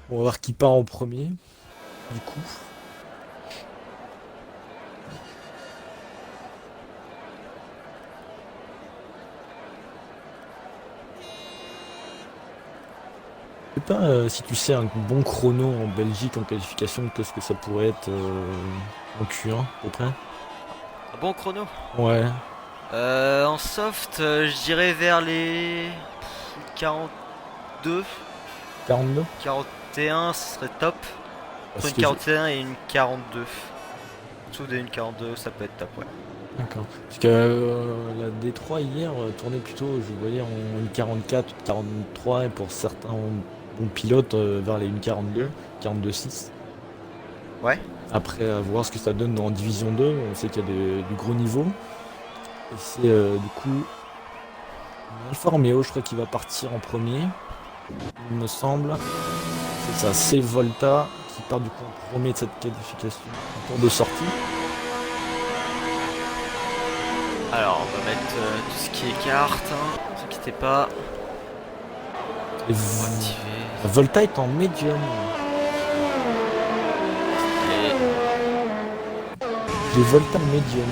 On va voir qui part en premier, du coup. Je sais pas si tu sais un bon chrono en Belgique en qualification, qu'est-ce que ça pourrait être en Q1 à peu près? Un bon chrono. Ouais, En soft, je dirais vers les 42, 42? 41, ce serait top. Entre Parce une que 41 et une 42. En dessous d'une 42, ça peut être top, ouais. D'accord. Parce que la D3 hier tournait plutôt, je voyais en 1,44, 43 et pour certains bons pilotes vers les 1,42, 42,6. Ouais. Après, à voir ce que ça donne en Division 2, on sait qu'il y a du gros niveau. Et c'est du coup Alfa Romeo, je crois qu'il va partir en premier, il me semble. C'est ça, c'est Volta qui part du coup en premier de cette qualification en tour de sortie. Alors, on va mettre tout ce qui est carte, hein. Ne vous inquiétez pas. Et On va activer. Volta est en médium. Et J'ai Volta en médium.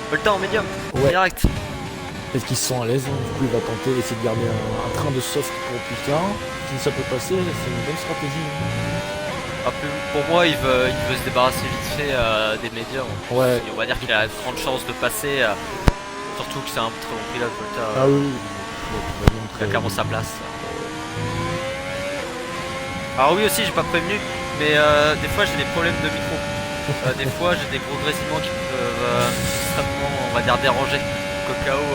le temps en médium, Ouais, direct. peut-être qu'ils se sont à l'aise, hein. Du coup il va tenter d'essayer de garder un train de soft pour plus tard. Si ça peut passer, c'est une bonne stratégie. Ah, pour moi, il veut se débarrasser vite fait des médiums. En plus, Ouais, et on va dire je qu'il a de pense. grandes chances de passer. Surtout que c'est un très bon pilote, Volta. Ah oui, oui, il a Il a montré. clairement sa place. Alors oui aussi, j'ai pas prévenu, mais des fois j'ai des problèmes de micro. Des fois j'ai des gros grésillements qui peuvent extrêmement, on va dire, déranger. Donc au cas où,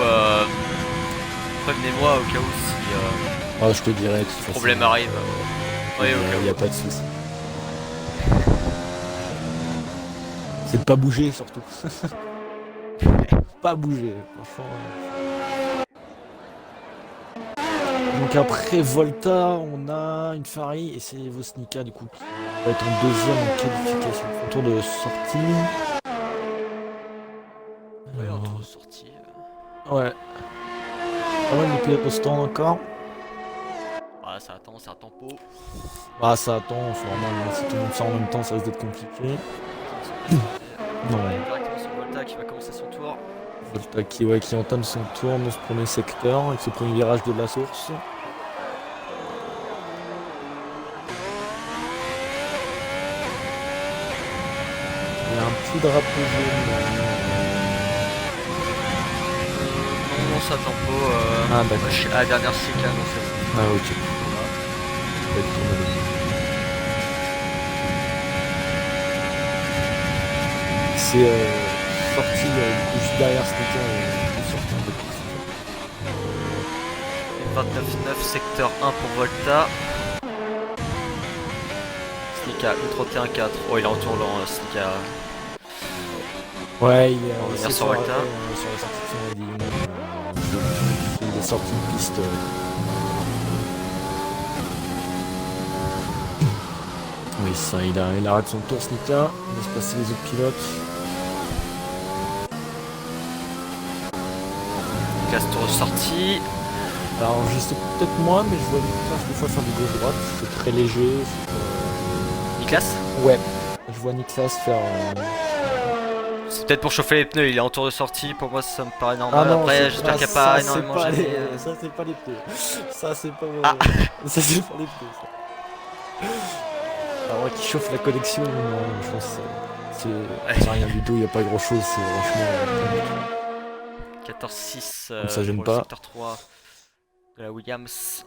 prévenez-moi au cas où Ah, je te dirai de toute si le façon. problème arrive. Je te Oui, au dirai, cas il n'y a où. pas de souci. C'est de pas bouger surtout. Pas bouger, franchement. Donc après Volta, on a une Ferrari et c'est Vosnika du coup qui va être en deuxième en qualification. Son tour de sortie. Oui, en tour Alors, de sortie. ouais, pas mal de pilotes au stand encore. Ah, ça attend, c'est un tempo. Bah ça attend, c'est normal, hein. Si tout le monde sort en même temps, ça risque d'être compliqué. Tout le monde se concentre. On va aller Non, directement sur Volta qui va commencer son tour. Volta qui, ouais, qui entame son tour dans ce premier secteur, avec ce premier virage de la source. Il y a un petit drapeau jaune. Non, non, ça tempo. Ah d'accord. À la dernière chicane, donc ça Ah va ok. Ça va être tourné le milieu. C'est sorti du coup juste derrière Sneaker et sorti un peu plus. Et 29,9 secteur 1 pour Volta. Snika, une 31,4. Oh, il est en tournant, Snika. Ouais, On va il revenir s'est sur fait arrêter Volta. sur la sortie de son heading. Il est sorti de piste. Oui, ça, il arrête son tour, Sneaker. Il laisse passer les autres pilotes. Casse tour sortie. Alors, je sais peut-être moins, mais je vois Nicolas des fois faire du gauche-droite. C'est très léger. Niklas. Ouais, je vois Nicolas faire. C'est peut-être pour chauffer les pneus, il est en tour de sortie, pour moi ça me paraît Ah normal. non, Après, j'espère qu'il n'y a pas ça, c'est énormément pas gêné. les, ça, c'est pas les pneus. Ça, c'est pas, Ah, ça, c'est pas les pneus. Ça. Alors, qui chauffe la connexion, non, je pense, c'est rien du tout. Il y a pas grand-chose. C'est franchement rien du tout. 14-6 Donc ça gêne pour le pas. secteur 3 de la Williams.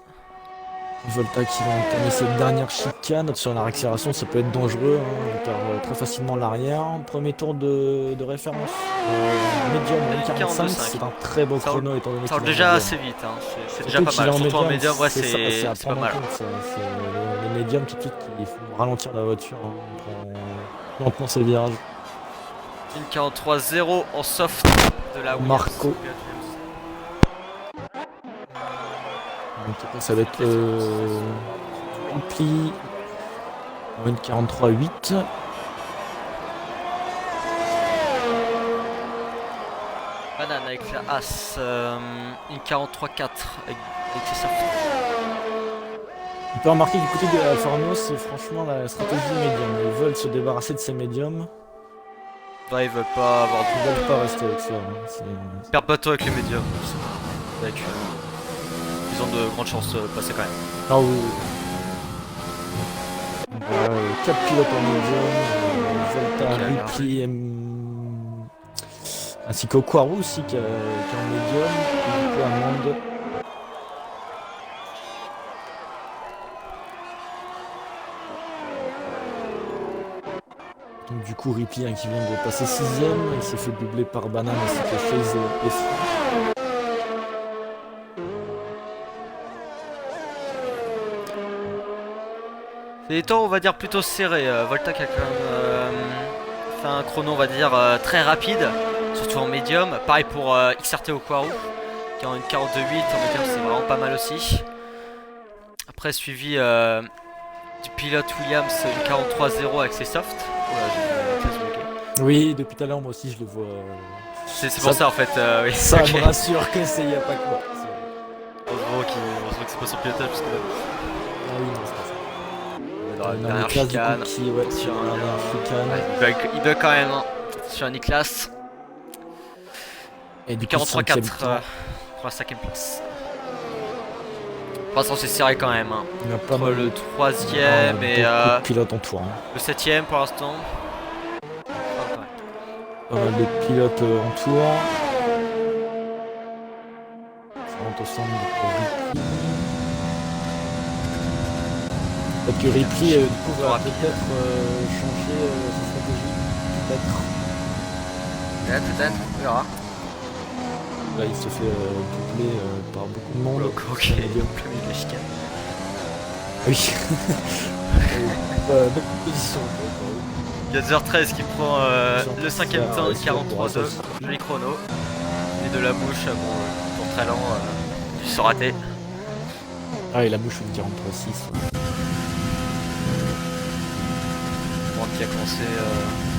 Volta qui va entamer cette dernière chicane. Sur la réaccélération, ça peut être dangereux, hein. On perd très facilement l'arrière. Premier tour de référence. Medium Une 1,45, 42,5. c'est un très beau Ça roule, chrono étant donné ça roule qu'il est en déjà médium. assez vite, hein. C'est déjà Surtout pas qu'il est mal. en Surtout en médium, médium, ouais, c'est ça, c'est à c'est pas prendre en mal. compte. Ça. Les médiums tout de suite qui font ralentir la voiture, hein. On prend lentement ses virages. Une 43-0 en soft de la Williams. Marco. Donc après, ça va être Expliquez son tour. Ampli en 1,43,8. Banane avec la As. Une 43-4 avec ses softs. On peut remarquer du côté de Alfa Romeo, c'est franchement la stratégie médium. Ils veulent se débarrasser de ces médiums. Ouais, ils veulent pas avoir de. Ils veulent pas rester avec ça. Ils perdent pas de temps avec les médias. Avec, ils ont de grandes chances de passer quand même. Ah oui. 4 pilotes en médium. Volta, Ripley, ainsi qu'Oquaru aussi qui est en médium. Et du coup, Amande. Donc du coup Ripley qui vient de passer 6ème, il s'est fait doubler par Banane ainsi que Chase et F. C'est des temps on va dire plutôt serrés. Volta qui a quand même fait un chrono on va dire très rapide, surtout en médium. Pareil pour XRT Oquaru qui a une 42.8 en médium, c'est vraiment pas mal aussi. Après suivi du pilote Williams une 43.0 avec ses softs. Voilà, j'ai oui, depuis tout à l'heure, moi aussi, je le vois. c'est pour ça en fait. Oui, ça okay. me rassure que c'est y a pas que moi. Heureusement que c'est pas son pilotage parce que là. Ah oui, non, c'est pas ça. Dans la dernière chicane. Il bug quand même hein, sur Niklas. Et du 43-4 pour la 5ème place. Pour l'instant c'est serré quand même. Hein. Il y a pas entre mal le 3ème et pilote en tour. Hein. Le 7ème pour l'instant. Pas mal de pilotes en tour. Ça rentre au centre pour Ripley. Peut-être que Ripley du coup va peut-être changer sa stratégie. Peut-être, on verra. Là il se fait doubler par beaucoup de monde. Ok, le milieu de la chicane. Oui. Bonne position. Il y a 2h13 qui prend le 5ème temps, 43.2, joli chrono. Et de la bouche, bon, pour très lent, ils sont ratés. Ah et la bouche une 43.6. Bon, qui a commencé...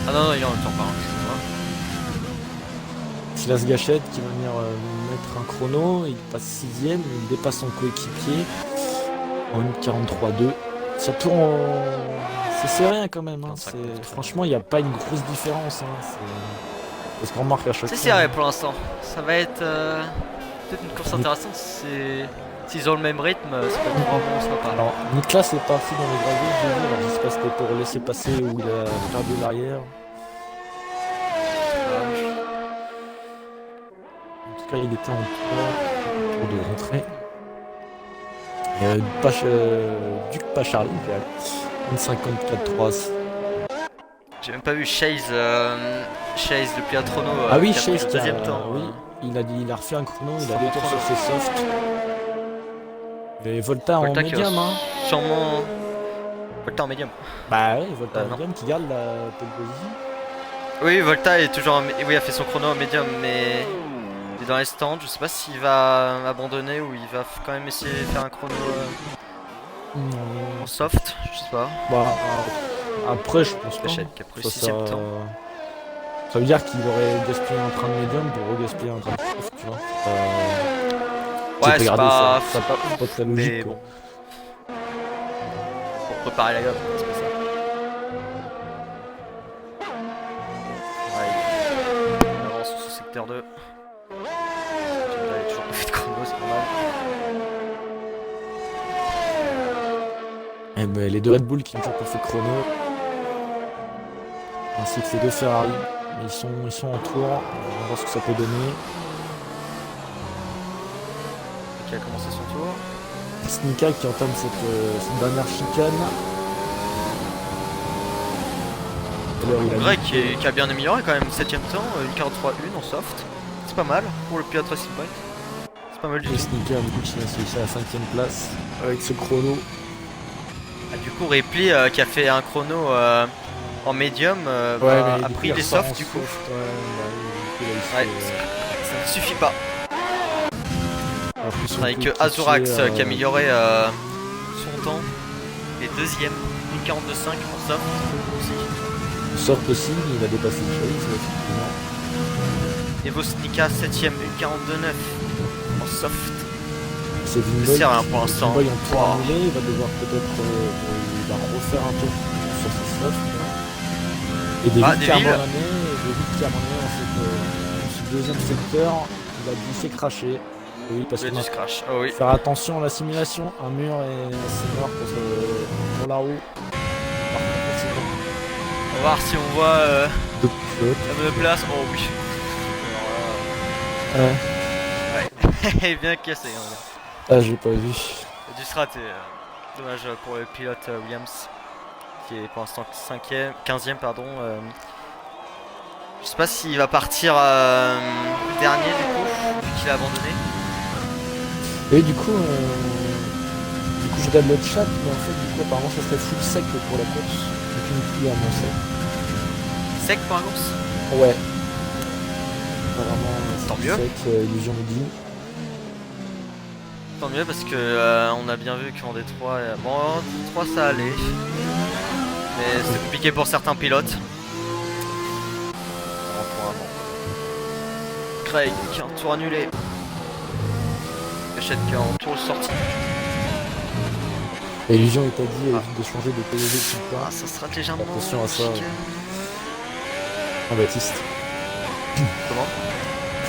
Ah non, il est en même temps, pardon, excusez-moi. Silas Gachette qui va venir mettre un chrono, il passe 6ème, il dépasse son coéquipier en une 43.2. Ça tourne c'est serré quand même, hein. Franchement il n'y a pas une grosse différence. Hein. Parce qu'on remarque à chaque fois. C'est serré pour l'instant, ça va être peut-être une course intéressante s'ils ont le même rythme, ça peut être vraiment sympa. Alors Niklas est parti dans les graviers, j'ai vu, alors je sais pas si c'était pour laisser passer ou il a perdu l'arrière. En tout cas il était en tour de rentrée. Duc Pacharli qui a une 54.3. J'ai même pas vu Chase le pilote chrono. Ah oui, Chase qui a deuxième temps. Oui, il a refait un chrono, il a détourné sur ses softs. Et Volta en médium, hein. Sûrement. Volta en médium. Bah oui, Volta en médium qui garde la pole position. Oui, Volta est toujours oui, a fait son chrono en médium, mais il est dans les stands. Je sais pas s'il va abandonner ou il va quand même essayer de faire un chrono en soft, je sais pas. Bah, après, je pense pas. Qui a pris 6ème temps. Ça veut dire qu'il aurait gaspillé un train de médium pour regaspiller un train de soft, tu vois. Ouais, c'est pas très logique. Mais bon. Pour préparer la gamme, c'est pas ça. Ouais, il avance sur ce secteur 2. Il a toujours pas fait de chrono, c'est pas mal. Et ben, les deux Red Bull qui n'ont toujours pas fait de chrono. Ainsi que les deux Ferrari. Ils sont en tour. On va voir ce que ça peut donner. Qui a commencé son tour. Snika qui entame cette dernière chicane. Greg qui a bien amélioré quand même, 7ème temps, une 43.1 en soft. C'est pas mal pour le pilote Racing Point. C'est pas mal du tout. Snika du coup qui a réussi à la 5ème place avec ce chrono. Ah, du coup Ripley qui a fait un chrono en médium a pris les softs du coup. Ça ne suffit pas. Avec Azurax qui a amélioré son temps. Et deuxième, une 42.5 en soft aussi. Soft aussi, il a dépassé Chase effectivement. Et Vosnika 7ème, une 42.9 en soft. C'est C'est rien pour l'instant. Vinboy en tour Wow. annulé, il va devoir peut-être il va refaire un tour sur ses softs. Et Ah, David qui Deville. a abandonné dans ce deuxième secteur, il a dû s'écracher. Oui, parce Il y que a du scratch. Oh oui. faire attention à la simulation, un mur et c'est mort pour la roue. Par contre, c'est bon. On va voir si on voit Deux pilotes. la bonne place. Oh oui. Ouais. Ouais. Bien cassé. Hein. Ah, j'ai pas vu. Du strat et dommage pour le pilote Williams qui est pour l'instant 5e, 15e pardon. Je sais pas s'il va partir dernier du coup, vu qu'il a abandonné. Et du coup, je regarde le chat, mais en fait, du coup, apparemment, ça serait full sec pour la course. Aucune pluie annoncée. Sec pour un course. Ouais. Apparemment, Tant full mieux. sec, Illusion me dit. Tant mieux parce que on a bien vu qu'en Détroit, bon en Détroit ça allait. Mais c'est compliqué pour certains pilotes. Craig qui a un tour annulé. Hachette qui est en tour de sortie. Et Illusion, il t'a dit évite de changer de PV tout le Ah, temps. ça sera légèrement Attention à ça. chicane. Ah, Baptiste. Comment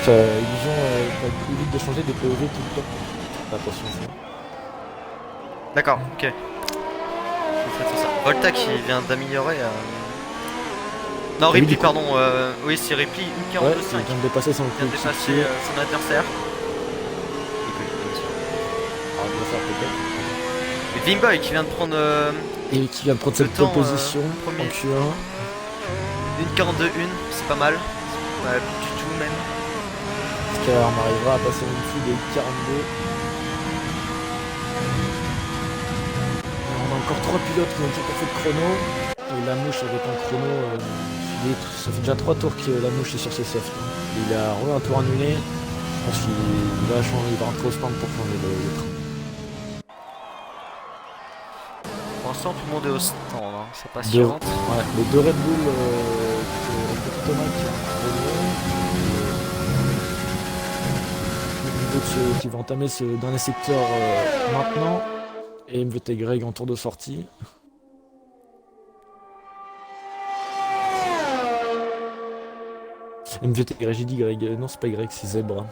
Illusion, t'as dit évite de changer de PV tout le temps. Attention à ça. D'accord, ok. Je ferai ça. Volta qui vient d'améliorer. Non, Oui, Ripley, du coup. pardon. Oui, c'est Ripley, une Ouais, 42.5. il vient de dépasser son Il vient de dépasser son adversaire. Ah, on va faire peut-être. Et Vimboy qui vient de prendre Et qui vient de prendre Le cette temps, position premier. en Q1. une 42.1, c'est pas mal. Pas du tout même. Est-ce qu'on arrivera à passer en dessous des 42? On a encore 3 pilotes qui n'ont toujours pas fait de chrono. Et la mouche avec un chrono, ça fait déjà 3 tours que la mouche est sur ses softs. Il a un tour annulé. Je pense qu'il va changer, il va rentrer au stand pour changer le train. Pour l'instant, tout le monde est au stand, hein. C'est pas Deux. sûr. Ouais, les deux Red Bull, petit Thomas qui a un chrono. Qui va entamer ce dernier secteur maintenant. Et MVT Greg en tour de sortie. MVT Greg, j'ai dit Greg. Non, c'est pas Greg, c'est Zebra.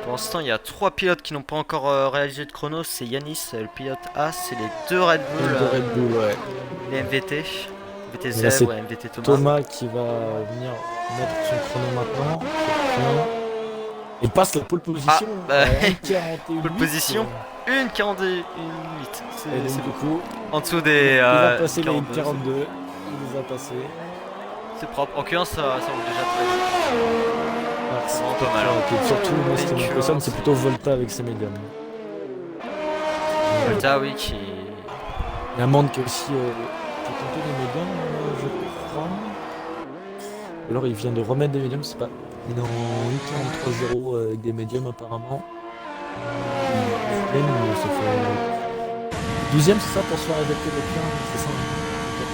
Pour l'instant, il y a 3 pilotes qui n'ont pas encore réalisé de chrono. C'est Yanis, le pilote A. C'est les 2 Red Les Bull, deux Red Bull, ouais. les MVT. MVT Et là, Zèbre c'est et MVT Thomas. Thomas qui va venir mettre son chrono maintenant. Et passe la pole position. Ah, bah, pole pole position. Une 42, une 8. Et donc, C'est du beaucoup. coup, En dessous des il a passé les 42. 42. Il les a passés. C'est propre. En Q1, ça roule déjà très bien. Ah, C'est vraiment pas mal. ok. Surtout, moi, ce qui Thank you. m'impressionne, c'est plutôt Volta avec ses médiums. Volta, oui, qui. Il y a Mande qui a aussi tenté des médiums, je crois. Alors, il vient de remettre des médiums, c'est pas. Il est en 1.43.0 avec des médiums, apparemment. Ça fait 12ème, c'est ça, pour se faire adapter le plein, c'est ça,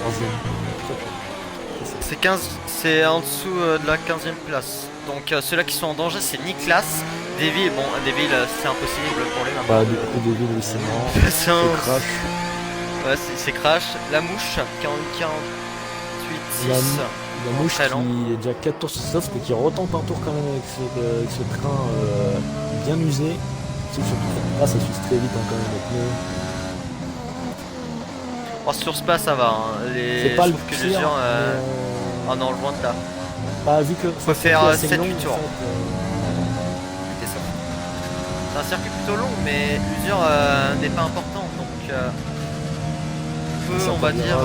14ème. C'est 15, c'est en dessous de la 15e place. Donc ceux-là qui sont en danger, c'est Niklas, Deville. Bon, Deville, c'est impossible pour lui Bah, maintenant. du coup, Deville, oui, c'est marrant. C'est C'est un- crash. Ouais, c'est Crash. La mouche, 48, 6. La mouche Très lent. qui est déjà 4 tours sur soft et qui retente un tour quand même avec ce train bien usé. C'est surtout ça s'use très vite hein, quand même les pneus. Oh, sur ce pas, ça va. Hein. C'est pas le Sauf que pire, l'usure. mais, Oh non, loin de là. bah, vu que Faut c'est faire, assez 7-8 long, en tours. fait, C'est ça. C'est un circuit plutôt long, mais l'usure n'est pas importante. Donc, on peut, ça on va peut dire.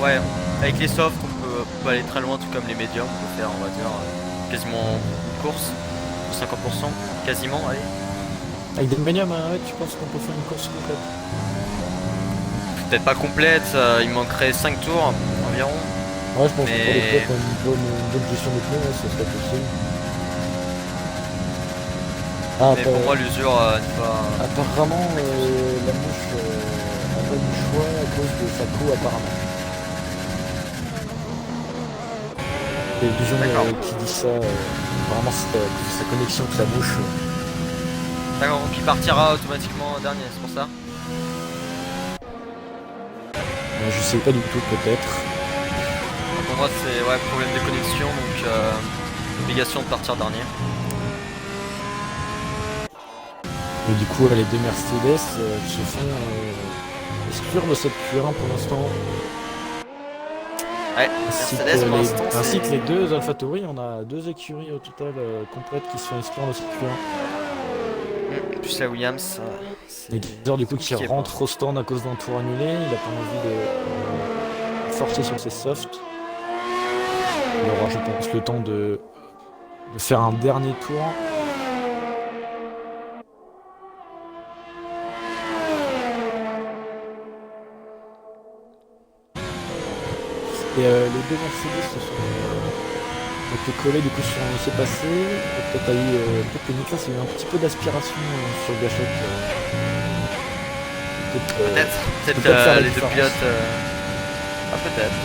Ouais, avec les softs, on peut aller très loin, tout comme les médiums. On peut faire, on va dire, quasiment une course, 50%, quasiment, allez. Avec des médiums, ouais, tu penses qu'on peut faire une course complète? Peut-être pas complète, il manquerait 5 tours environ. Ouais, je pense que pour les Mais- pneus, une bonne gestion des pneus, ouais, ça serait possible. Ah, Mais pour moi, l'usure n'est pas. apparemment, la mouche n'a pas eu le choix à cause de sa peau, apparemment. Et Vision D'accord. qui dit ça, vraiment c'est sa connexion que ça bouche. D'accord, donc il partira automatiquement en dernier, c'est pour ça. Je sais pas du tout, peut-être. Pour moi, c'est ouais, problème de connexion, donc obligation de partir dernier. Et du coup, les deux Mercedes se font exclure de cette Q1 pour l'instant. Ouais, Mercedes pour l'instant, Ainsi que c'est. les deux AlphaTauri, on a deux écuries au total complètes qui se font exclure de cette Q1. Plus la Williams. Et Glazer du coup qui compliqué, rentre au stand à cause d'un tour annulé, il a pas envie de forcer sur ses softs. Il aura je pense le temps de faire un dernier tour. Et les deux Mercedes se sont donc collés du coup sur un laissé passer. Peut-être que Niklas a eu un petit peu d'aspiration sur Gachette. Peut-être peut faire la les deux différence. pilotes. Ah, peut-être.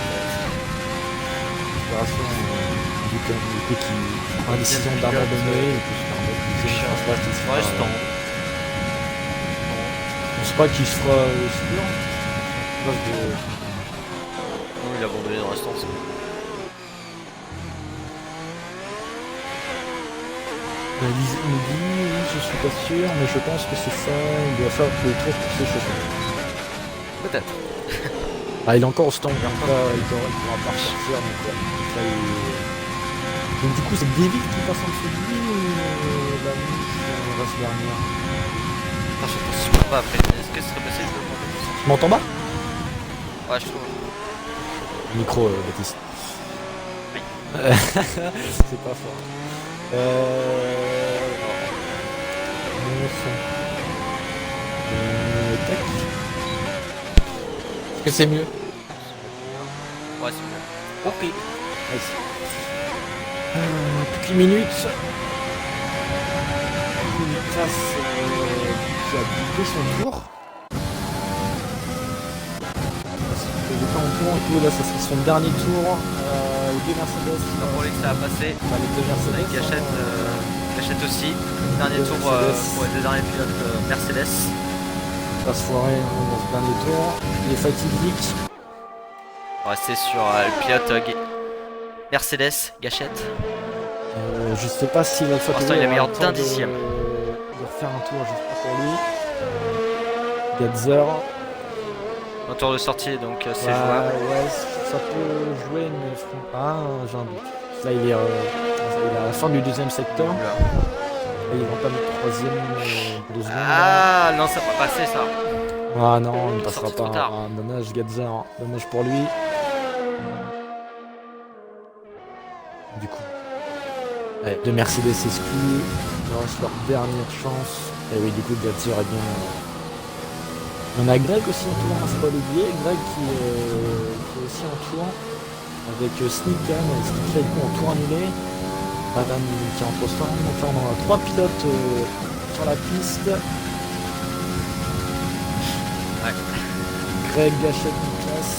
Aspiration du coup qui prend la décision d'abandonner et puis se permettre de dire, je pense pas qu'il se fera. Restant. Je pense pas qu'il se fera exclure. Non, il a abandonné dans restant, c'est bon. Lise me dit, oui, je suis pas sûr, mais je pense que c'est ça, il doit faire le tour pour s'échauffer. Peut-être. Ah, il est encore au stand, il pourra pas ressortir, donc là, donc du coup, c'est David qui passe en dessous de lui ou la mouche reste dernière? Attends, je pense que je peux pas après. Est-ce que ce serait possible de monter plus? Tu m'entends pas? Ouais, je trouve. Micro, Baptiste. Oui. C'est pas fort. Mon son. Tac. Est-ce que c'est mieux? Ouais, c'est mieux. Ok. Vas-y. Toutes les minutes. Niklas qui a bouclé son tour. Il était en tour et tout, là ça serait son dernier tour. Les deux Mercedes. Pas pour lui que ça a passé. Les deux Mercedes. Avec Gachette aussi. Dernier Deux tour Mercedes. pour les deux derniers pilotes Mercedes. Il va se foirer dans ce dernier tour. Il est fatidique. On va rester sur le pilote Mercedes, Gachette. Je sais pas s'il va le faire. Pour l'instant, il est meilleur d'un dixième. De refaire un tour, j'espère pour lui. Gatzer. Un tour de sortie, donc c'est Ouais, jouable. ouais, ça peut jouer, mais j'ai un doute. Là, il est à la fin du deuxième secteur. Et il entame le troisième de seconde. Ah non, ça va passer ça. Ah non, il ne passera Sorti trop pas. tard. Dommage, Gatzer. Dommage pour lui. Du coup, ouais, deux Mercedes exclus. Il reste leur dernière chance. Et oui, du coup, Gatzer est bien. On a Greg aussi en tour, faut pas l'oublier. Greg qui est aussi en tour. Avec Sneakan, Sneakan du coup en tour annulé. Madame qui est en poste. Enfin, on a trois pilotes sur la piste. Ouais. Greg, Gachette, Niklas.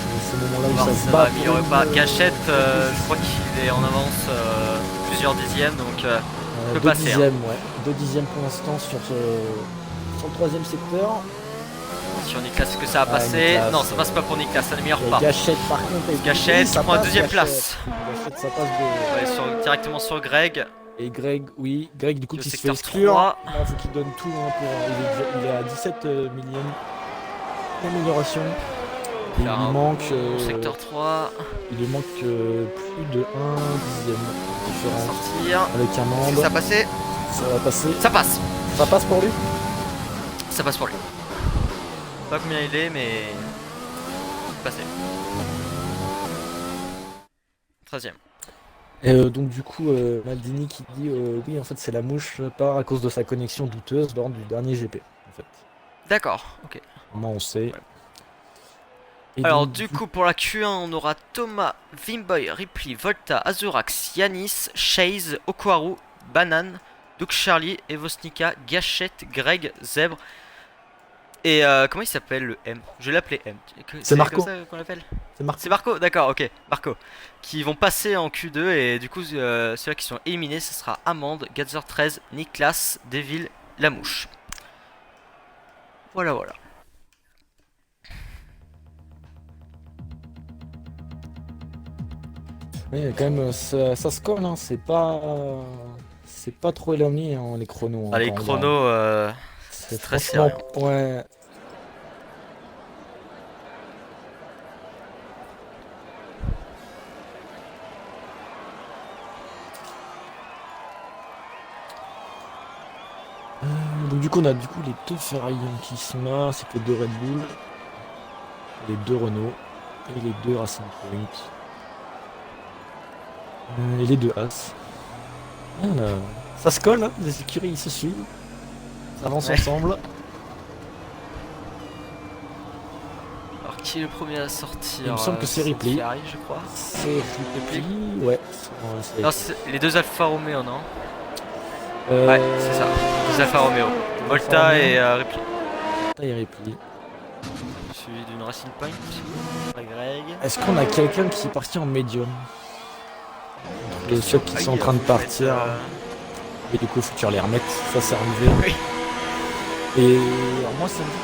Et c'est le moment là où Voir ça si se ça bat. va améliorer pas. Gachette, je crois qu'il est en avance plusieurs dixièmes, donc peut Deux passer. dixièmes, ouais. 2 dixièmes pour l'instant sur le troisième secteur. Sur Niklas, est-ce que ça va Ah, passer? Niklas, Non, ça passe pas pour Niklas, ça n'améliore Et pas. Gachette par contre. Gachette ça prend la passe, deuxième Gachette. place. Gachette, ça passe de. Ouais, directement sur Greg. Et Greg, oui, Greg du coup Qui est au qui se fait secteur exclure. 3. Là, faut qu'il donne tout hein, pour. Il est à 17 millièmes d'amélioration. Il Faire lui un manque. bon secteur 3. Il lui manque plus de 1 dixième de différence. Sortir. Avec un Est-ce que membre. ça passait? Ça va passer. Ça passe. Ça passe pour lui? Ça passe pour lui. Pas combien il est, mais. Passé. 13ème. Et donc du coup, Maldini qui dit oui en fait c'est la mouche part à cause de sa connexion douteuse lors du dernier GP en fait. D'accord, ok. Comment on sait. Et Alors donc, du coup pour la Q1 on aura Thomas, Vimboy, Ripley, Volta, Azurax, Yanis, Chase, Okwaru, Banane, Duke Charlie, Evosnika, Gachette, Greg, Zèbre Et comment il s'appelle le M? Je vais l'appeler M. C'est Marco. comme ça qu'on l'appelle? C'est Marco. C'est Marco, d'accord, ok, Marco. Qui vont passer en Q2 et du coup ceux-là qui sont éliminés ce sera Amande, Gatzer 13, Niklas, Devil, Lamouche. Voilà voilà. Oui, quand même, ça se colle, hein. C'est pas trop éloigné, hein, les chronos, Ah, hein, les quand on regarde. chronos, C'est c'est très franchement, sérieux. ouais. Donc du coup, on a du coup les deux Ferrari qui sont là, c'est que les deux Red Bull, les deux Renault et les deux Racing Point. Et les deux As. Voilà. Ça se colle, hein, les écuries ils se suivent, ça avance Ouais. ensemble. Alors qui est le premier à sortir? Il me semble que c'est Ripley. Ferrari, je crois. C'est Ripley, ouais. C'est Non, c'est les deux Alfa Romeo, non? Euh, Ouais, c'est ça. Les Alfa Romeo. Volta Romeo. et Ripley. Et Ripley. Suivi d'une Racing Point. Après Greg. Est-ce qu'on a quelqu'un qui est parti en médium? De ceux qui Ah sont oui, en train de faut mettre, partir. Et du coup, faut que tu les remettes. Ça, c'est arrivé. Oui. Et alors, moi, ça me dit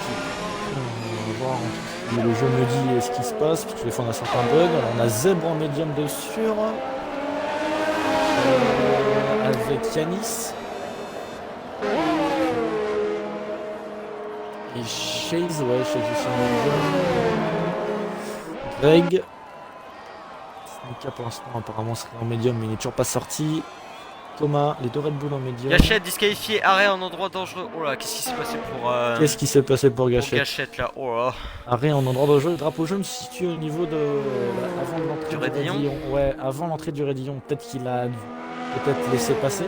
qu'on va voir le jeu me dit ce qui se passe. Parce que des fois, on a certains bugs. Alors, on a Zèbre en médium de sûr. Avec Yanis. Et Chase, ouais, Chase aussi en médium. Greg. Snika pour l'instant apparemment serait en médium mais il n'est toujours pas sorti. Thomas, les deux Red Bull en médium. Gachette disqualifié, arrêt en endroit dangereux. Oh là, qu'est-ce qui s'est passé pour Qu'est-ce qui s'est passé pour Gachette? Gachette là? Oh là. Arrêt en endroit de jeu, le drapeau jaune se situe au niveau de avant de l'entrée Du du raidillon. raidillon. Ouais, avant l'entrée du raidillon, peut-être qu'il a peut-être laissé passer.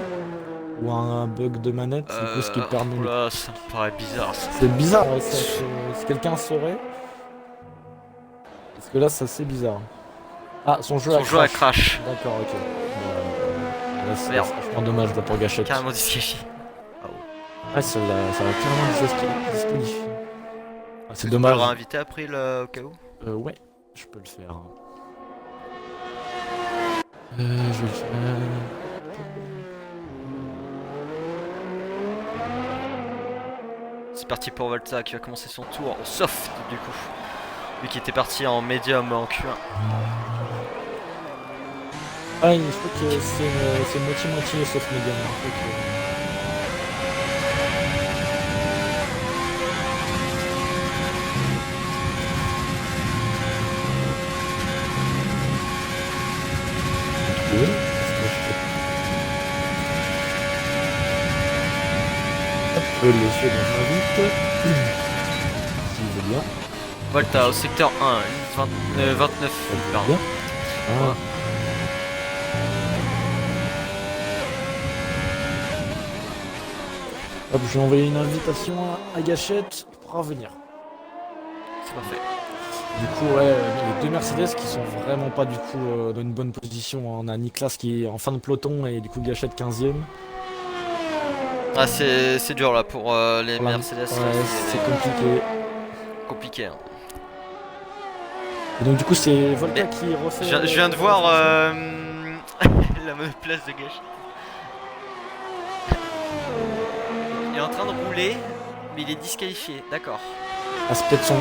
Ou un bug de manette, du coup, ce qui permet. Oh là, ça me paraît bizarre ça. C'est bizarre, ouais, ça, si quelqu'un saurait. Parce que là, ça c'est bizarre. Ah, son jeu Son jeu a crash. D'accord, ok. Là, c'est Merde. franchement dommage là, pour Gachette. Carrément disqualifié. Ouais, ça va clairement disqualifier. Ah, c'est Tu dommage. l'auras invité après au cas où? Ouais, je peux le faire. Je vais le faire. C'est parti pour Volta qui va commencer son tour en soft du coup. Lui qui était parti en médium en Q1. Ah, je crois que c'est moitié-moitié sauf médium. Le laisser dans un vite. S'il veut bien. Volta au secteur 1, 29. Pardon. Bien. Ah. Hop, je vais envoyer une invitation à Gachette pour revenir. C'est parfait. Du coup, ouais, les deux Mercedes qui sont vraiment pas du coup dans une bonne position. On a Niklas qui est en fin de peloton et du coup Gachette 15ème. Ah, c'est dur là pour les Mercedes. Ouais, c'est compliqué. Compliqué. Hein. Et donc du coup c'est Volta qui refait... Je viens de voir la monoplace de Gachette. Il est en train de rouler, mais il est disqualifié, d'accord. Ah, c'est peut-être son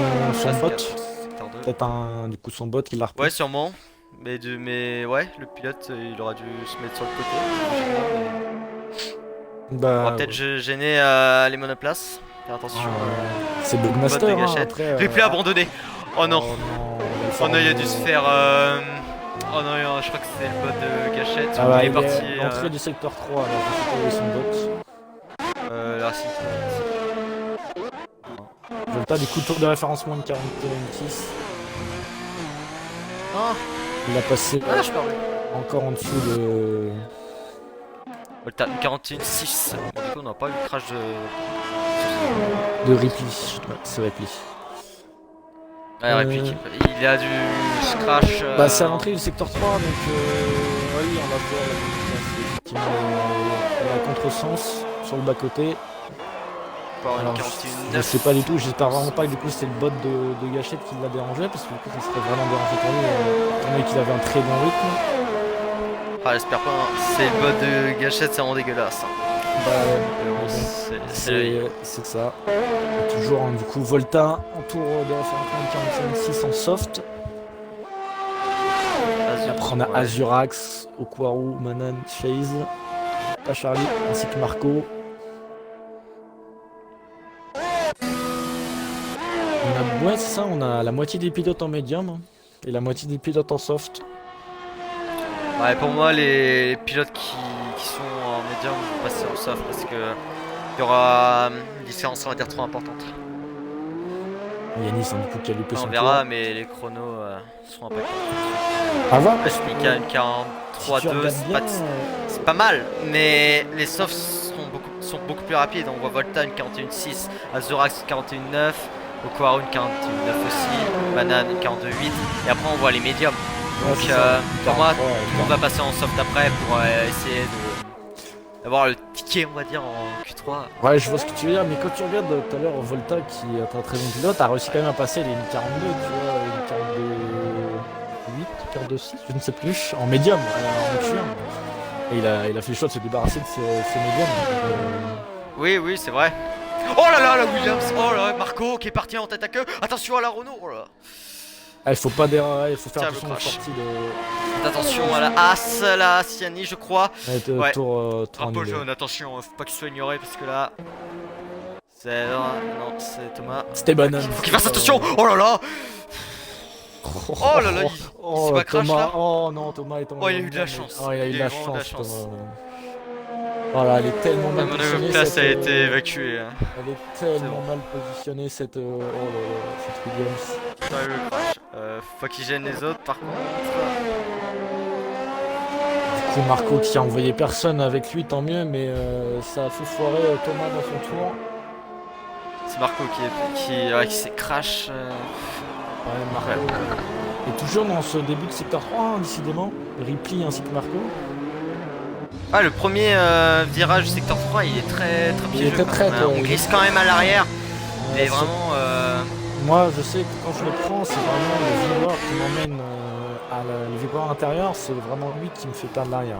bot. Secteur 2. Peut-être son bot qui l'a repris. Ouais, sûrement. Mais ouais, le pilote il aura dû se mettre sur le côté. Bah, On va peut-être gêner les monoplaces. Faire attention. C'est Bugmaster, Bot de Gachette. après... Ripley abandonné. Oh non. Oh non, il a dû se faire. Oh non, je crois que c'est le bot de Gachette. Ah bah, il est parti. l'entrée du secteur 3, alors je sais pas où est son bot. Là, si. Volta, du coup, tour de référencement de 46. Ah, Il a passé je parle. encore en dessous de... Volta 41.6. Bon, du coup, on n'a pas eu le crash de Ripley. Ouais, c'est Ripley. Ouais, Ripley, il a du crash. Bah, c'est à l'entrée du secteur 3, donc oui, on va voir la effectivement la contresens sur le bas-côté. Power Alors, 41.9. je sais pas du tout, j'espère vraiment pas que du coup c'est le bot de Gâchette qui l'a dérangé, parce que du coup ça serait vraiment dérangé pour lui, étant donné qu'il avait un très bon rythme. Ah, j'espère pas, hein. C'est le bot de gâchette, c'est vraiment dégueulasse. Hein. Bah ouais, Mais bon, c'est la vie. c'est ça. Et toujours hein, du coup Volta en tour de référence 45-6 en soft. Et après on a ouais. Azurax, Okwaru, Manan, Chase, pas Charlie, ainsi que Marco. Ouais, c'est ça, on a la moitié des pilotes en médium hein, et la moitié des pilotes en soft. Ouais, pour moi, les pilotes qui sont en médium vont passer en soft parce que il y aura une différence, on va dire, trop importante. Yanis, hein, du coup, qui a loupé son On verra, tour. mais les chronos seront impactants. À voir, parce que Ashmika, une si tu 43.2, regardes bien, c'est pas mal, mais les softs sont beaucoup plus rapides. On voit Volta une 41.6, Azurax une 41.9, Okwaru une 41.9 aussi, Banane une 42.8, et après on voit les médiums. Donc ouais, ça, pour moi, 43, tout le monde va passer en soft après pour essayer d'avoir le ticket, on va dire, en Q3. ouais, je vois ce que tu veux dire, mais quand tu regardes tout à l'heure Volta, qui est un très bon pilote, a réussi quand même à passer les 42, tu vois, une 42.8, 42.6, je ne sais plus, en médium, en Q1. Et il a fait le choix de se débarrasser de ses médiums. Oui, c'est vrai. Oh là là, la Williams. Oh là, Marco qui est parti en tête à queue. Attention à la Renault. Oh là. Ah, il faut pas dérailler, il faut faire Tiens, attention le aux crash. sorties de. Attention à la As, la Siani, je crois. Ouais. Tour Drapeau annulé. jaune, attention, faut pas qu'il soit ignoré parce que là. C'est. Non, c'est Thomas. C'était banane. Faut qu'il fasse attention. Oh là là. Oh là là, il oh, s'est pas crash Thomas. là. Oh non, Thomas est en. Oh, il a eu de la chance. Oh, il a eu de la vraiment chance, Thomas. Voilà, elle est tellement La mal positionnée. monoplace a été évacuée. Hein. Elle est tellement mal positionnée cette. Oh là là, cette Williams. Putain, le crash. Faut qu'il gêne les autres par contre. Du coup, Marco qui a envoyé personne avec lui, tant mieux, mais ça a fait foirer Thomas dans son tour. C'est Marco qui s'est crash. Ouais, Marco. Et toujours dans ce début de secteur 3, hein, décidément. Ripley ainsi que Marco. Ah, le premier virage du secteur 3, il est très piégeux. Il est très traite, on glisse quand même à l'arrière. Mais vraiment. Moi, je sais que quand je le prends, c'est vraiment le vibreur qui m'emmène le vibreur intérieur. C'est vraiment lui qui me fait perdre l'arrière.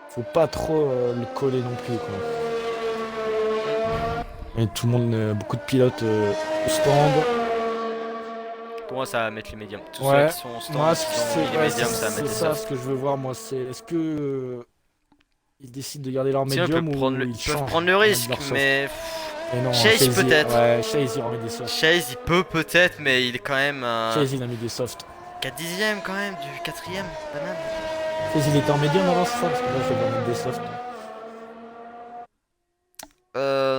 Faut pas trop le coller non plus, quoi. Et tout le monde, beaucoup de pilotes au stand. Pour moi, ça va mettre les médiums. Tous Ouais. ceux qui sont au stand, Moi, les médiums, ça va mettre les c'est ça softs. ce que je veux voir, moi. C'est est-ce que ils décident de garder leur Sinon, médium ils ou peuvent ils changent prendre le risque, leur soft. mais. Et non, Chase, peut-être. Ouais, Chase il remet des softs. Chase, il peut peut-être, mais il est quand même. Chase il a mis des softs. 4 dixièmes quand même, du 4ème, banane. Chase il était en médium avant, c'est ça? Parce que là, je vais mettre des softs.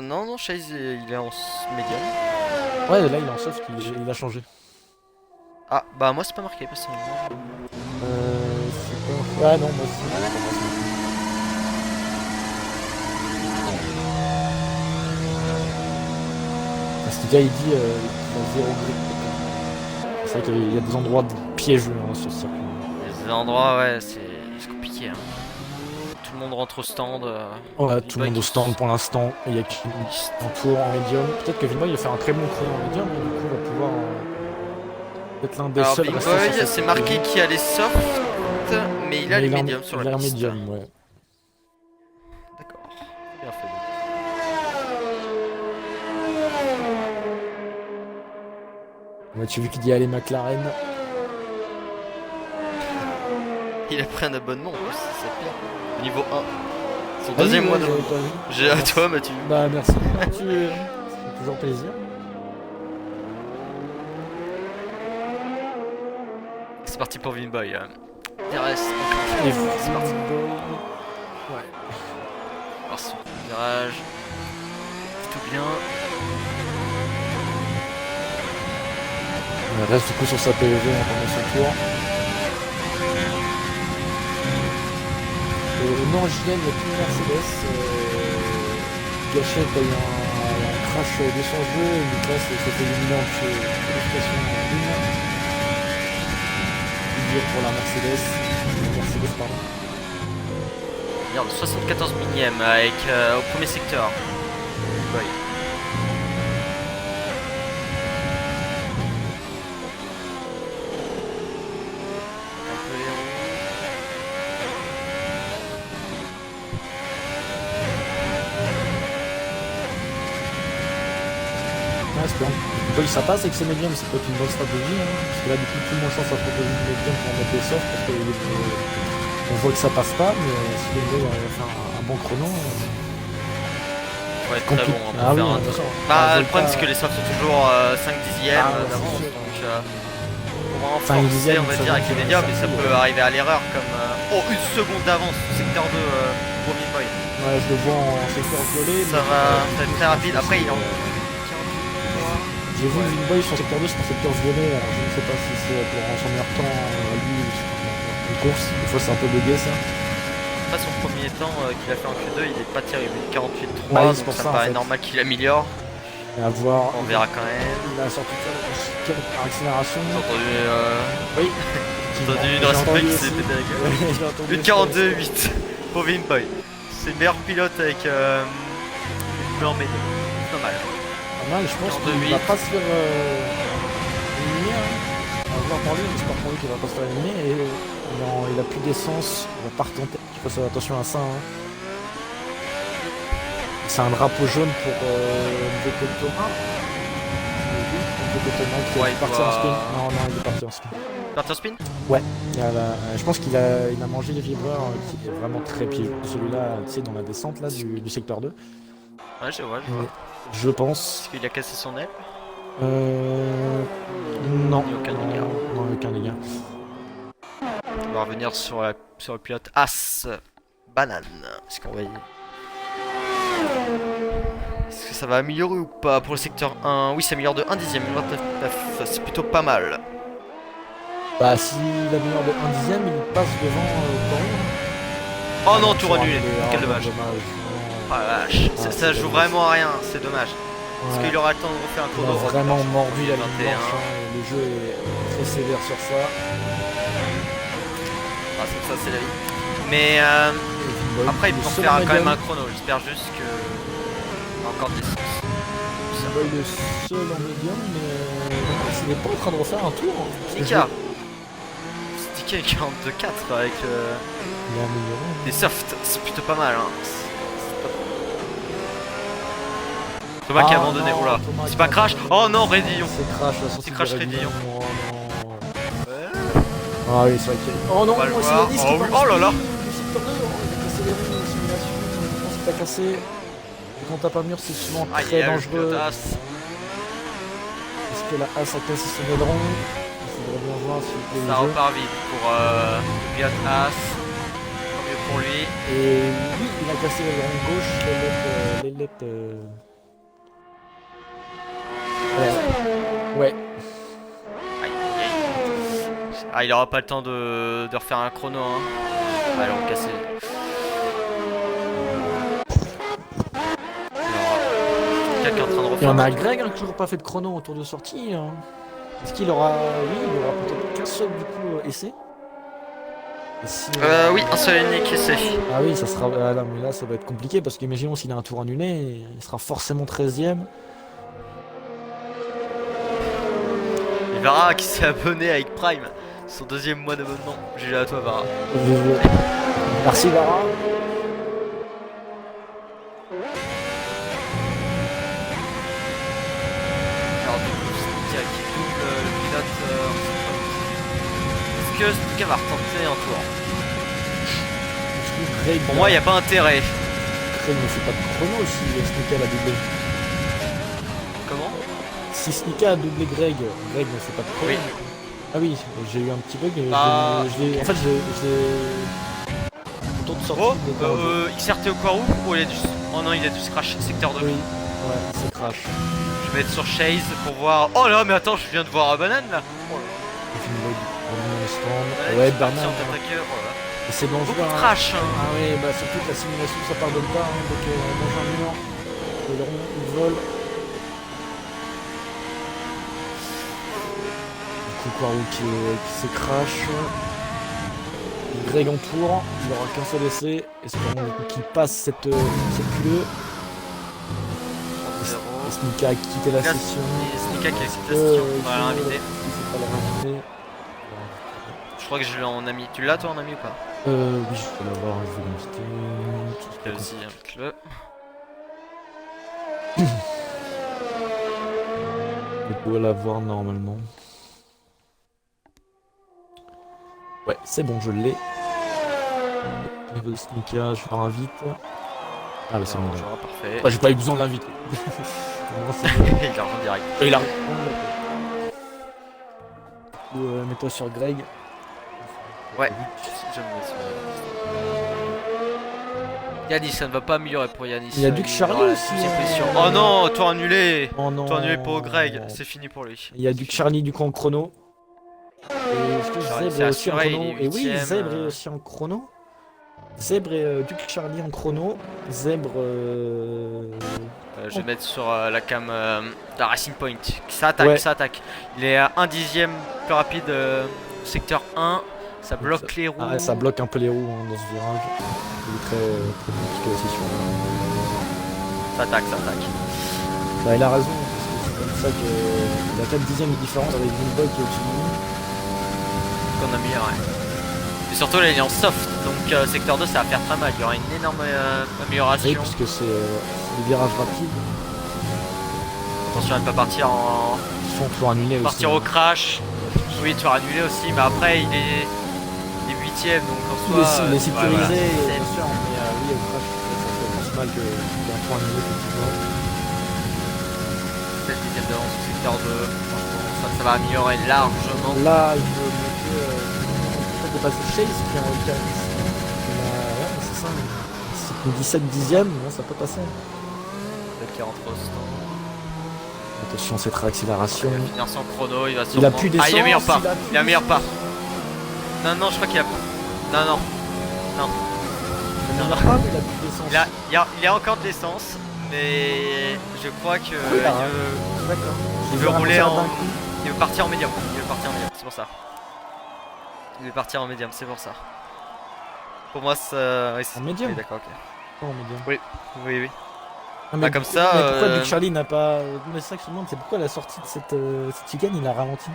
Non, Chase, il est en médium. Ouais, là il est en soft, il a changé. Ah, bah moi, c'est pas marqué, personnellement. C'est pas... Ah non, moi aussi. Parce que gars il dit qu'il a 0 grip. C'est vrai qu'il y a des endroits piégeux hein, sur ce circuit. Les endroits, ouais, c'est compliqué. Hein. Tout le monde rentre au stand. Ouais, tout le monde au stand pour l'instant. Il y a qui en tour en médium. Peut-être que Vinoy il va faire un très bon chrono en médium, et du coup il va pouvoir être l'un des Alors, seuls Big restés Boy, sur cette c'est marqué série. qu'il y a les softs, mais il a les médiums sur il la a un piste. médium, ouais. D'accord, bien fait. Ouais, tu as vu qu'il dit allez McLaren. Il a pris un abonnement en plus, c'est pire. Niveau 1. Son Ah deuxième oui, mois ouais, de. j'avais pas vu. J'ai à toi, Mathieu. Bah merci. Ça fait toujours plaisir. C'est parti pour Vinboy. DRS, C'est parti. Ouais. voir son virage. Tout bien. Il reste du coup sur sa PV pendant son tour. Non, Julien, il n'y a plus de Mercedes. Gachette a eu un crash de son jeu et Nicolas s'est fait éliminer en qualification en ligne. Il pour la Mercedes, pardon. Regarde, 74 millième avec au premier secteur. Boy. Un peu les roues. Ouais, espérons. Boy, ça passe avec ses médiums, ça peut être une bonne stratégie. Hein, parce que là, du coup, tout le monde chance à proposer une médium pour mettre les softs. Parce qu'on voit que ça passe pas, mais si les Boy arrivent à faire un bon chrono. Ouais, très bon. On peut Ah oui, faire un bien sûr. Bah, le Volta, problème, c'est que les softs sont toujours 5 dixièmes ouais, d'avance. c'est sûr. Donc, pour vraiment 5 forcer, dixièmes, on va ça dire, va, avec les ça va, médiums, ça et ça va. peut arriver à l'erreur comme. Oh, une seconde d'avance, secteur 2 pour Big Boy. Ouais, je le vois en secteur violet. Ça mais- va être très rapide. Après, il est en. J'ai vu une boy sur secteur 2, c'est en secteur violet. Alors, je ne sais pas si c'est pour son meilleur temps à lui ou si c'est une course. Des fois, c'est un peu bugué ça. Pas son premier temps qu'il a fait en Q2, il est pas terrible. 48.3, Ouais, c'est donc pour ça ça, me en paraît fait. normal qu'il améliore. Et à voir. On verra quand même. Il a sorti de ça par accélération. J'ai entendu, Oui. j'ai entendu une J'ai respect entendu qui aussi. s'est pété la gueule. Ouais, j'ai entendu Une aussi. 42.8 pour Vimboy. C'est le meilleur pilote avec une blanc médaille. Pas mal. Pas mal, je pense 42,8. qu'il va pas se faire éliminer. Hein. On va voir par lui, on espère pour lui qu'il va pas se faire éliminer. Et il a plus d'essence, il va pas retenter. Il faut faire attention à ça. Hein. C'est un drapeau jaune pour Mvk Thomas. Mvk Thomas qui Ouais, est il parti en doit- spin. Non, non, il est parti en spin. Parti en spin. Ouais, je pense qu'il a mangé les vibreurs qui est vraiment très piégeux. Celui-là, tu sais, dans la descente là, du secteur 2. Ouais, je vois, je vois. Je pense. Est-ce qu'il a cassé son aile? Non. Il y a aucun dégât. Non, aucun dégât. On va revenir sur le pilote As Banane. Est-ce qu'on va y... Est-ce que ça va améliorer ou pas pour le secteur 1? Oui, ça améliore de 1 dixième, 29,9. C'est plutôt pas mal. Bah, s'il améliore de 1 dixième, il passe devant Oh non, tour annulé. Quel dommage. Dommage. Oh la vache. Ça c'est joue dommage. vraiment à rien, c'est dommage. Est-ce Ouais. qu'il aura le temps de refaire un Il chrono? a vraiment mordu la ligne 21. blanche, hein, et le jeu est très sévère sur ça. Ah, ça, c'est la vie. Mais après, ils Le vont seul faire en quand même médium. un chrono. J'espère juste que. Il y a encore des sens. Boy le seul en médium, mais il n'est pas en train de refaire un tour. Hein, parce que Nika. Stické avec 42.4 avec il a amélioré. des softs. C'est plutôt pas mal. Hein. Thomas qui a abandonné. Oh là. C'est pas Crash. Oh non, Redillon. C'est Crash, la sortie C'est Crash de Redillon. Oh non. Ah oui, c'est vrai qu'il y a... Oh non, On va le c'est voir. Yanis Oh qui oui. part en Oh là là. spin du secteur 2. Oh, il a cassé les roues, simulation. Je pense qu'il a cassé. Et quand t'as pas mur, c'est souvent Aïe, très aïe, le dangereux. pilote As. Est-ce que la As a cassé son aileron? Il faudrait bien voir s'il plaît Ça le jeu. repart vite pour le pilote As. Tant mieux pour lui. Et oui, il a cassé l'aileron gauche, l'ailette. Ouais. Aïe, aïe. Ah, il aura pas le temps de refaire un chrono. Hein. Ah, ils l'ont cassé. Quelqu'un qui est en train de Et refaire on un a chrono. Greg hein, qui toujours pas fait de chrono au tour de sortie. Hein. Est-ce qu'il aura. Oui, il aura peut-être qu'un seul du coup essai. Et si, Oui, un seul unique essai. Ah oui, ça sera. Ah là, mais là, ça va être compliqué parce qu'imaginons s'il a un tour annulé, il sera forcément 13ème. Et Vara qui s'est abonné avec Prime. Son deuxième mois d'abonnement. J'ai à toi, Vara. Merci Lara. Alors, du coup, c'est qui double le pilote. Est-ce que Stika va retenter un tour? Pour moi, il n'y a pas intérêt. Greg ne fait pas de chrono si Snika l'a doublé. Comment? Si Snika a doublé Greg, Greg ne fait pas de chrono. Oui. Ah oui, j'ai eu un petit bug. Bah, En fait, au tour de sortie. Oh, il était en jeu. XRT au Quarou? Oh, il a dû. Oh non, il a dû se crash secteur 2. Oui, ouais, c'est crash. Je vais mettre sur Chase pour voir. Oh là, mais attends, je viens de voir un banane là. Oh là. Ouais, Ouais, je suis parti Bernard. en attaqueur. Voilà. Et c'est dangereux. Beaucoup de hein. crash. Hein. Ah oui, bah surtout que la simulation ça pardonne pas. Hein, donc on mange un mur. Le rond, il vole. Du coup, Quarou qui se crash. Greg en tour. Il aura qu'un seul essai. Espérons du coup qu'il passe cette queue. Snika a quitté la session. Snika qui a quitté la session, on va l'inviter. Il faut pas le réinviter. Je crois que je l'ai en ami. Tu l'as toi en ami ou pas? Oui, je vais l'avoir, je vais l'inviter. Là aussi, invite-le. Je dois l'avoir normalement. Ouais, c'est bon, je l'ai. Niveau Snika, je l'invite. Ah bah c'est bon. Parfait. J'ai pas eu besoin de l'inviter. Il a en direct. Il a. Mets-toi sur Greg. Ouais, je me mets sur Yanis, ça ne va pas améliorer pour Yanis. Il y a Duke Charlie aussi. Oh non, toi annulé. Oh non. Toi annulé pour Greg, c'est fini pour lui. Il y a Duke Charlie du coup en chrono. Est-ce que Zèbre est aussi en chrono? Et oui, Zèbre est aussi en chrono. Zèbre et Duke Charlie en chrono. Zèbre. Je vais mettre sur la cam la Racing Point. Ça attaque, ouais. Ça attaque. Il est à 1 dixième plus rapide secteur 1. Ça bloque les roues. Ah, ça bloque un peu les roues dans ce virage. Il est très compliqué la session. Ça attaque, ça attaque. Bah, il a raison. C'est comme ça qu'il a 4 dixièmes de différence avec Greenbug qui est au-dessus de nous. Qu'on a mis, ouais. Et surtout là il est en soft, donc secteur 2 ça va faire très mal, il y aura une énorme amélioration. Oui, puisque c'est des virages rapides. Attention à ne pas partir en... Ils sont toujours annulés aussi. Partir au crash. Oui, tu vas annuler aussi, mais après il est 8ème, donc en soi... Il est sécurisé, ouais, bien sûr, mais oui, au crash, ça fait plus mal qu'un point annulé, effectivement. 7 dixièmes d'avance au secteur 2, ça va améliorer largement. Là, il faut de passer Chase qui est en L4. Ouais, c'est ça. Si tu me dis 7 dixièmes, non, ça peut passer. Peut-être qu'il rentre au stand. Attention, cette réaccélération. Il va finir son chrono, il va sûrement... Il a plus d'essence. Ah, il a meilleur pas. Il a meilleur pas. Non, non, je crois qu'il a... Non, non. Non. Il a meilleur pas, mais il a plus d'essence. Il a encore de l'essence, mais je crois que... D'accord. Il veut rouler en... Il veut partir en médium. Il veut partir en médium, c'est pour ça. Il veut partir en médium, c'est pour ça. Pour moi, ça... Oui, en médium. Oui, d'accord, ok. Oh, en médium. Oui, oui, oui. Ah, bah, comme ça... Mais pourquoi Duke Charlie n'a pas... Mais c'est ça que je me demande, c'est pourquoi la sortie de cette chicane, il a ralenti.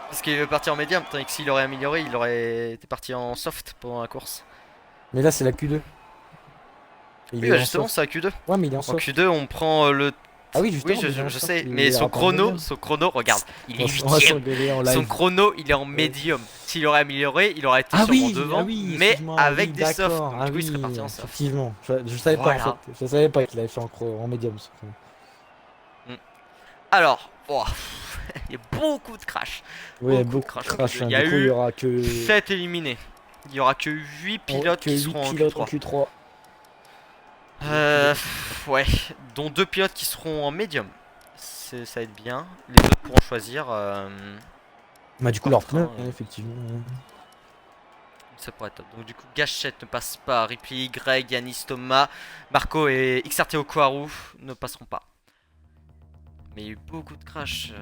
Parce qu'il veut partir en médium, tandis que s'il aurait amélioré, il aurait été parti en soft pendant la course. Mais là, c'est la Q2. Oui, bah justement, c'est la Q2. Ouais, mais il est en soft. Q2, on prend le... Ah oui, justement. Oui, je sais, mais son chrono, regarde, il est 8ème. Son chrono, il est en médium. S'il aurait amélioré, il aurait été sûrement devant, mais avec des softs. Donc du coup, il serait parti en soft. Effectivement, je savais pas en fait. Je savais pas qu'il avait fait en médium. Alors, oh, il y a beaucoup de crash. Oui, beaucoup de crash. Il y a eu 7 éliminés. Il y aura que 8 pilotes qui seront en Q3. Ouais, dont 2 pilotes qui seront en médium. Ça va être bien. Les autres pourront choisir. Bah, du coup, leur pneu, effectivement. Ça pourrait être top. Donc, du coup, Gachette ne passe pas. Ripley, Greg, Yanis, Thomas, Marco et XRT Okwaru ne passeront pas. Mais il y a eu beaucoup de crash.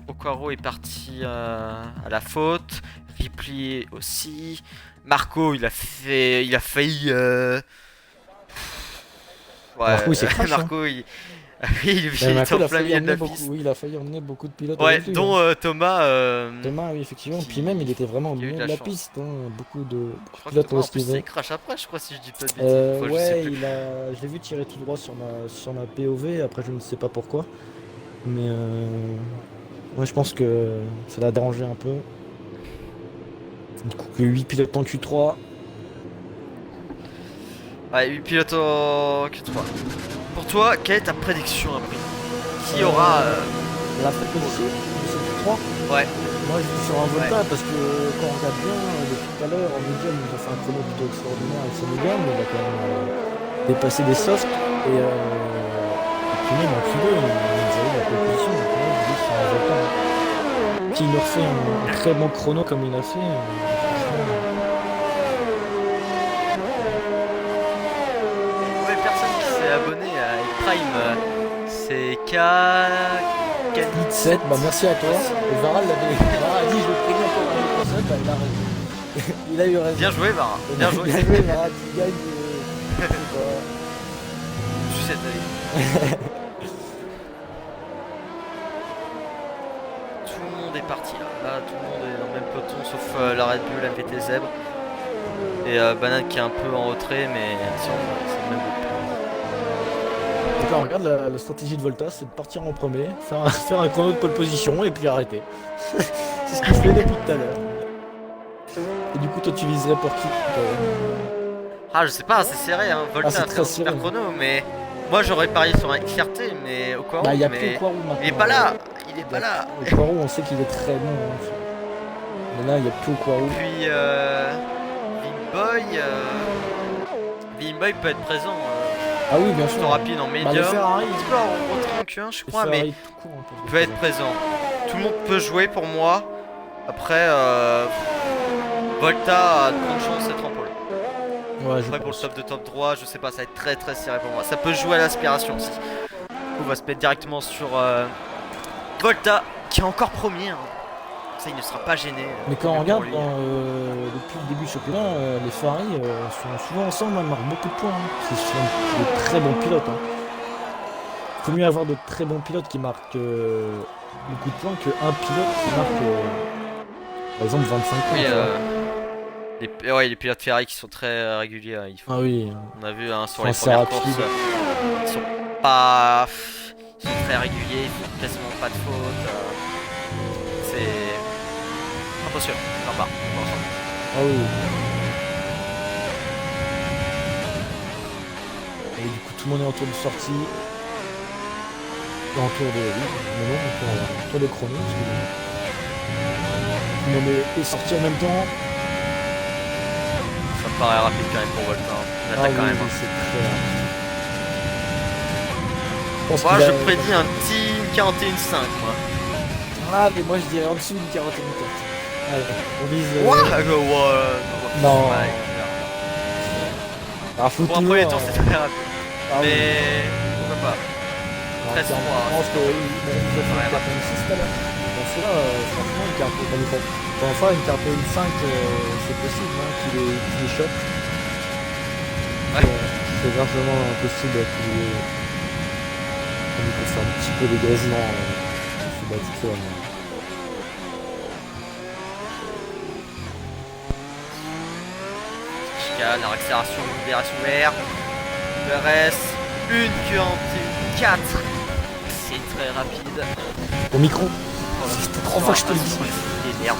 Okwaru est parti à la faute. Ripley aussi. Marco, il a failli. Ouais, Marco, il s'est crash. Marco, il était en plein milieu de la piste. Oui, il a failli emmener beaucoup de pilotes. Ouais, dont Thomas. Thomas, oui, effectivement. Puis même, il était vraiment au milieu de la piste. Beaucoup de pilotes ont esquivé. Il crash après, je crois, si je dis pas de bêtises. Ouais, je l'ai vu tirer tout droit sur ma POV. Après, je ne sais pas pourquoi. Mais ouais, je pense que ça l'a dérangé un peu. Du coup, que 8 pilotes en Q3. Ouais, 8 pilotes en Q3. Pour toi, quelle est ta prédiction après? Qui aura la prédiction c'est Q3? Ouais. Moi je suis sur un Volta parce que quand on regarde bien, depuis tout à l'heure, en médium, il a fait un chrono plutôt extraordinaire avec ses médiums, il a quand même dépassé des softs et puis même en Q2, il a eu la proposition. Donc moi je dis sur un Volta. S'il nous refait un très bon chrono comme il a fait, abonné à Prime, c'est K... 7, bah merci à toi. Et Vara a dit je préviens encore l'année prochaine, bah il a raison. Il a eu raison. Bien joué Vara, bien joué. Bien joué Vara, tu gagnes Juste cette année. parti là. Là, tout le monde est dans le même peloton sauf la Red Bull, MVT Zèbre. Et Banane qui est un peu en retrait, mais sinon, c'est le même groupe. D'accord, regarde la stratégie de Volta, c'est de partir en premier, faire un chrono de pole position et puis arrêter. C'est ce qu'il fait depuis tout à l'heure. Et du coup, toi, tu viserais pour qui Ah, je sais pas, c'est serré, hein. Volta c'est a très fait un serré. super chrono, mais moi j'aurais parié sur un XRT, mais au Quarou, Bah, il y a mais plus Quarou maintenant. il est pas là, il est pas là. Au Quarou, on sait qu'il est très bon. Hein. Mais là, il n'y a plus au Quarou. Puis Vimboy peut être présent. Ah oui, bien sûr. Plutôt rapide en Bah, médium. le Ferrari, Un petit peu en retrait en Q1, je crois, mais Ferrari tout court, hein, peut être présent. Tout le monde peut jouer pour moi. Après, Volta a de grandes chances d'être en pôle. Ouais, je Après, pour le pense. top de top droit, je sais pas, ça va être très très serré pour moi. Ça peut jouer à l'aspiration aussi. Du coup, on va se mettre directement sur Volta, qui est encore premier. Hein. Ça, il ne sera pas gêné. Mais quand on Mieux pour regarde lui. depuis le début du championnat, les Ferrari sont souvent ensemble, ils marquent beaucoup de points. Hein. C'est souvent de très bons pilotes. Hein. Faut mieux avoir de très bons pilotes qui marquent beaucoup de points qu'un pilote qui marque par exemple 25 points. Oui, tu vois. ouais, les pilotes Ferrari qui sont très réguliers. Hein, Ah oui. on a vu hein, sur Enfin, les c'est premières rapide. courses, ils sont pas. Ils sont très réguliers, ils font quasiment pas de fautes. C'est impressionnant. Sympa. Ah oui. Et du coup, tout le monde est en tour de sortie. En tour de. Oui, mais non, en tour de chrono. Excusez-moi. Tout le monde est sorti en même temps. Ça me paraît rapide quand même pour Volta. Hein. On attaque quand oui, même. oui, Hein. c'est très rapide. Je pense Moi, qu'il je a- prédis un petit 41.5 moi. Ah, mais moi je dirais en dessous d'une 41 4. Allez, on vise. Non. Ouais, Alors, faut pour un toujours, premier tour, c'est très rapide. ah oui. Mais pourquoi pas. Non, 13-3, je pense que oui, mais il a fait Ouais, une 46 tout à l'heure. Dans cela, franchement, une carte, pour enfin, une carte 5, c'est possible hein, qu'il les chope. Ouais. C'est largement impossible qu'il fasse un petit peu d'égrégement sous Batista. Chicane, accélération, libération vert. ERS, une 41.4. C'est très rapide. Au micro. Oh, Ça fait 3 fois que je te le dis. Il est merde.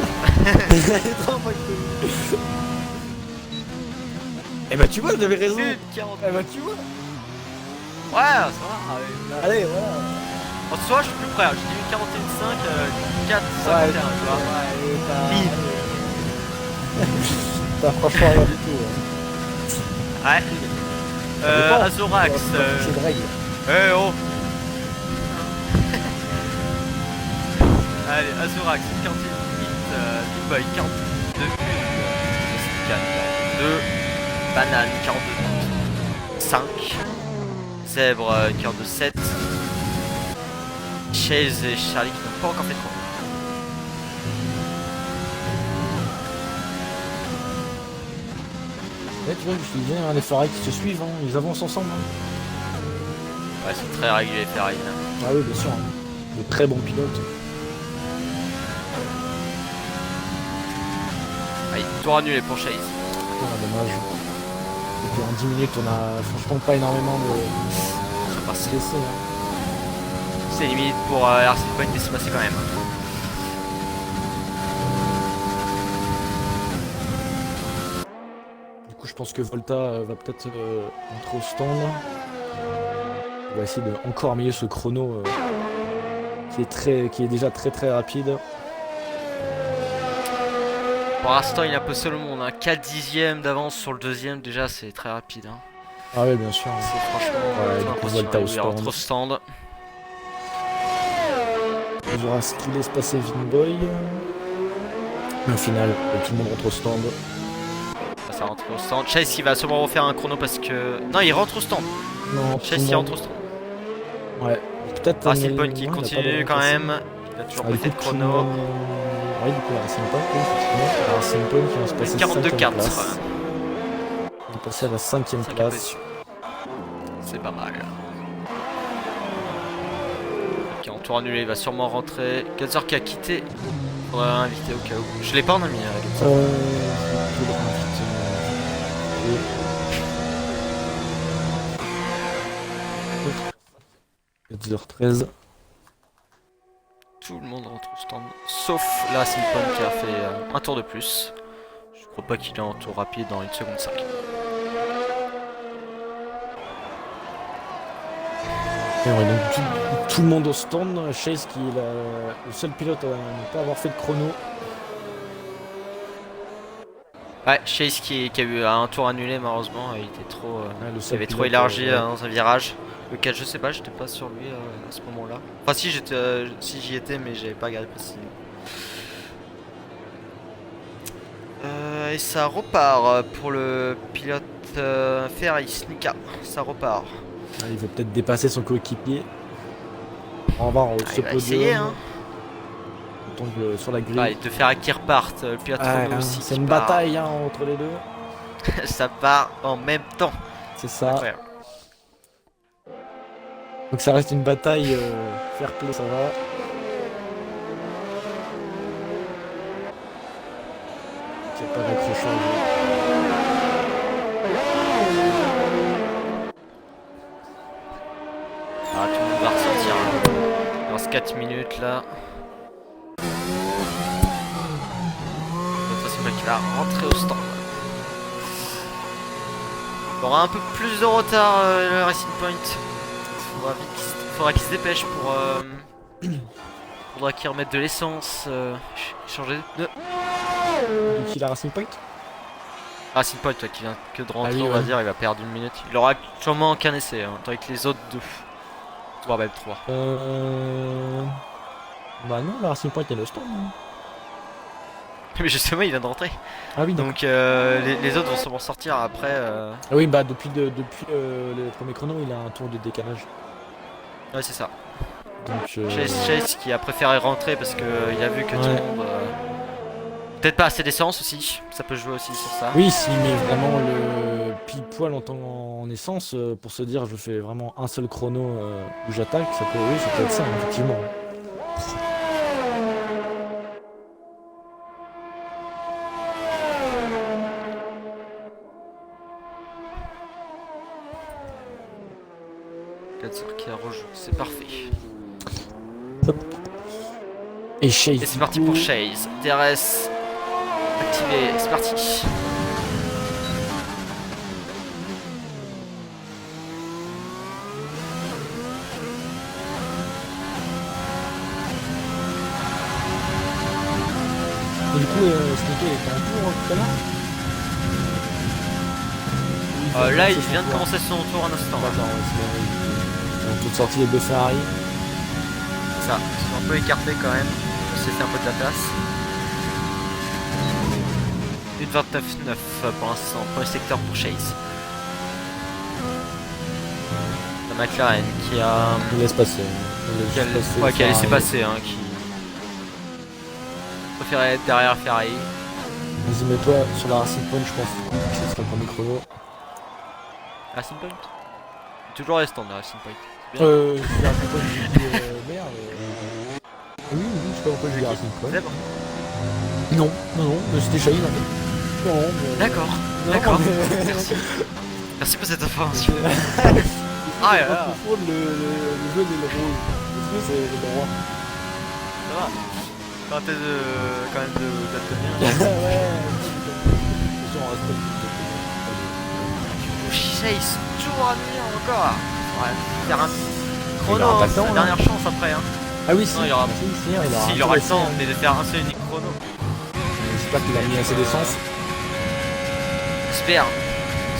Eh bah tu vois, j'avais raison. Une 40. Eh bah tu vois. Ouais, ça va. Allez, voilà. En soi, je suis plus près. Hein. Je dis une 41.5, 4, 51, Ouais, tu vois. Bim. T'as franchement rien du tout. Ouais. dépend. Azorax. C'est de règle. Eh oh. Allez, Azorax, 41 Big Boy, 42 42 Banane, 42 5 Zèbre, 42 7 Chase et Charlie qui n'ont pas encore fait de points. Ouais, tu vois, je te disais, hein, les Ferrari qui se suivent, hein, ils avancent ensemble. Hein. Ouais, c'est très régulier Ferrari. Hein. Ah oui, bien sûr. Hein. De très bons pilotes. Ah, il doit annuler pour Chase. Oh, dommage. Et puis en 10 minutes, on a franchement pas énormément de Ça passe. d'essais. Hein. C'est limite pour RC Point de se passer quand même. Du coup, je pense que Volta va peut-être entrer au stand. On va essayer de encore améliorer ce chrono qui est déjà très très rapide. Pour l'instant, il est un peu seul au monde. Hein. 4 dixièmes d'avance sur le deuxième, déjà, c'est très rapide. Hein. Ah ouais, bien sûr. C'est franchement Ouais, du coup, impressionnant. Volta au Il rentre au stand. Il aura ce qu'il laisse passer Vinboy. Mais au final, tout le monde rentre au stand. Ça rentre au stand. Chase, il va sûrement refaire un chrono parce que. Non, il rentre au stand. Non, tout Chase, le il monde- rentre au stand. Ouais, peut-être. Racing mais- Point qui ouais, il a pas continue de quand remplaçant. même. Il a toujours Ah, pas du fait coup, de tout le chrono. monde- Oui, du coup, la Racing Point, oui, effectivement. La Racing Point qui va se passer 42-4. 5e place. On est passé à la 5e place. C'est pas mal. qui est en tour annulé, il va sûrement rentrer. Gunzer qui a quitté. Faudrait inviter au cas où. Je l'ai pas en ami, Gunzer. Je le réinvite, et 10h13. Tout le monde rentre au stand. Sauf la Simpon qui a fait un tour de plus. Je crois pas qu'il est en tour rapide dans 1 seconde 5. Et ouais, donc tout le monde au stand. Chase qui est le seul pilote à ne pas avoir fait de chrono. Ouais, Chase qui a eu un tour annulé malheureusement. Il était trop, Ouais, le il seul avait trop pilote, élargi ouais. dans un virage. Lequel je sais pas, j'étais pas sur lui à ce moment-là. Enfin si si j'y étais mais j'avais pas regardé précisément. Et ça repart pour le pilote Ferris, Nika. Ça repart. Ah, il veut peut-être dépasser son coéquipier. On va voir ce Il va podium. essayer hein. Autant que sur la grille. Ouais, de faire qui reparte, le pilote Renault aussi. C'est qui une part. bataille hein, entre les deux. Ça part en même temps. C'est ça. Incroyable. Donc ça reste une bataille fair play, ça va. Il n'y a pas d'accrochage. Ah, tout le monde va ressortir. Hein. Il reste 4 minutes là. C'est vrai qu'il va rentrer au stand. Il aura un peu plus de retard le Racing Point. Faudra qu'il se dépêche pour. Faudra qu'il remette de l'essence. Changer de. Donc il a Racing Point. Racing Point, toi qui vient que de rentrer, Ah oui, on va ouais. dire, il va perdre 1 minute. Il aura sûrement qu'un essai, hein, tandis que les autres 2. 3 même 3. Bah non, la Racing Point il est au stand. Hein. Mais justement, il vient de rentrer. Ah oui, donc. Donc les autres vont sûrement sortir après. Ah oui, bah depuis le premier chrono, il a un tour de décalage. Ouais, c'est ça. Donc. Chase qui a préféré rentrer parce que il a vu que tout le Ouais. monde. Peut-être pas assez d'essence aussi. Ça peut jouer aussi sur ça. Oui, s'il met vraiment le pile poil en essence pour se dire je fais vraiment un seul chrono où j'attaque, ça peut être ça, effectivement. Gunzer qui a rejoint, c'est parfait. Et Chase. Et c'est parti pour Chase. DRS activé, c'est parti. Et du coup, Sneaky était en tour tout à l'heure. Là, il vient de commencer son tour un instant. D'accord, ouais, c'est en tour de sortie les deux Ferrari. Ça, ils sont un peu écartés quand même. C'est fait un peu de la place. 1,29,9 pour l'instant, premier secteur pour Chase. La McLaren qui a. On laisse passer. Qui a laissé passer, hein, qui préférait être derrière Ferrari. Vas-y, mets-toi sur la Racing Point, je pense que ce sera le premier chrono. Racing Point. Toujours restant de Racing Point. Je dis Racing Point, j'ai dit merde. Oui, je sais pas pourquoi j'ai dit Racing Point. Zèbre. Non, mais c'était Chahine en fait. Non, mais... D'accord, Non, d'accord. mais- Merci. Merci pour cette information. Ah là là, Faut confondre le jaune et le rouge. Le bleu, c'est le roi. ça va. T'as quand même d'être bien. Ouais. Genre, Chase, toujours à venir encore. Ouais, faire un chrono, Il aura pas le c'est temps, la là. dernière chance après. Hein. Ah oui, si. Non, il y aura- Si, S'il aura le temps, mais de faire un seul unique chrono. J'espère qu'il a mis assez d'essence. J'espère.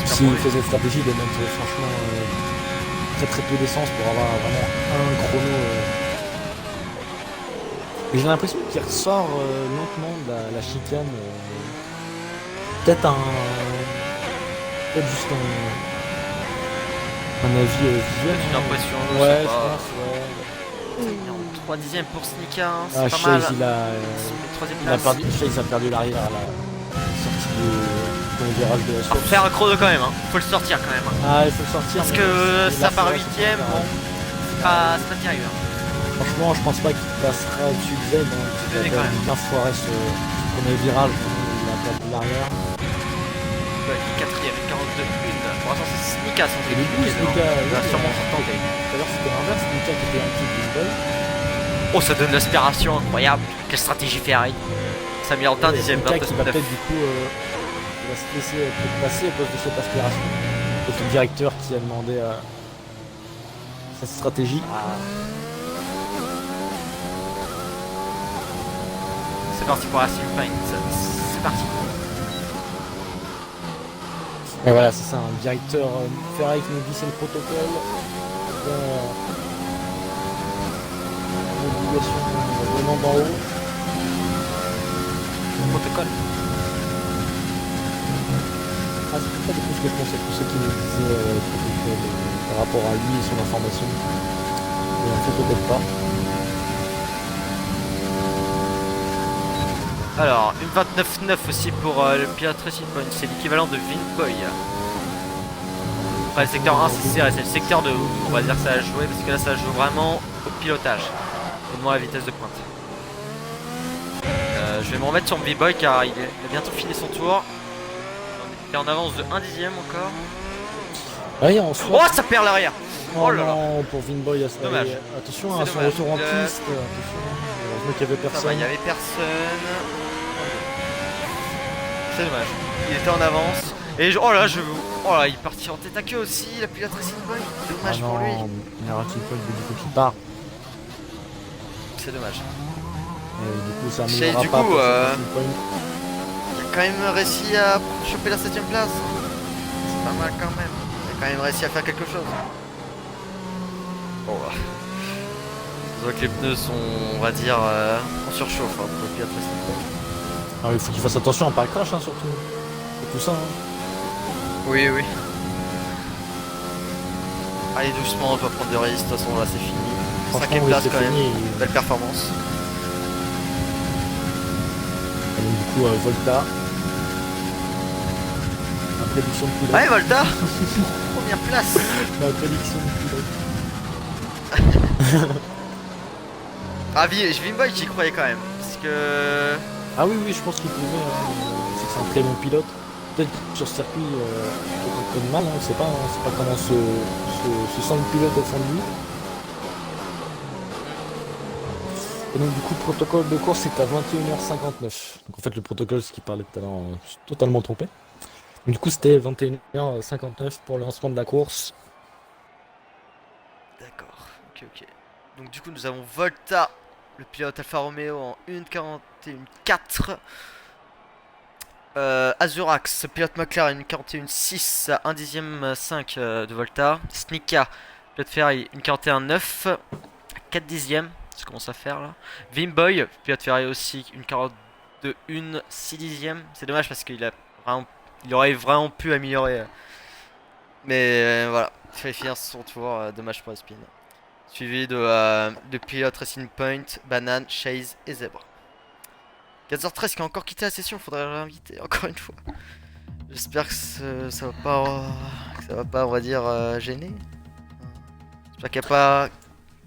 S'il fait cette stratégie de mettre franchement très peu d'essence pour avoir vraiment un chrono. Mais j'ai l'impression qu'il ressort lentement de la chicane. Peut-être juste un avis visuel. Une impression, je Ouais, sais je pas. pense, ouais. 3 dixièmes pour Snika, hein, Ah, c'est pas mal. Chase, il a 3ème Il a place. perdu, Chase a perdu l'arrière à la sortie du virage de la Alors, Suisse. faire un chrono quand même, hein. Faut le sortir quand même. Hein. Ah, il faut le sortir. Parce mais que là, ça part c'est 8ème, pas bon, c'est pas terrible. Hein. Franchement, je pense pas qu'il passera au-dessus de Zayn. Hein. Il a Quand quand même. même bien foiré ce premier virage. Il a perdu l'arrière. Bah, qui est quatrième, 42-1. Pour l'instant, c'est Snika sans Et du équipe coup, qui est devant. Snika, Il va oui, sûrement se retenter. tout à l'heure c'était l'inverse. Snika qui était un petit peu ball. Oh, ça donne l'aspiration incroyable. Quelle stratégie Ferrari. Ça met en un dixième, Snika qui va 29. peut-être du coup il va se laisser peut-être passer à cause de cette aspiration. C'est le directeur qui a demandé cette stratégie. C'est parti pour la Silpine. C'est parti. Et voilà, c'est ça, un directeur Ferrari qui nous dit c'est le protocole. L'obligation venant d'en haut. Protocole. Ah, c'est pas du coup ce que je pensais, tous ceux qui me disaient protocole par rapport à lui et son information. Mais en fait, peut-être pas. Alors, une 29-9 aussi pour le pilote Racing Point. C'est l'équivalent de Vinboy. Après, le secteur 1, c'est serré. C'est le secteur de où on va dire que ça a joué. Parce que là, ça joue vraiment au pilotage. Et moins à la vitesse de pointe. Je vais me remettre sur mon V-Boy car il a bientôt fini son tour. Il est en avance de 1 dixième encore. Ouais, en soi. Oh, ça perd l'arrière! Oh là là! non, pour Vinboy, Dommage. attention C'est à son dommage. retour en piste. Attention, heureusement qu'il y avait Ça va, personne. il n'y avait personne. C'est dommage. Il était en avance. Et oh là, oh là, il est parti en tête à queue aussi, la pilote Racing Point. Dommage Ah pour lui. non, il y a Racing Point du coup qui part. C'est dommage. Et du coup, ça Et améliorera du pas coup, pour Racing Point. Il a quand même réussi à choper la 7ème place. C'est pas mal quand même. Il a quand même réussi à faire quelque chose. Bon, on voit que les pneus sont, on va dire, en surchauffe hein, pour le pilote Racing Point. Ah, il faut qu'il fasse attention à pas crash hein, surtout. C'est tout ça. Hein. Oui, oui. Allez doucement, on va prendre de risques, de toute façon là c'est fini. Franchement, 5ème oui, place c'est quand même, fini. belle performance. Et donc, du coup, Volta. La prédiction de pilote. Ouais Volta. Première place. La prédiction de pilote. Ah Vimboy j'y croyais quand même. Parce que... Ah oui, oui, je pense qu'il pouvait. Hein. C'est un très bon pilote. Peut-être que sur ce circuit, il peut mal, hein, on sait pas. Hein. C'est pas comment se sent le pilote au fond de lui. Et donc du coup le protocole de course est à 21h59. Donc en fait le protocole, ce qui parlait tout à l'heure, je suis totalement trompé. Donc, du coup c'était 21h59 pour le lancement de la course. D'accord, ok. Donc du coup nous avons Volta, le pilote Alfa Romeo en 1.41.4. Azurax, pilote McLaren 1.41.6 à 1 dixième 5 de Volta. Snika, pilote Ferrari 1.41.9 4 dixièmes, ça commence à faire là. Vimboy, pilote Ferrari aussi 1.42.1 6 dixièmes. C'est dommage parce qu'il a vraiment, il aurait vraiment pu améliorer. Mais voilà, il fallait finir son tour, dommage pour la spin. Suivi de pilote Racing Point, Banane, Chase et Zebra. 14h13 qui a encore quitté la session, faudrait l'inviter encore une fois. J'espère que ça va pas, on va dire, gêner. J'espère qu'il n'y a pas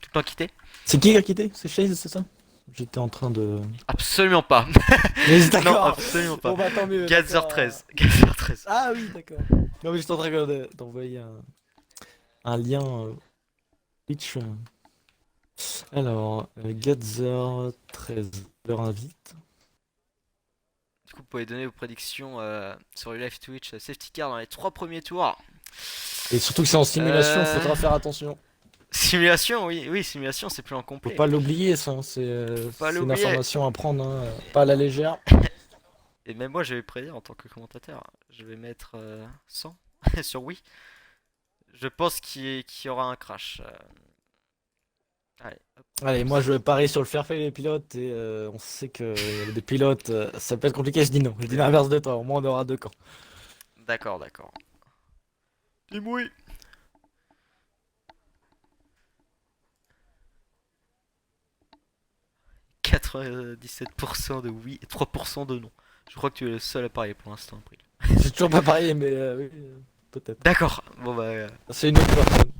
tout le temps quitté. C'est qui a quitté? C'est Chase, c'est ça? J'étais en train de... Absolument pas. Mais Non, d'accord. absolument pas. Bon bah tant mieux. 15h13. 15h13. Ah oui, d'accord. Non mais j'étais en train d'envoyer un lien Twitch. Alors, Gather 13 leur invite. Du coup, vous pouvez donner vos prédictions sur le live Twitch Safety Car dans les 3 premiers tours. Et surtout que c'est en simulation, faudra faire attention. Simulation, oui, oui, simulation, c'est plus en Faut complet. pas l'oublier ça, c'est une l'oublier. information à prendre, hein, pas à la légère. Et même moi, je vais prédire en tant que commentateur. Je vais mettre 100 sur oui. Je pense qu'il y aura un crash. Allez, hop. Allez, moi je vais parier sur le fair play des pilotes et on sait que des pilotes, ça peut être compliqué, je dis non. Je dis l'inverse de toi, au moins on aura deux camps. D'accord, d'accord. Dis oui. « 97% de oui et 3% de non. Je crois que tu es le seul à parier pour l'instant, April. J'ai toujours pas parié, mais oui, peut-être. D'accord, bon bah... C'est une autre personne.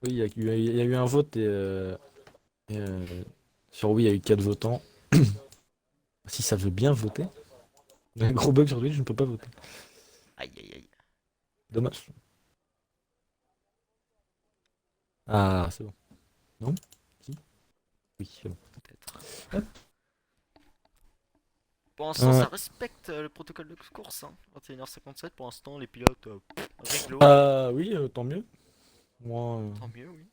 Oui, il y a eu un vote et Et, sur oui, il y a eu 4 votants. Si ça veut bien voter. Il y a un gros bug sur Twitch, je ne peux pas voter. Aïe aïe aïe. Dommage. Ah, c'est bon. Non? Si? Oui, c'est bon. Peut-être. Hop. Pour l'instant, ça respecte le protocole de course. Hein. 21h57, pour l'instant, les pilotes réglo. Ah oui, tant mieux. Moi, Tant mieux, oui.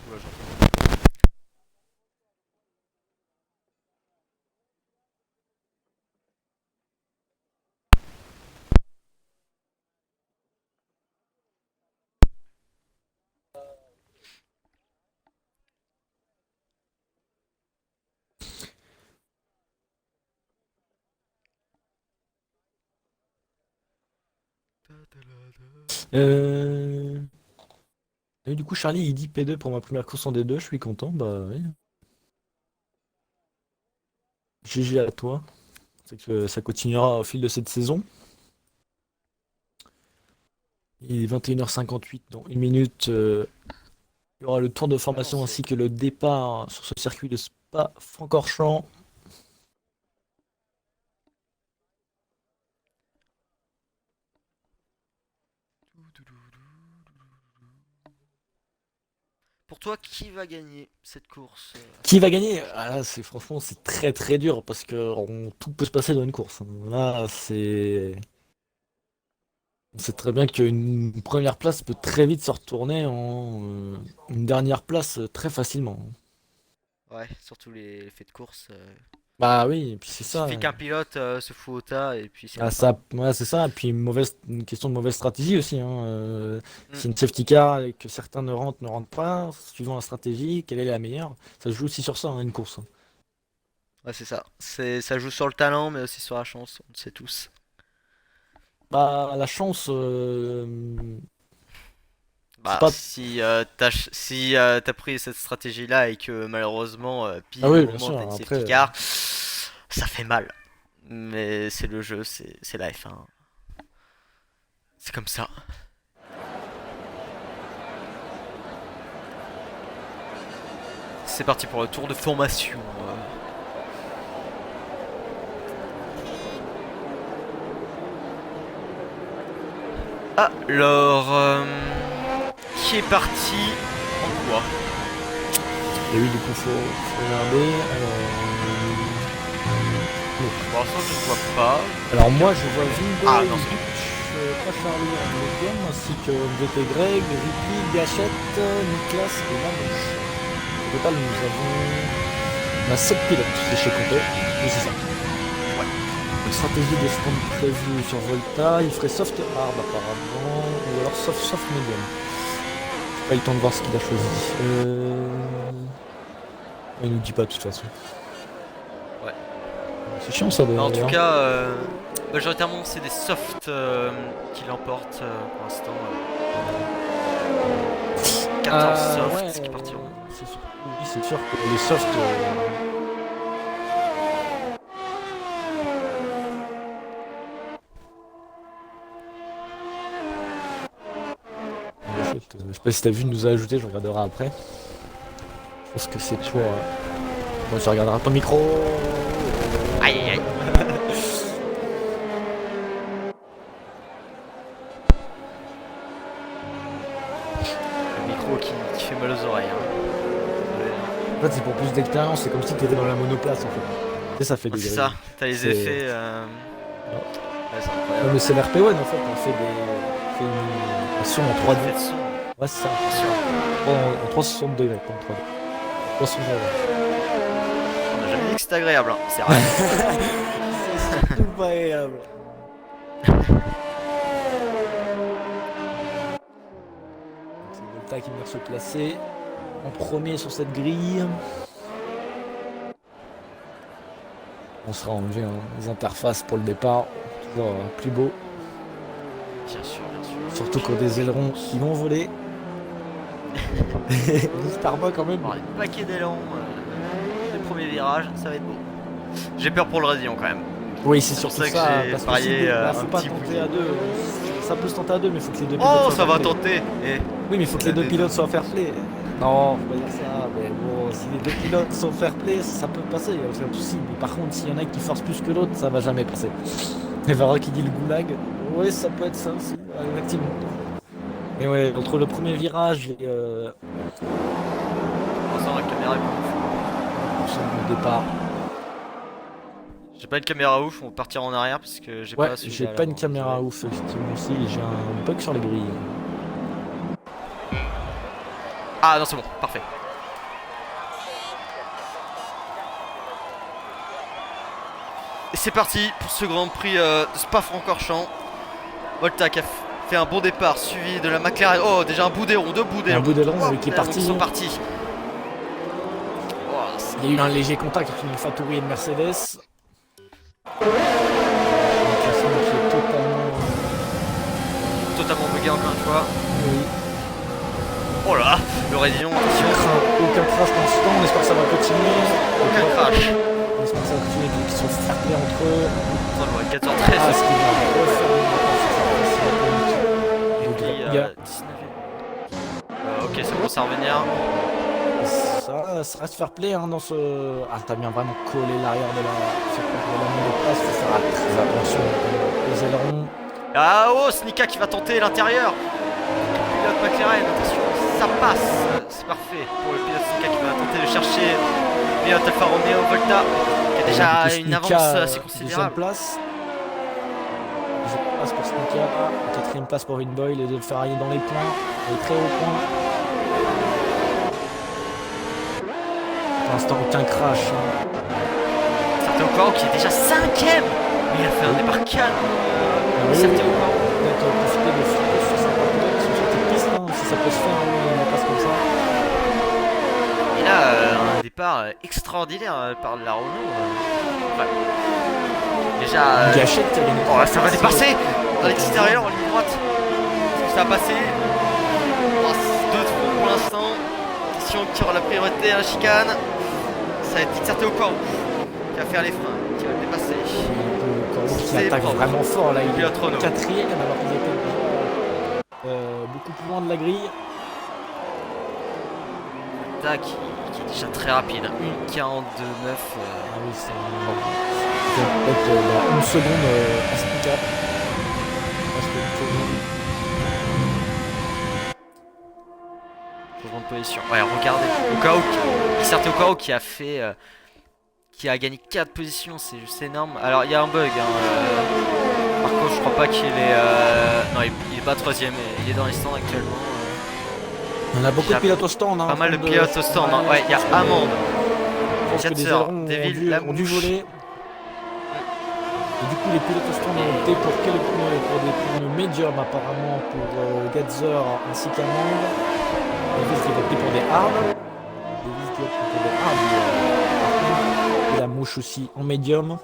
Oula, j'entends. euh... Et du coup, Charlie, il dit P2 pour ma première course en D2, je suis content. Bah oui. GG à toi. C'est que ça continuera au fil de cette saison. Il est 21h58, dans une minute. Il y aura le tour de formation ainsi que le départ sur ce circuit de Spa-Francorchamps. Pour toi, qui va gagner cette course? Qui va gagner? Ah là, franchement, c'est très très dur parce que tout peut se passer dans une course. Là, on sait très bien qu'une première place peut très vite se retourner en une dernière place très facilement. Ouais, surtout les faits de course. Bah oui, et puis c'est Il ça. suffit qu'un pilote se fout au tas et puis c'est la Ah, fin. ça, ouais, c'est ça. Et puis une question de mauvaise stratégie aussi. Hein. Mm. C'est une safety car et que certains ne rentrent pas, suivant la stratégie, quelle est la meilleure. Ça se joue aussi sur ça, hein, une course. Ouais, c'est ça. Ça joue sur le talent, mais aussi sur la chance, on le sait tous. Bah, la chance, c'est Bah, pas. si t'as pris cette stratégie-là et que malheureusement, Ah pile au oui, bien moment où sûr. t'as une Après, safety car, ça fait mal. Mais c'est le jeu, c'est la F1. C'est comme ça. C'est parti pour le tour de formation. Alors, qui est parti en quoi? et oui, du coup, faut regarder. Pour l'instant, je ne vois pas. Alors moi, je vois Vingo, Ah, non, c'est bon. Hitch, pas Charlie en deuxième, ainsi que VT Greg, Ricky, Gachette, Niklas et Manouche. Au total, on a 7 pilotes, c'est chez complet. Oui, c'est ça. Ouais. Une stratégie de stand prévue sur Volta, il ferait soft hard apparemment, ou alors soft medium. J'ai pas eu le temps de voir ce qu'il a choisi. Il nous dit pas de toute façon. Ouais. C'est chiant ça En tout d'ailleurs. cas, majoritairement, c'est des softs qui l'emportent pour l'instant. 14 softs qui partiront. Oui, c'est sûr que les softs. Je sais pas si t'as vu, nous a ajouté, je regarderai après. Je pense que c'est pour. Bon, tu regarderas ton micro. Aïe aïe aïe. Le micro qui fait mal aux oreilles. Hein. En fait, c'est pour plus d'expérience, c'est comme si t'étais dans la monoplace en fait. Tu sais, ça fait Ouais, des c'est grilles. ça, t'as les C'est- effets. Ouais. Ouais, c'est Non, incroyable. mais c'est l'RP1 en fait, on fait une son en 3D. Effets de son, Ouais, c'est ça. bien sûr. En 360 degrés, pas en 3D. 360 degrés. On a jamais dit que c'était agréable, hein. C'est vrai. C'est surtout pas agréable. C'est Volta qui vient se placer en premier sur cette grille. On sera enlevé les interfaces pour le départ. Toujours plus beau. Bien sûr, bien sûr. Surtout quand des ailerons qui vont voler. J'espère pas quand même. On va avoir un paquet d'élan. Les premiers virages, ça va être beau. J'ai peur pour le Rédillon quand même. Oui, c'est pour surtout ça que ça. j'ai Parce que parié, si, un faut pas petit tenter boulet. à deux. Ça peut se tenter à deux, mais il faut que les deux pilotes Oh, soient ça va fair play. tenter. Eh, Oui, mais il faut que les deux pilotes soient fair play. Non, faut pas dire ça. Mais bon, si les deux pilotes sont fair play, ça peut passer, il y a aucun souci. Mais par contre, s'il y en a qui forcent plus que l'autre, ça va jamais passer. Et Vara qui dit le goulag. Oui, ça peut être ça aussi, ouais, effectivement. Et ouais, entre le premier virage et on sent la caméra. le départ. J'ai pas une caméra ouf, on va partir en arrière parce que j'ai Ouais, pas suivi j'ai à pas une l'avant, caméra désolé. ouf, effectivement aussi, et j'ai un bug sur les grilles. Ah non, c'est bon, parfait. Et c'est parti pour ce Grand Prix de Spa-Francorchamps. Volta qui a fait un bon départ, suivi de la McLaren. Oh, déjà un bout d'aileron, deux bouts Et un d'aileron. bout d'aileron Trois qui est bouts d'aileron parti. qui sont partis. Oh, c'est Il y a eu un léger contact entre une AlphaTauri et une Mercedes. Un classement qui est totalement bugué encore une fois. oui, Oh là, le rayon, attention. aucun crash pour l'instant, on espère que ça va continuer. Aucun crash. On espère que ça va continuer, qu'ils sont fair play entre eux. On le voit, 14-13. Ah, ce qu'il va refaire une Et puis, il y a 19. Ok, ça commence à revenir. ça reste fair play hein, dans ce. Ah, t'as bien vraiment collé l'arrière de la monoplace, faut faire très attention aux ailerons. Ah oh, Snika qui va tenter l'intérieur. Pilote McLaren, attention, ça passe. C'est parfait pour le pilote Snika qui va tenter de chercher le pilote Alfa Romeo Volta qui a déjà Du coup, une Snika, avance assez deuxième considérable. place. Deuxième place pour Snika, quatrième place pour Winboy, les deux Ferrari dans les points, les très hauts points. Pour l'instant, aucun crash. Hein. Sergio Corao qui est déjà 5ème. Mais il a fait un départ calme. Oui, Sergio oui. Corao. Peut-être profiter de sur sa pilote sur cette piste, hein, si ça peut se faire, hein, une passe comme ça. Et là, un départ extraordinaire par la Renault. Ouais. Déjà. Gachette qui a gagné. Oh, ça va dépasser à l'extérieur en ligne droite. Est-ce que ça va passer? Oh, 2 trous pour l'instant. Question qui aura la priorité à la chicane. Ça va être Sergio Corao qui va faire les freins, qui va le dépasser. Qui C'est attaque propre. vraiment fort là, il est Pilote Renault. quatrième alors qu'ils étaient déjà beaucoup plus loin de la grille. Tac, qui est déjà très rapide. 1,42,9. Ah oui, c'est peut-être une seconde à ce cap. Changement de position. Ouais, regardez. Okao, Sergio Corao qui a fait. Qui a gagné 4 positions, c'est juste énorme. Alors il y a un bug. Hein, Marco, je crois pas qu'il est. Non, il est pas 3ème, il est dans les stands actuellement. On a beaucoup de pilotes au stand. Hein, pas mal de pilotes au stand. Hein. Ouais, il y a Amande. Je pense que des Gatzer, ailerons Deville, ont dû voler. Et du coup, les pilotes au stand ont opté pour quels pneus? Pour des pneus médiums apparemment pour Gatzer ainsi qu'Amande. Deville qui va opter pour des hard. Deville qui opte pour des hard. Et la mouche aussi en médium.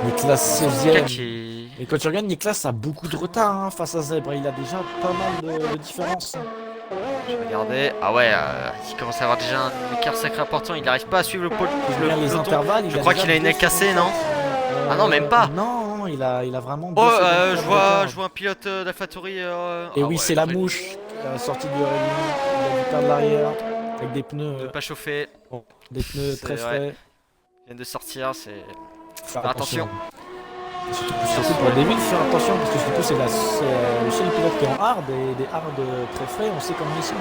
Niklas 16ème. Et quand tu regardes, Niklas a beaucoup de retard hein, face à Zèbre. Il a déjà pas mal de différence. Je vais regarder. Ah ouais, il commence à avoir déjà un écart sacré important. Il n'arrive pas à suivre le Les peloton. intervalles, Je crois qu'il a une aile cassée, non? Ah non, même pas. Non, il a vraiment. Oh, deux je vois un pilote d'AlphaTauri. Et oui, c'est la mouche sortie du réunion. Il a dû perdre l'arrière avec des pneus. Pas chauffé. Des pneus très frais. Ils viennent de sortir, c'est. Faire attention. Surtout pour Deville, faire attention parce que surtout c'est le seul pilote qui est en hard et des hard très frais, on sait comment ils sont.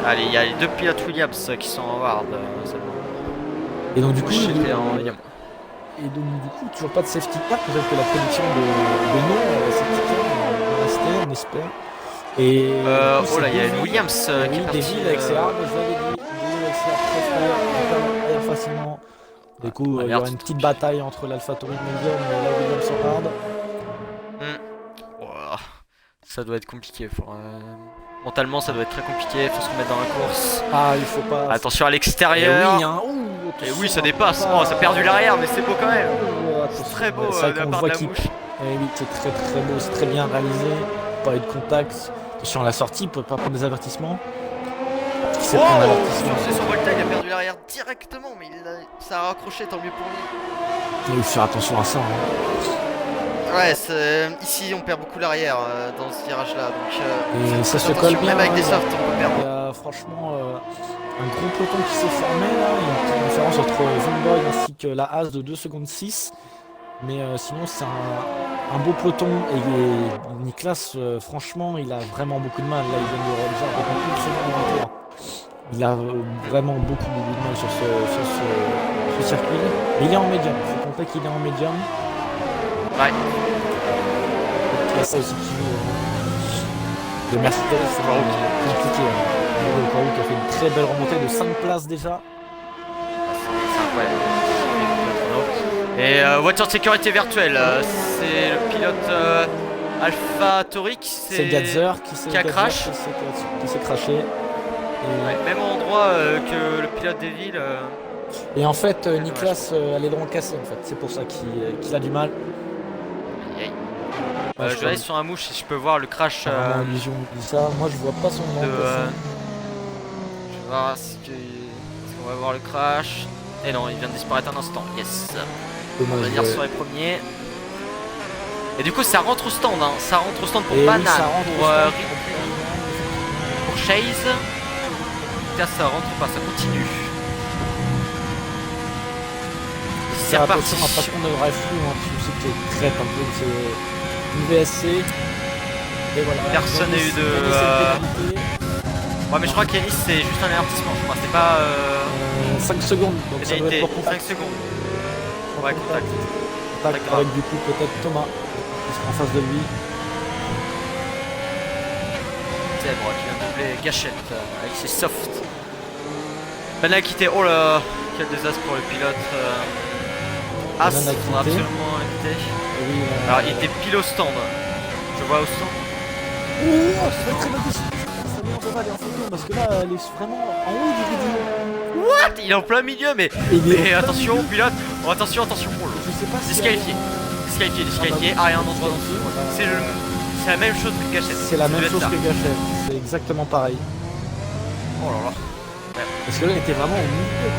Allez, il y a les 2 pilotes Williams qui sont en hard seulement. Et donc du coup, toujours pas de safety car, peut-être que la prédiction de non, safety car va rester, on espère. Et oh là, il y a une Williams qui est partie. Deville avec ses hard, je l'avais dit, Deville avec ses hard très frais, on perd l'arrière facilement. Du coup, il y aura une petite bataille entre l'AlphaTauri Medium et la Williams en hard. Oh, ça doit être compliqué. Mentalement, ça doit être très compliqué. Il faut se remettre dans la course. Ah, il faut pas. Attention à l'extérieur. Oui, hein. Et oui, ça dépasse. Oh, ça a perdu l'arrière, mais c'est beau quand même. C'est très beau de la part de la mouche. Et oui, c'est très très beau, c'est très bien réalisé. Pas eu de contact. Attention à la sortie, il peut pas prendre des avertissements. qui s'est pris un Oh, avertissement. c'est sur Volta, il a perdu l'arrière directement, mais ça a raccroché, tant mieux pour lui. Il faut faire attention à ça. Hein. Ouais, ici on perd beaucoup l'arrière dans ce virage-là, donc Et ça se attention, colle bien. même avec des hein. softs, on peut Il perdre. y a franchement un gros peloton qui s'est formé là. Il y a une petite différence entre Vimboy ainsi que la Haas de 2 secondes 6. Mais sinon, c'est un beau peloton. Et Niklas, franchement, il a vraiment beaucoup de mal. Là, il vient de déjà reprendre une seconde en tour. Il a vraiment beaucoup de mal sur ce circuit. Mais il est en médium. Il faut compter qu'il est en médium. Ouais. Il y a ça aussi qui joue. Le Mercedes, c'est compliqué. Le Quarou qui a fait une très belle remontée de 5 places déjà. C'est incroyable. Et voiture de sécurité virtuelle, c'est le pilote Alpha Tauri C'est Gatzer qui a crash. Qui s'est crashé. Et, Ouais, même endroit que le pilote des villes. et en fait, Niklas a les dents cassés en fait. C'est pour ça qu'il a du mal. Aïe. Ouais, Je vais aller sur un mouche si je peux voir le crash. Illusion dit ça. Moi, je vois pas son nom. Je vais voir est-ce qu'on va voir le crash. Et non, il vient de disparaître un instant. Yes. On va dire sur les premiers. Et du coup, ça rentre au stand. Hein. Ça rentre au stand pour Banane, pour Chase. Là, ça rentre pas, ça continue. C'est reparti. Un patron de vrai flou, hein, parce que c'est qu'il traite un peu de VSC. Et voilà. Personne n'a eu de. Ouais, mais je crois qu'Yanis c'est juste un avertissement. Je crois, c'est pas. 5 secondes, donc ça doit être pour contact. 5 secondes. Ouais, contact. Contact avec du coup peut-être Thomas qui sera en face de lui. Zèbre qui vient de doubler Gachette avec ses softs. Ben a quitté. Oh là, quel désastre pour le pilote. As, il faudra absolument éviter. Oui, alors il était pile au stand. Je vois au stand. Oh, c'est très mal décidé. On peut pas aller en photo parce que là, elle est vraiment en haut du vidéo. What? Il est en plein milieu, mais attention, pilote. Oh, attention, attention pour le. Je sais pas si disqualifié. Disqualifié. Ah, il y a un endroit dans dessous. C'est la même chose que Gachette. C'est la même chose que Gachette. C'est exactement pareil. Oh là là. Parce que là, il était vraiment au milieu.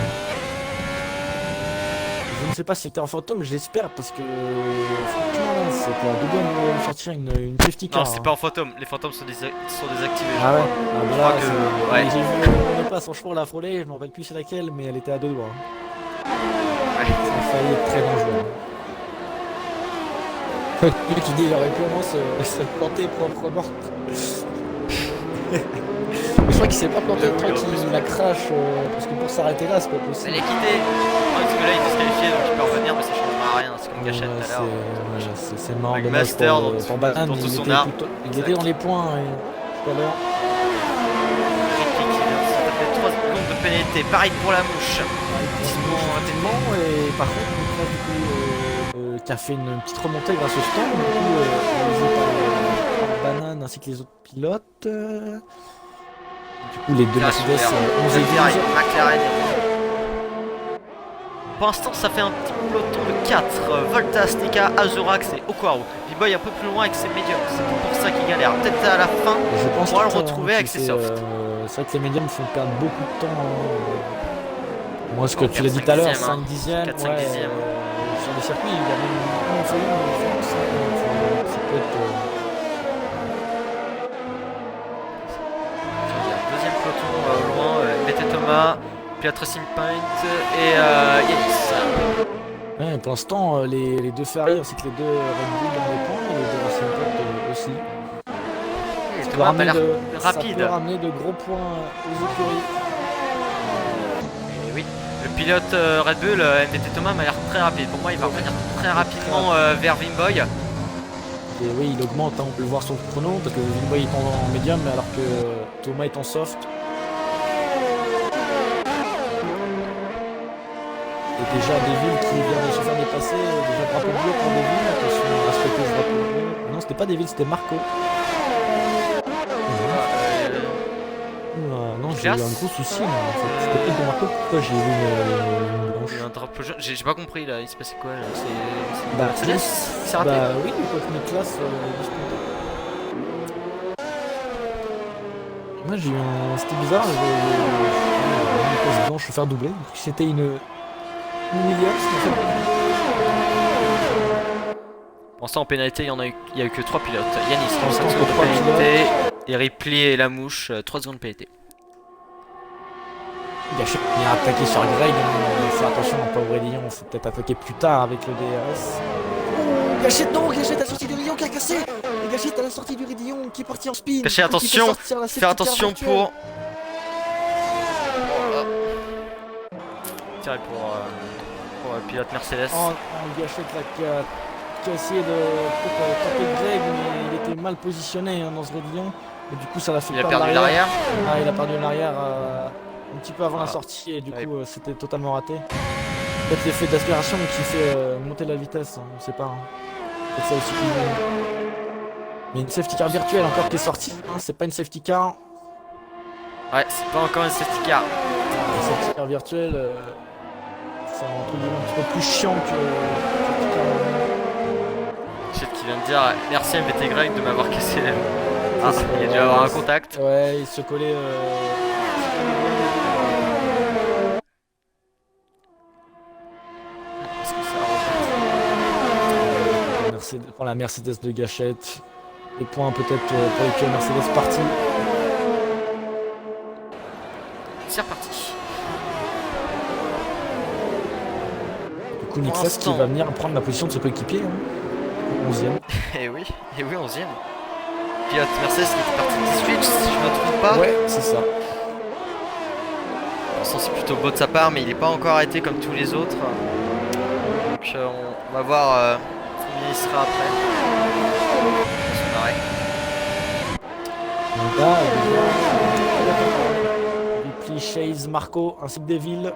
Je ne sais pas si c'était en fantôme, j'espère, parce que franchement, c'était à deux doigts de sortir une safety car. Non, c'est pas en fantôme, les fantômes sont désactivés. Ah ouais, je crois que. Ouais. J'ai vu une passe, franchement, la frôlée, je m'en rappelle plus c'est laquelle, mais elle était à deux doigts. Ouais. Ça a failli être très dangereux. Lui qui dit il aurait pu au moins se planter proprement. Je crois qu'il s'est pas planté tant qu'il la crash parce que pour s'arrêter là c'est pas possible. Elle est quittée. Parce que là il est disqualifié donc il peut revenir mais ça changera rien, c'est comme Gachette tout à l'heure. C'est mort, Avec dommage Master pour Banane, dans tout il son était, art. il était dans les points tout à l'heure. Ça fait 3 secondes de pénalité, pareil pour la mouche. Rapidement et par contre Nicolas, du coup, qui a fait une petite remontée grâce au stand, du coup réalisé par Banane ainsi que les autres pilotes. Du coup, les deux Mercedes 11 et 12. McLaren. Pour l'instant, ça fait un petit peloton de 4. Volta, Stika, Azurax et Okwaru. B-Boy un peu plus loin avec ses médiums. C'est pour ça qu'il galère. Peut-être à la fin, on pourra le retrouver avec ses softs. C'est vrai que les médiums font perdre beaucoup de temps. Moi, ce que tu l'as dit tout à l'heure, 5 dixièmes. 4-5 ouais, dixièmes. Sur les circuits, il y a même une différence. Ça peut être. Deuxième peloton loin, Bete Thomas, Piat Racing Point et Yanis. Ouais, pour l'instant, les deux Ferrari ainsi que les deux Red Bull dans les points et les deux Racing Point aussi. Ça peut, Thomas a l'air ça rapide. peut ramener de gros points aux écuries. Et oui, le pilote Red Bull, MTT Thomas m'a l'air très rapide. Pour moi, il va revenir très rapidement vers Vimboy. Et oui, il augmente, hein, on peut le voir sur le chrono, parce que Vimboy est en médium alors que Thomas est en soft. Et déjà Deville qui vient de se faire dépasser, déjà drapeau bleu pour Deville, attention, respectez ce drapeau bleu. Non, c'était pas Deville, c'était Marco. Non, j'ai eu un gros souci, mais en fait, c'était peut-être de Marco, pourquoi j'ai eu une blanche. Un drapeau jaune, j'ai pas compris là, il se passait quoi là? Bah, Mercedes qui s'est raté? Bah oui, une classe disputé. Moi j'ai eu un. C'était bizarre, une case blanche faire doubler. C'était une Williams, en fait. Pour l'instant en pénalité il y a eu que 3 pilotes. Yanis Pour l'instant, 35 secondes de trois pénalité. Et Ripley et la mouche 3 secondes de pénalité. Gachette qui a attaqué sur Greg. Faut attention, pas Aurélien, on faut peut-être attaquer plus tard avec le DRS. Oh, Gachette non, Gachette à la sortie du rayon qui a cassé. Et Gachette à la sortie du rayon qui est parti en spin. Gachette, attention, faire attention pour. Tiré pour le pilote Mercedes. Oh, Gachette là qui a essayé de peut-être taper Greg, mais il était mal positionné dans ce rayon. Et du coup ça l'a fait Il a perdre perdu l'arrière. Ah, il a perdu l'arrière un petit peu avant la Voilà. sortie et du Ouais. coup c'était totalement raté. Peut-être l'effet d'aspiration qui fait monter la vitesse, hein, on sait pas. Hein. C'est ça aussi qui joue. Mais une safety car virtuelle encore qui est sortie, hein, c'est pas une safety car. Ouais, c'est pas encore une safety car. Une safety car virtuelle, c'est entre guillemets un petit peu plus chiant que safety car. Gachette qui vient de dire merci MVT Greg de m'avoir cassé la. Ah, Ça, il a dû avoir un contact. Ouais, il se collait. Est-ce que ça remonte Pour la Mercedes de Gachette. Les points peut-être pour les pieds Mercedes partis. C'est reparti. Du coup, Nicolas qui l'instant. va venir prendre la position de ce coéquipier. Hein. 11ème. Et oui, 11ème. Pilote Mercedes qui était parti de 18 si je me trompe pas. Ouais, c'est ça. Pour l'instant c'est plutôt beau de sa part mais il n'est pas encore arrêté comme tous les autres. Donc on va voir combien il sera après. Son arrêt. Donc là, Ripley, Chase, Marco, ainsi que Deville.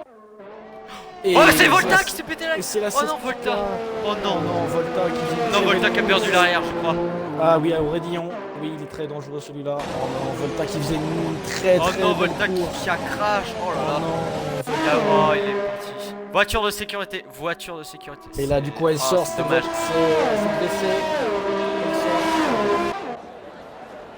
Et Oh c'est Volta qui s'est pété la Et c'est la Oh non safety Volta. car. Oh non. Non, Volta qui Non Volta qui a perdu l'arrière je crois. Ah oui, à Aurédillon. Oui, il est très dangereux celui-là. Oh non, Volta qui faisait une très Oh très non bonne Volta course. qui a crash. Oh Oh là là. non, Il a- Oh il est parti. Voiture de sécurité. Voiture de sécurité. Et là, du coup, elle Ah, sort. c'est dommage. C'est blessé.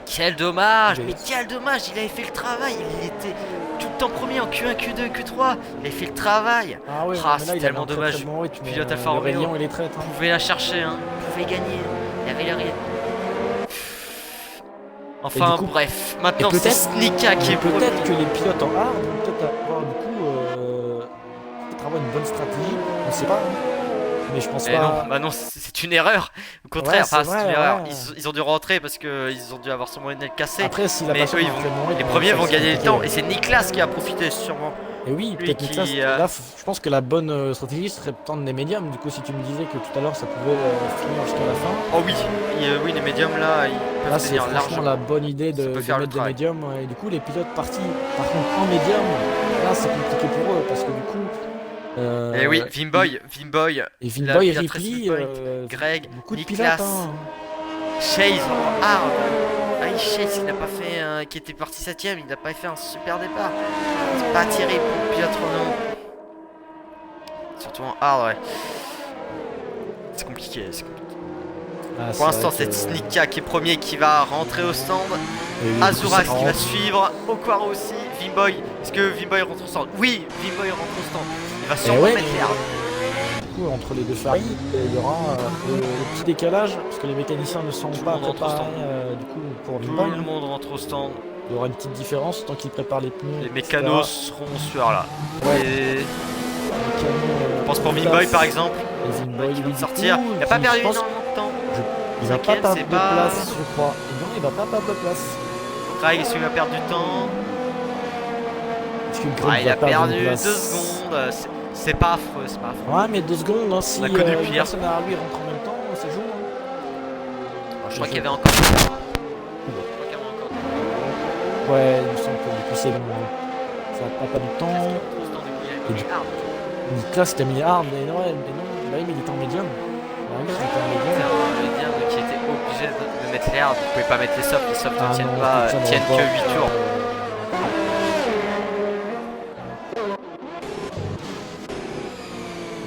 Quel dommage, Mais- mais quel dommage, il avait fait le travail, il était tout le temps premier en Q1, Q2, Q3, il avait fait le travail. Ah ouais, Ah, mais c'est là, il tellement avait un dommage. très, très bon rythme, Pilote mais, Alfa Romeo. Aurélien, il est traite. Hein. Vous pouvez la chercher, hein, vous pouvez gagner, il y avait le rien. Enfin du coup- bref, maintenant c'est peut-être- Snika qui est Peut-être premier. que les pilotes en A vont peut-être avoir du coup peut-être avoir une bonne stratégie, on sait pas. Hein. Mais je pense Eh pas. non, bah non, c'est une erreur. Au contraire, Ouais, c'est enfin, c'est vrai, une erreur. ouais. Ils ont dû rentrer parce qu'ils ont dû avoir son moyen de cassé. Après, s'il a Mais pas eux, son ils vont- entraînement, les vont premiers vont se gagner le compliquer, temps. ouais. Et c'est Niklas qui a profité sûrement. Et oui, lui peut-être qui, Niklas. Là, je pense que la bonne stratégie serait de tendre les médiums. Du coup, si tu me disais que tout à l'heure ça pouvait finir jusqu'à la fin, Oh oui, oui, les médiums là, ils peuvent là c'est tenir franchement largement. la bonne idée Ça de peut faire le mettre des travail. médiums. Et du coup, les pilotes partis par contre en médium, là c'est compliqué pour eux parce que du coup. Et oui, Vimboy, Et la Vinboy, pilote Ripley, Racing Point, Greg, beaucoup de Niklas, pilotes. Hein. Chase en hard. Ah, Chase, il n'a pas fait, qui était parti 7ème, il n'a pas fait un super départ. C'est pas terrible pour le pilote Renault. Surtout en hard, ouais. C'est compliqué, c'est compliqué. Ah, Pour l'instant, vrai c'est que- Snika qui est premier qui va rentrer au stand. Et du coup, Azuras ça qui va rentre. suivre. Okwaro aussi. Vimboy. Est-ce que Vimboy rentre au stand? Oui, Vimboy rentre au stand. Il va sûrement ouais, mettre l'air. Du coup, entre les deux Ferrari, il y aura le petit décalage parce que les mécaniciens ne sont Tout le pas monde rentre au préparés stand. du coup pour Tout Vinboy. le monde rentre au stand. Il y aura une petite différence tant qu'ils préparent les pneus. Les etc. mécanos seront sur là. Ouais. Et Mécanos, je pense pour Vinboy Vimboy par exemple. Et Vinboy, Qui oui, va du sortir. coup, Il n'a pas je perdu pense- énormément de temps. Il va pas Cinquième, perdre c'est de pas- place, je crois. Non, il va pas perdre de place. Greg, est-ce qu'il va perdre du temps? Parce que Greg Ah, il va a perdre perdu une 2 place. secondes. C'est pas affreux, c'est pas affreux. Ouais, mais 2 secondes, hein, si On a connu une pire. personne à lui rentre en même temps, c'est jour. Hein. Je crois qu'il y avait encore. Je crois qu'il y avait encore. Ouais, il me semble que du coup c'est bon. Ça va pas du temps. Et du hard. Niklas c'était mis hard, mais non, bah oui, mais il était en médium. Bah oui, il était en médium. Le dire qui était obligé de mettre les hard. Vous pouvez pas mettre les softs Ah ne tiennent non, pas, ça ne tiennent va que pas. 8 tours.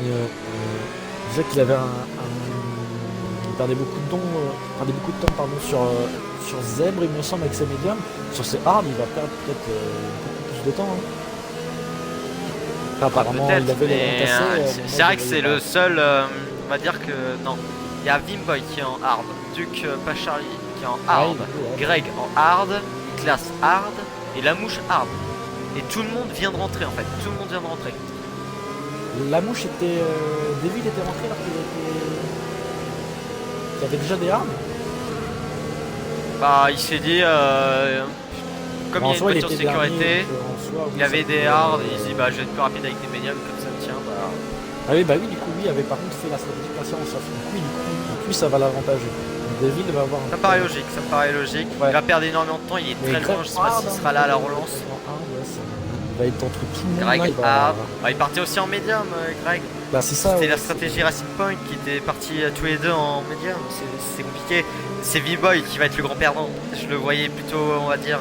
Et, il disait qu'il avait perdait beaucoup de temps pardon, sur Zèbre, il me semble, avec ses médiums. Sur ses hard, il va perdre peut-être beaucoup plus de temps. Hein. Enfin, apparemment, Peut-être, il avait les mais cassés. c'est vrai que c'est le seul, on va dire que non. Il y a Vimboy qui est en hard, Duke pas Charlie qui est en hard, Greg en hard, Niklas hard et la mouche hard. Et tout le monde vient de rentrer en fait, tout le monde vient de rentrer. La mouche était. David était rentré alors qu'il avait déjà des armes. Bah il s'est dit, comme il y a une voiture de sécurité, il avait des hard, et il se dit bah je vais être plus rapide avec des médiums comme ça tiens bah. Ah oui bah oui du coup lui avait par contre fait la stratégie patience off. Donc oui du coup plus ça va l'avantager. David va avoir un. Ça me paraît logique, ça me paraît logique. Ouais. Il va perdre énormément de temps, il est très loin, je sais pas s'il sera là à la relance. Il va être entre tout le monde. Greg hard. Bah, il partait aussi en médium, Greg. Bah c'est ça. C'était la stratégie Racing Point qui était partis tous les deux en médium. C'est compliqué. C'est V-Boy qui va être le grand perdant. Je le voyais plutôt, on va dire,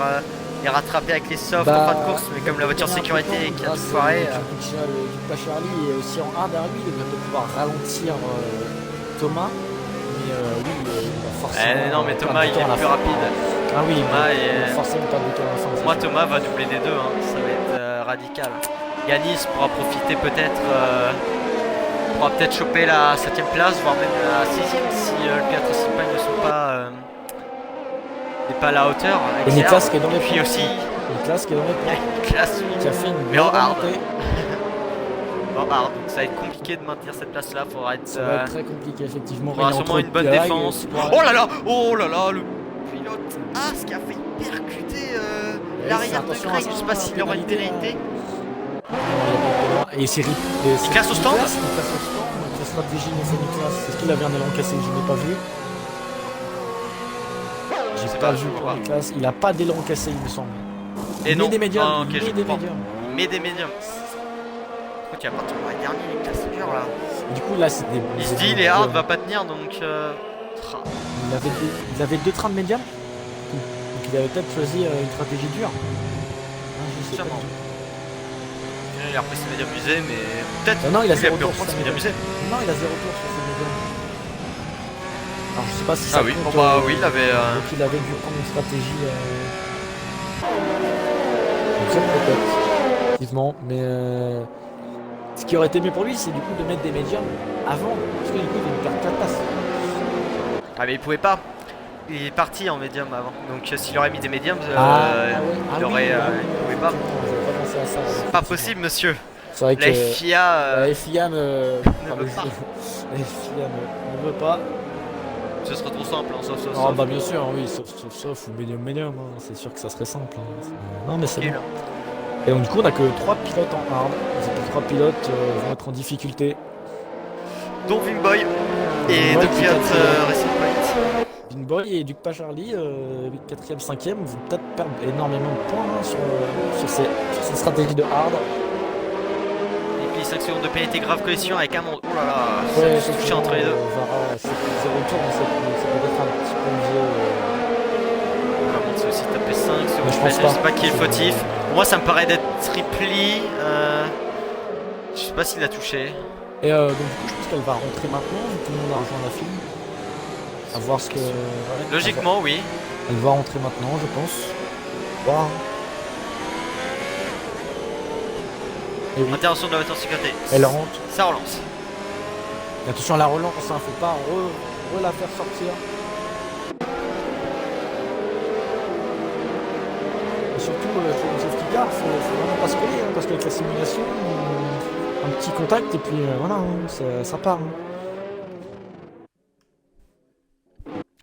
les rattraper avec les softs en fin de course, mais comme la voiture sécurité qui a tout foiré. Pas Charlie est aussi en hard à lui, il va pouvoir ralentir Thomas. Mais oui, il va forcément. Non, mais Thomas il est plus rapide. Ah oui, Thomas il va forcément perdre du temps à la fin. Pour moi, Thomas va doubler des deux, hein. Ça va être radical. Yanis pourra profiter peut-être. Pourra peut-être choper la 7ème place, voire même la 6ème si le 4 et 6 ne sont pas. N'est pas à la hauteur. Et Niklas qui est dans les points. Aussi. Niklas qui est dans les points. Niklas, qui a fait une mais en hard. remontée. En hard. Donc ça va être compliqué de maintenir cette place là. Ça va être très compliqué effectivement. Il y aura sûrement une bonne défense. Oh là là, le pilote. Ah, ce qui a fait percuter l'arrière de Greg. Je sais pas s'il aura une pénalité. Et c'est il casse au stand. La stratégie de Niklas, est-ce qu'il avait un élan cassé? Je n'ai pas vu. J'ai pas vu pour Niklas. Il a pas d'élan cassé, il me semble. Et non. Des médiums. Ah, okay, il met des médiums. Écoute, il y a pas de temps dernier, Niklas, c'est dur là. Du coup, là, c'est des. Il se dit, les hard va pas tenir donc. Il avait deux trains de médiums. Donc il avait peut-être choisi une stratégie dure. Sûrement. Il a repris ses médiums usés, mais peut-être. Non, il a zéro pu reprendre ses médiums usés. Non, il a 0 tour sur ses médiums. Alors je sais pas si ça. Ah oui, bon bah oui, il avait. Donc il avait dû prendre une stratégie. Peut-être. Effectivement, mais. Ce qui aurait été mieux pour lui, c'est du coup de mettre des médiums avant. Parce que du coup, il va perdre 4 passes. Ah, mais il pouvait pas. Il est parti en médium avant. Donc s'il aurait mis des médiums, il aurait. Il pouvait pas. C'est pas possible, monsieur. C'est vrai que la FIA, la FIA ne veut pas. La FIA ne veut pas. Ce serait trop simple, hein, sauf. Ah bah bien sûr, oui, sauf ou médium, hein. C'est sûr que ça serait simple. Hein. Non mais c'est bon. Et donc du coup on a que 3 pilotes en hard. Les 3 pilotes vont être en difficulté. Dont Vimboy et 2 pilotes Racing Point. Vimboy et Duke pas Charlie, 4ème, 5ème, vont peut-être perdre énormément de points hein, sur cette stratégie de hard. Et puis 5 secondes de pénalité grave collision avec un monde. Oh là là, ouais, c'est touché entre les deux. C'est 0 tour, mais c'est peut-être un petit peu vieux. Vraiment, c'est aussi tapé 5 secondes. Je sais pas qui est le fautif. Pour moi, ça me paraît d'être Tripli. Je sais pas s'il a touché. Et donc, du coup, je pense qu'elle va rentrer maintenant, vu que tout le monde a rejoint la film. À voir ce que. Logiquement, oui. Elle va rentrer maintenant, je pense. Wow. Et oui. Intervention de la voiture de sécurité. Elle rentre. Ça relance. Et attention à la relance, hein, faut pas la faire sortir. Et surtout, sur le safety car, faut vraiment pas se coller, hein, parce qu'avec la simulation, un petit contact et puis voilà, hein, ça part. Hein.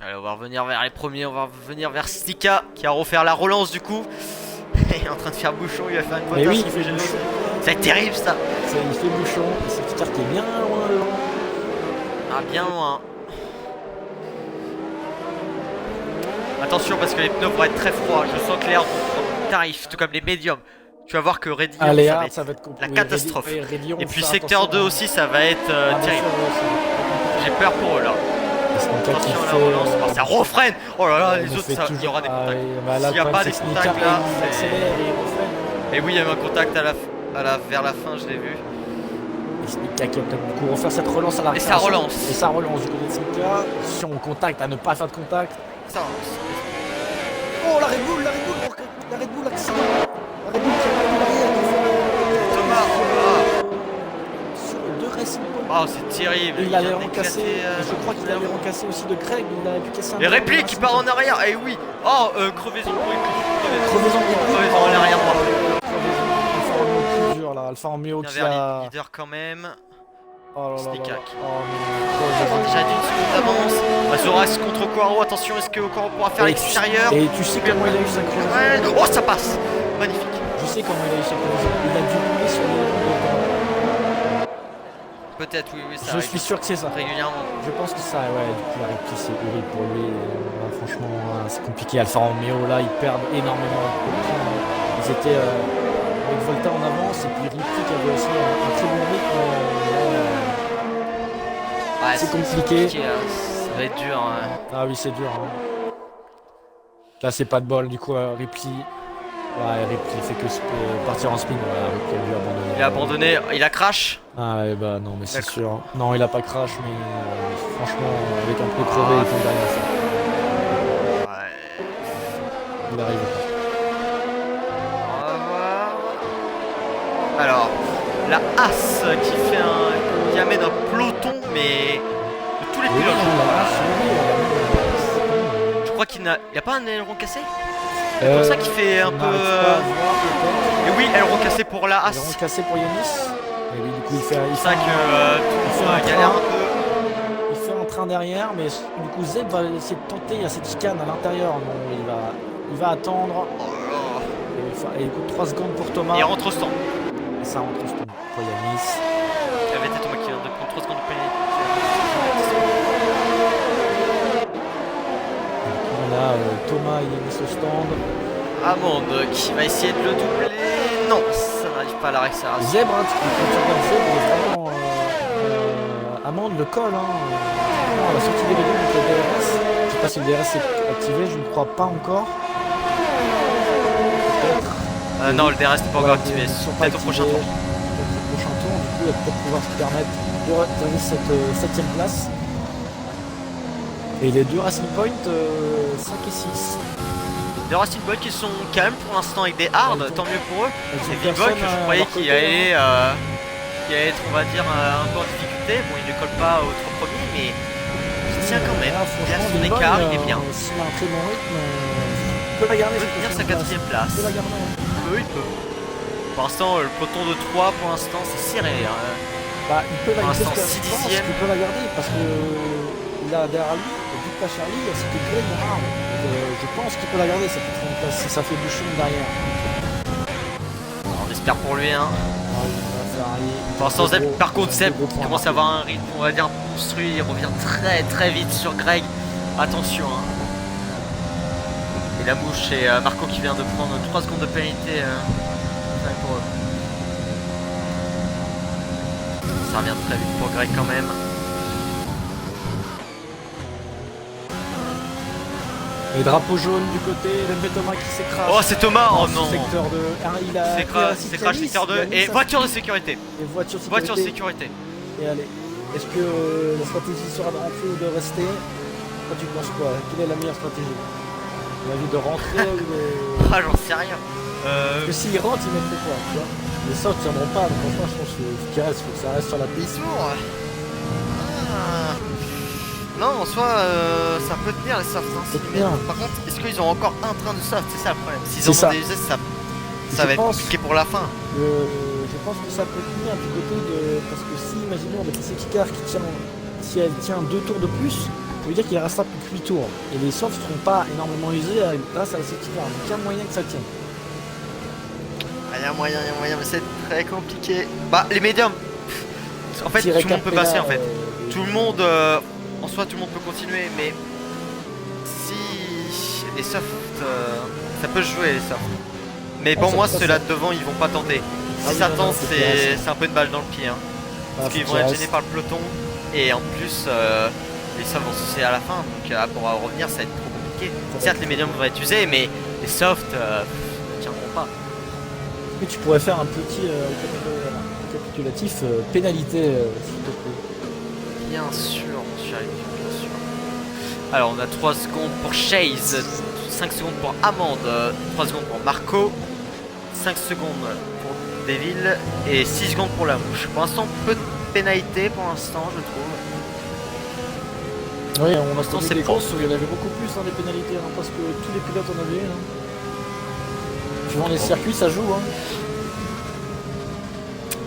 Allez, on va revenir vers les premiers, on va revenir vers Stika qui a refaire la relance du coup. Il est en train de faire bouchon, il va faire une voiture. Oui, il fait bouchon. Ça va être terrible ça. Il fait bouchon, et c'est petit car qui est bien loin devant. Ah, bien loin. Attention parce que les pneus vont être très froids. Je sens que l'air tarif, tout comme les médiums. Tu vas voir que Redillon, ça va être la catastrophe. Et puis secteur 2 aussi, ça va être terrible. J'ai peur pour eux là. Attention à la relance. Oh, ça refreine. Oh là là, les autres, il y aura des contacts. S'il n'y a pas des contacts là, c'est. Et oui, il y a eu un contact vers la fin, je l'ai vu. Snika qui va peut-être du coup refaire cette relance à la Et ça relance. Et ça relance du côté de Snika. Si on contact, à ne pas faire de contact. Ça relance. Oh la Red Bull, accident. La Red Bull qui a derrière. Thomas, Sur deux Racing Point. oh c'est terrible. Et il vient allait d'éclater, recasser. Je crois qu'il allait recasser aussi de Craig. Il a pu casser un. Les répliques qui part en arrière. Eh oui. Oh, crevaison pour réplique. Crevaison en arrière droit. Alfa Romeo plus dur là. Alfa Romeo Bien qui vers a. leader quand même. Oh là là là. Sneakak. Oh Ils ont non. déjà d'une seconde d'avance. Azoras contre Quaro. Attention, est-ce que Quaro pourra faire l'extérieur? Et tu sais comment il a eu sa crevaison? Ouais. Oh, ça passe. Magnifique. Je sais comment il a eu sa crevaison. Il a dû rouler sur les ronds. Peut-être, oui, ça Je arrive suis sûr que c'est ça. régulièrement. Je pense que ça, ouais, du coup la réplique c'est horrible pour lui. Franchement, c'est compliqué. Alfa Romeo là, ils perdent énormément de points. Ils étaient avec Volta en avance et puis Réplique avait aussi un très bon rythme. Ouais, C'est compliqué. Ça va être dur. Hein. Ah oui, c'est dur. Hein. Là, c'est pas de bol. Du coup, Ripley. Ouais, Ripley fait que partir en spin. Ouais, Ripley a dû abandonner. Il a abandonné, il a crash. Ah ouais, bah non, mais c'est D'accord. sûr. Non, il a pas crash, mais franchement, avec un peu crevé, il tombe derrière ça. Ouais. Il arrive. On va voir. Alors, la As qui amène un peloton, mais de tous les Oui, pilotes. non, Voilà. là, Je crois qu'il n'a a pas un aileron cassé. C'est pour ça qu'il fait un peu. Et oui, aileron cassé pour la As. Aileron cassé pour Yanis. Et lui, du coup, il fait C'est ça que tout le monde galère un peu. Il fait un train derrière, mais du coup, Zeb va essayer de tenter. Il y a cette chicane à l'intérieur. Non, il va attendre. Oh là là. Et il coûte 3 secondes pour Thomas. Et il rentre au stand. Et ça rentre au stand pour Yanis. Il avait été Thomas qui vient de prendre 3 secondes de pénalité. On a Thomas et Yanis au stand. Amande qui va essayer de le doubler. Non, ça n'arrive pas à la réaccélération. Zèbre, hein, quand tu regardes Zèbre, il est vraiment. Amande le colle. Hein, à la sortie des légumes avec le DRS. Je sais pas si le DRS est activé, je ne crois pas encore. Non, le DRS n'est pas encore activé. Ils sont Peut-être pas au prochain activés. tour. Peut-être au prochain tour, du coup, il va peut-être pouvoir se permettre de gagner cette 7ème place. Et les deux Racing Point, 5 et 6. Des Racing Boys qui sont calmes pour l'instant avec des hards, tant mieux pour eux. C'est Big Big que je croyais qu'il allait être, on va dire, un peu en difficulté. Bon, il ne colle pas aux 3 premiers, mais il tient quand même. Il a son écart, il est bien. S'il a un très bon rythme, il peut la garder. Il peut tenir sa 4ème place. Il peut la garder. Il peut. Pour l'instant, le peloton de 3, pour l'instant, c'est serré. Hein. Bah, il peut la Pour garder. l'instant, Je 6 pense dixièmes. qu'il peut la garder parce que il a derrière lui, vu que Charlie, c'était Greg Morin. Je pense qu'il peut la garder cette 4ème place si ça fait bouchon derrière. On espère pour lui. Hein. Pour l'instant, Zeb, par contre, Zeb commence à avoir un rythme, on va dire, construit. Il revient très très vite sur Greg. Attention. Hein. Et la mouche et Marco qui vient de prendre 3 secondes de pénalité pour eux. Ça revient très vite pour Greg quand même. Et drapeau jaune du côté, le Thomas qui s'écrase. Oh, c'est Thomas. Oh non. Secteur 2. Il a C'est crash secteur 2 et voiture de sécurité. Et voiture Voiture de sécurité. Et allez, est-ce que la stratégie sera de rentrer ou de rester? Toi tu penses quoi? Quelle est la meilleure stratégie? La vie de rentrer ou de... Ah, j'en sais rien. Parce que s'ils rentrent, ils mettent quoi, tu vois? Les sauts ne tiendront pas, donc franchement je pense qu'il faut que ça reste sur la piste. Non, en soi, ça peut tenir les softs. Hein, par contre, est-ce qu'ils ont encore un train de soft? C'est ça le problème. S'ils en ont des usés, ça va être compliqué pour la fin. Je pense que ça peut tenir du côté de... Parce que si, imaginons, avec la safety car qui tient... Si elle tient 2 tours de plus, ça veut dire qu'il restera plus que 8 tours. Et les softs ne seront pas énormément usés grâce à la safety car. Donc il y a moyen que ça tienne. Il y a moyen, mais c'est très compliqué. Bah, les médiums. En fait, tout le monde peut passer, en fait. Tout le monde... En soi, tout le monde peut continuer, mais si les softs, ça peut jouer les softs. Mais pour moi, ceux-là devant, ils vont pas tenter. Si ça tente, c'est un peu une balle dans le pied. Hein. Parce qu'ils vont être gênés par le peloton. Et en plus, les softs vont se à la fin. Donc pour revenir, ça va être trop compliqué. Certes, les médiums vont être usés, mais les softs ne tiendront pas. Mais tu pourrais faire un petit récapitulatif pénalité, s'il te plaît. Bien sûr, mon cher Elliot, bien sûr. Alors, on a 3 secondes pour Chase, 5 secondes pour Amande, 3 secondes pour Marco, 5 secondes pour Deville et 6 secondes pour la mouche. Pour l'instant, peu de pénalité pour l'instant, je trouve. Oui, on a l'instant, connu c'est des propre. courses où il y en avait beaucoup plus, des pénalités, parce que tous les pilotes en avaient. Suivant les circuits, ça joue.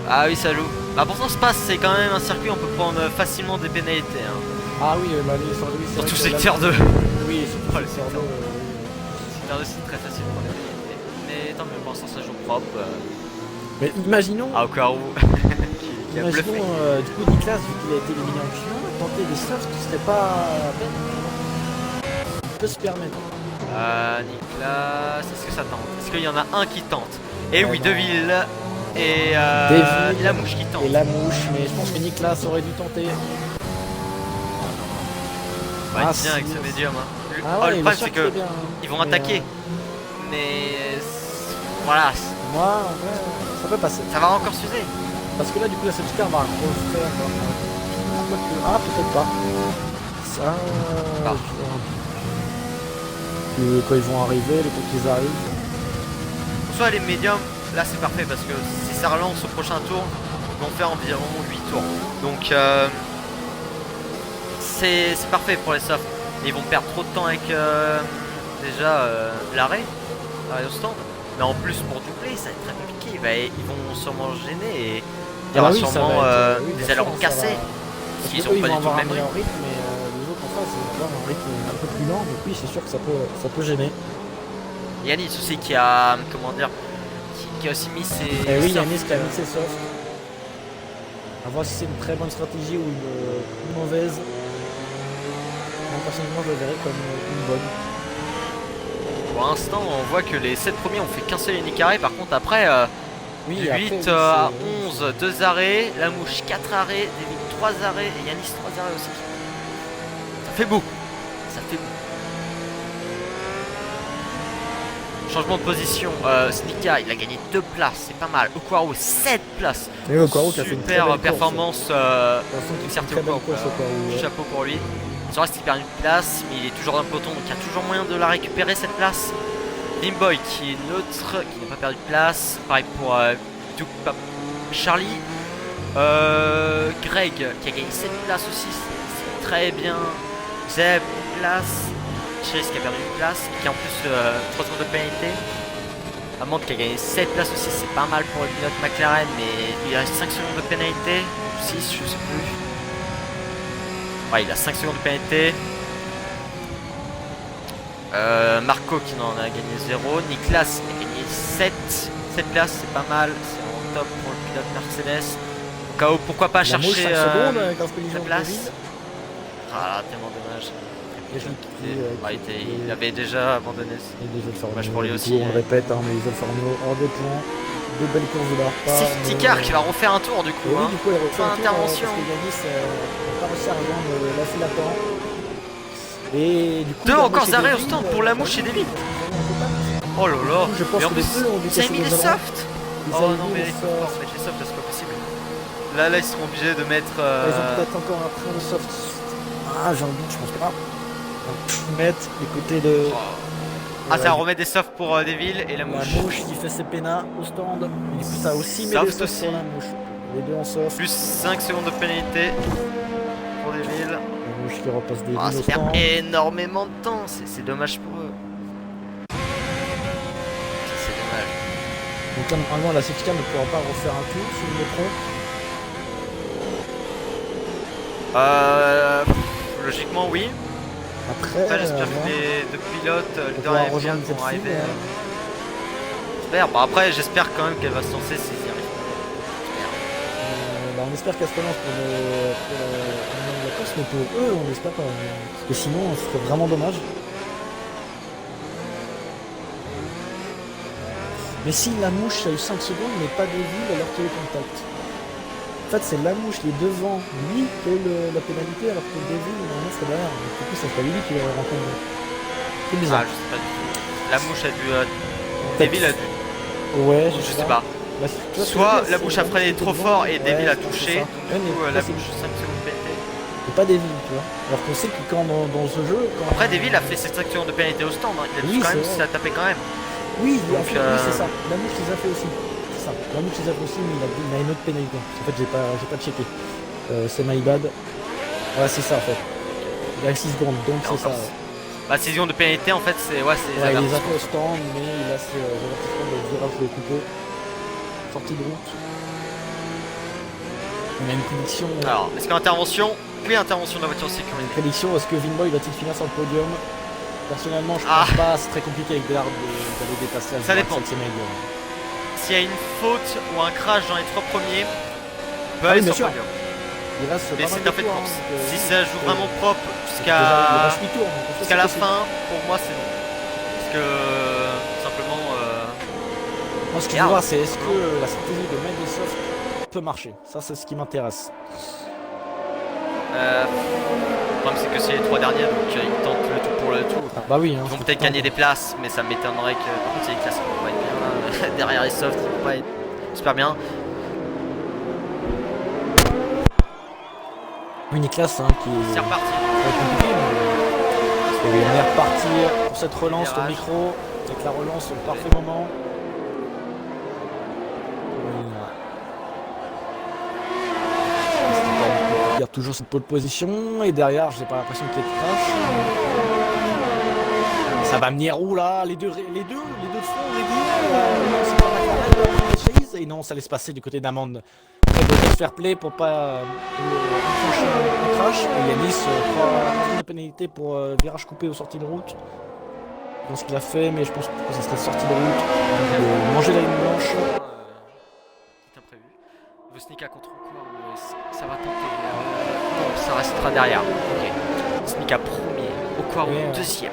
Ah oui, ça joue. Bah, pourtant, Spa, c'est quand même un circuit où on peut prendre facilement des pénalités. Hein. Ah oui, bah, oui, Surtout secteur 2. Oui, surtout Oh, le secteur 2. Secteur 2, c'est très facile pour les pénalités. Mais tant mieux, pour l'instant, ça joue propre. Mais imaginons, Ah, au cas où. qui a bluffé. du coup, Nicolas, vu qu'il a été éliminé en Q1, tenter des softs, ce serait pas à peine. Il peut se permettre. Nicolas, est-ce que ça tente? Est-ce qu'il y en a un qui tente? Et oui, non. Deville et Deville la mouche qui tente. Et la mouche, mais je pense que Nicolas aurait dû tenter. Ouais, Ah, tiens, avec si. ce médium. Hein. Ah Le ouais, problème, bien c'est sûr que c'est bien, ils vont mais, attaquer. Mais voilà, moi, en vrai, ça peut passer. ça va encore s'user. Parce que là, du coup, la safety car va refaire. Ah, peut-être pas. Ça. Ah. Quand ils vont arriver, les temps qu'ils arrivent. Soit les médiums, là c'est parfait parce que si ça relance au prochain tour, ils vont faire environ 8 tours. Donc c'est parfait pour les softs. Ils vont perdre trop de temps avec déjà l'arrêt au stand. Mais en plus pour doubler, ça va être très compliqué. Ils vont sûrement se gêner et il y aura sûrement des ailerons cassés. Parce qu'ils Ils ont pas vont du tout avoir le un même meilleur rythme. rythme, mais les autres en face, ils vont avoir un rythme un peu plus lent. Donc oui, c'est sûr que ça peut gêner. Yanis aussi qui a comment dire qui a aussi mis ses. Et oui, softs, Yanis qui a mis ses softs. À voir si c'est une très bonne stratégie ou une mauvaise. Moi personnellement, je le verrais comme une bonne. Pour l'instant, on voit que les 7 premiers ont fait qu'un seul unique arrêt. Par contre, après, Oui, du après, 8 oui, à c'est- 11, 2 arrêts. La mouche, 4 arrêts. David, 3 arrêts. Et Yanis, 3 arrêts aussi. Ça fait beau. Ça fait beau. Changement de position. Snika, il a gagné 2 places. C'est pas mal. Okwaru, 7 places. Et Okwaru qui a fait une très Super belle course. performance. De toute façon, qui fait Certes, une très belle Okwaru, course, Okwaru, ouais. chapeau pour lui. Il reste qu'il perd une place, mais il est toujours dans le peloton, donc il y a toujours moyen de la récupérer cette place. Limboy qui est neutre, qui n'a pas perdu de place. Pareil pour Charlie. Greg qui a gagné 7 places aussi, c'est très bien. Zeb, place. Chase qui a perdu une place, qui a en plus 3 secondes de pénalité. Amande qui a gagné 7 places aussi, c'est pas mal pour le pilote McLaren, mais il reste 5 secondes de pénalité, ou 6, je sais plus. Ouais, il a 5 secondes de pénalité. Marco qui n'en a gagné 0. Niklas a gagné 7 places, c'est pas mal. C'est en top pour le pilote Mercedes. Au cas où, pourquoi pas La mouche, chercher 5 secondes avec un collision sa de place. David. Ah, tellement dommage. Il Et avait déjà abandonné. les Alfa Romeo, Dommage pour lui du aussi. coup, on le répète, mais les Alfa Romeo hors des points. De belles courses de leur part. Safety car qui va refaire un tour du Et coup. oui, Hein. du coup, elle refait Fin un tour, d'intervention. parce que Yanis n'a pas réussi à rejoindre la file à temps. Et du coup, Deux la encore mouche et arrêts au David, stand pour la mouche et David. Oh là là. Je pense Mais en que les plus, deux ont dû ils avaient casser mis les des ailerons. softs. Ils Oh avaient non, mis mais les il faut pas softs. mettre les softs, là, c'est pas possible. Là, ils seront obligés de mettre. Ils ont peut-être encore un train de soft. Ah, j'ai un doute, je pense pas. Donc, mettre du côté de Ah, ça va remettre des softs pour Deville et la la mouche. mouche qui fait ses pénas au stand. Et du coup, ça a aussi mis Soft des softs aussi. pour la mouche. Les deux en soft. Plus 5 secondes de pénalité pour Deville. La mouche qui repasse des Ah, villes ça au perd stand. énormément de temps. C'est dommage pour eux. C'est dommage. Donc là, normalement, la safety car ne pourra pas refaire un tour, si je me trompe. Logiquement, oui. Après, Enfin, j'espère voilà. que les deux pilotes, On leader pourra et rejoindre F1 cette vont file, arriver. J'espère. Bon, après, j'espère quand même qu'elle va se lancer si elle y arrive. On espère qu'elle se relance pour la course, mais pour eux, on espère pas. Parce que sinon, ce serait vraiment dommage. Mais si la mouche a eu 5 secondes, mais pas de ville alors qu'il y a eu contact. En fait, c'est la mouche qui est devant lui qui a eu la pénalité, alors que Deville, normalement, c'est derrière. Donc, du coup, ça serait lui qui l'aurait rencontré. C'est Ah, bizarre. je sais pas du tout. La mouche a dû. Peut-être. Deville a dû Ouais, Je sais pas. Bah, tu vois, Soit c'est la bouche a c'est freiné c'était trop devant, fort et ouais, Devil a je pense que c'est touché. ça. Du Ouais, mais coup, là, la c'est bouche 5 secondes de pénalité. pas Devil, tu vois. Alors qu'on sait que quand dans ce jeu, quand... Après, Devil a fait ses 5 secondes de pénalité au stand. Hein. Il a Oui, quand c'est même, vrai. ça a tapé quand même. Oui, il a Donc, fait, oui, c'est ça. La mouche les a fait aussi. C'est ça. La mouche les a fait aussi, mais il a une autre pénalité. En fait, j'ai pas checké. C'est my bad. Ouais, c'est ça en fait. Il a 6 secondes, donc c'est ça. Ouais. Bah, 6 secondes de pénalité, en fait, c'est ouais, les Ouais, il les a avertissements. fait au stand, mais il a ses avertissements de virage de coupé. Sortie de route. On a une prédiction. Alors, est-ce qu'intervention? Oui, intervention de la voiture Une sécurité. prédiction, est-ce que Vinboy va-t-il finir sur le podium? Personnellement, je pense pas, c'est très compliqué avec Bellard d'aller dépasser Ça dépend. S'il y a une faute ou un crash dans les 3 premiers, on peut aller bien sur sûr. le podium. Il reste Mais pas mal c'est un fait de tours, course. donc, Si oui, ça joue vraiment propre déjà, il reste 8 tours, donc en fait, jusqu'à la c'est possible. fin, pour moi, c'est non. Parce que, simplement, Moi, ce que je veux voir, c'est est-ce que la stratégie de Microsoft peut marcher. Ça, c'est ce qui m'intéresse. le problème, c'est que c'est les 3 derniers, donc ils tentent le tout pour le tout. Ah, bah oui, hein, Ils vont c'est peut-être tout le gagner temps. des places, mais ça m'étonnerait que. Par contre, c'est les classes vont pas être bien là. Derrière les softs, ils vont pas être super bien. Une classe hein, qui C'est est reparti. compliquée, mais on est reparti pour cette relance au Virage. micro, avec la relance au parfait moment. Il y a toujours cette pole position, et derrière, j'ai pas l'impression qu'il y ait de crash. Ça va venir où là? Les deux de fond, les deux. Non, c'est pas McLaren, Chase, et non, ça laisse passer du côté d'Amande. Très beau de fair play pour pas enclencher un crash. Et Yanis prend la pénalité pour virage coupé aux sorties de route. Je pense qu'il a fait, mais je pense que ça serait sortie de route. De manger la ligne blanche. C'est imprévu. Vosnika contre Okwaru, ça va tenter. Non, ça restera derrière. Ok. Vosnika premier, Okwaru Ouais, deuxième.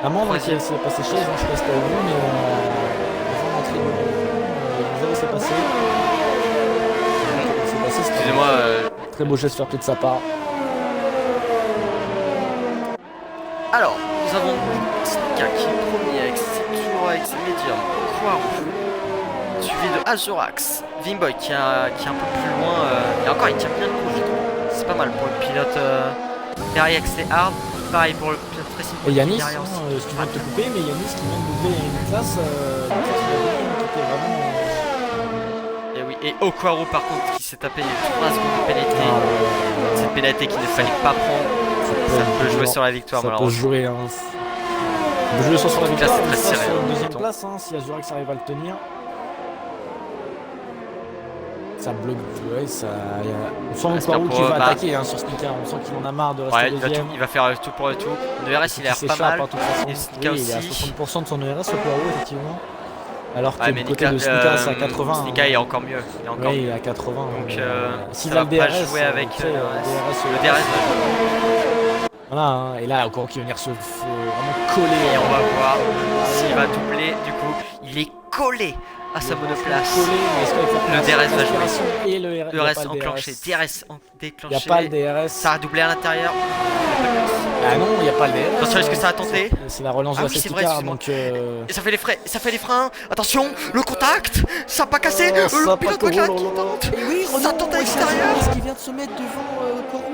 Amande qui s'est passé chez, je sais pas si t'as vu, mais avant l'entrée vous avez s'est passé. Excusez-moi. Très beau geste fair play de sa part. Alors, nous avons Vosnika qui est premier avec ses tours, avec ses médiums. Okwaru, suivi de Azurax. Vimboy qui est un peu plus loin. Et encore, il tient bien le coup, je trouve. C'est pas mal pour le pilote. Derrière, c'est hard. Pareil pour le pilote Racing Et Yanis, derrière aussi. excuse-moi de te couper, mais Yanis qui vient de doubler une classe qui était vraiment. Et oui, et Okwaru par contre qui s'est tapé 3 secondes de pénalité. C'est une pénalité qu'il ne fallait pas prendre. Ça peut jouer sur la victoire Ça peut malheureusement. jouer, hein. Ça peut jouer soit sur la En tout cas, victoire, c'est très soit serré, sur hein, une deuxième mettons. place, hein, si Azurax arrive à le tenir. Ça bloque, ouais, ça. On sent J'espère Okwaru pour qui va bah, attaquer hein, sur Snika, on sent qu'il en a marre de rester Ouais, deuxième. il va faire le tout pour le tout. Le RS il a l'air pas mal. De toute façon. Et Snika Oui, il est à aussi. 60% de son ERS Okwaru effectivement. Alors que Ouais, du mais côté de Snika c'est à 80. Snika est encore mieux. Il est encore Oui, il mieux. est à 80. Donc s'il ça a va le pas DRS, jouer avec tu sais, le le DRS va jouer. Voilà, hein, et là encore qui va venir se vraiment coller. Et on va voir s'il va doubler du coup. Il est collé à sa monoplace. Collé, mais est-ce qu'avec Le DRS va jouer. l'aspiration et le Le RS enclenché. DRS Il déclenché. n'y a pas le DRS. Ça a doublé à l'intérieur. Ah non, il n'y a pas le DRS. Attention, est-ce que ça a tenté? C'est la relance Ah de oui, la c'est safety vrai, car, excuse-moi. donc. Et ça fait les freins. Attention, le contact. Ça n'a pas cassé. Le pilote McLaren qui tente. Et oui, Ça tente à l'extérieur. Qu'est-ce qu'il vient de se mettre devant Okwaru?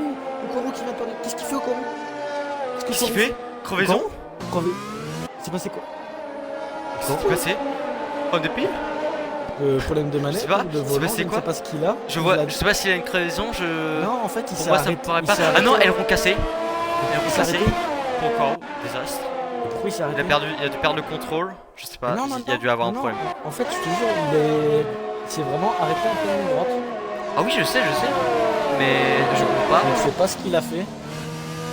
Okwaru qui vient de parler. Qu'est-ce qu'il fait Okwaru? Qu'est-ce qu'il fait? Crevaison? C'est passé quoi? Qu'est-ce qui s'est passé? Problème de pile? Problème de manette, sais pas, de c'est volant, passé je ne quoi? sais pas ce qu'il a. Je sais pas s'il a une crevaison. Non, en fait, il Pour s'est moi, ça me arrêté. paraît il pas. s'est Ah non, arrêté. elles vont casser. Elles vont Il s'est casser. arrêté. Pourquoi? Désastre. Pourquoi il s'est arrêté? Il a dû perdre le contrôle. Je sais pas. Non, Il a dû avoir un non, problème. En fait, je te jure, il s'est vraiment arrêté en pleine ligne droite. Ah oui, je sais. Mais je comprends pas. Je ne sais pas ce qu'il a fait.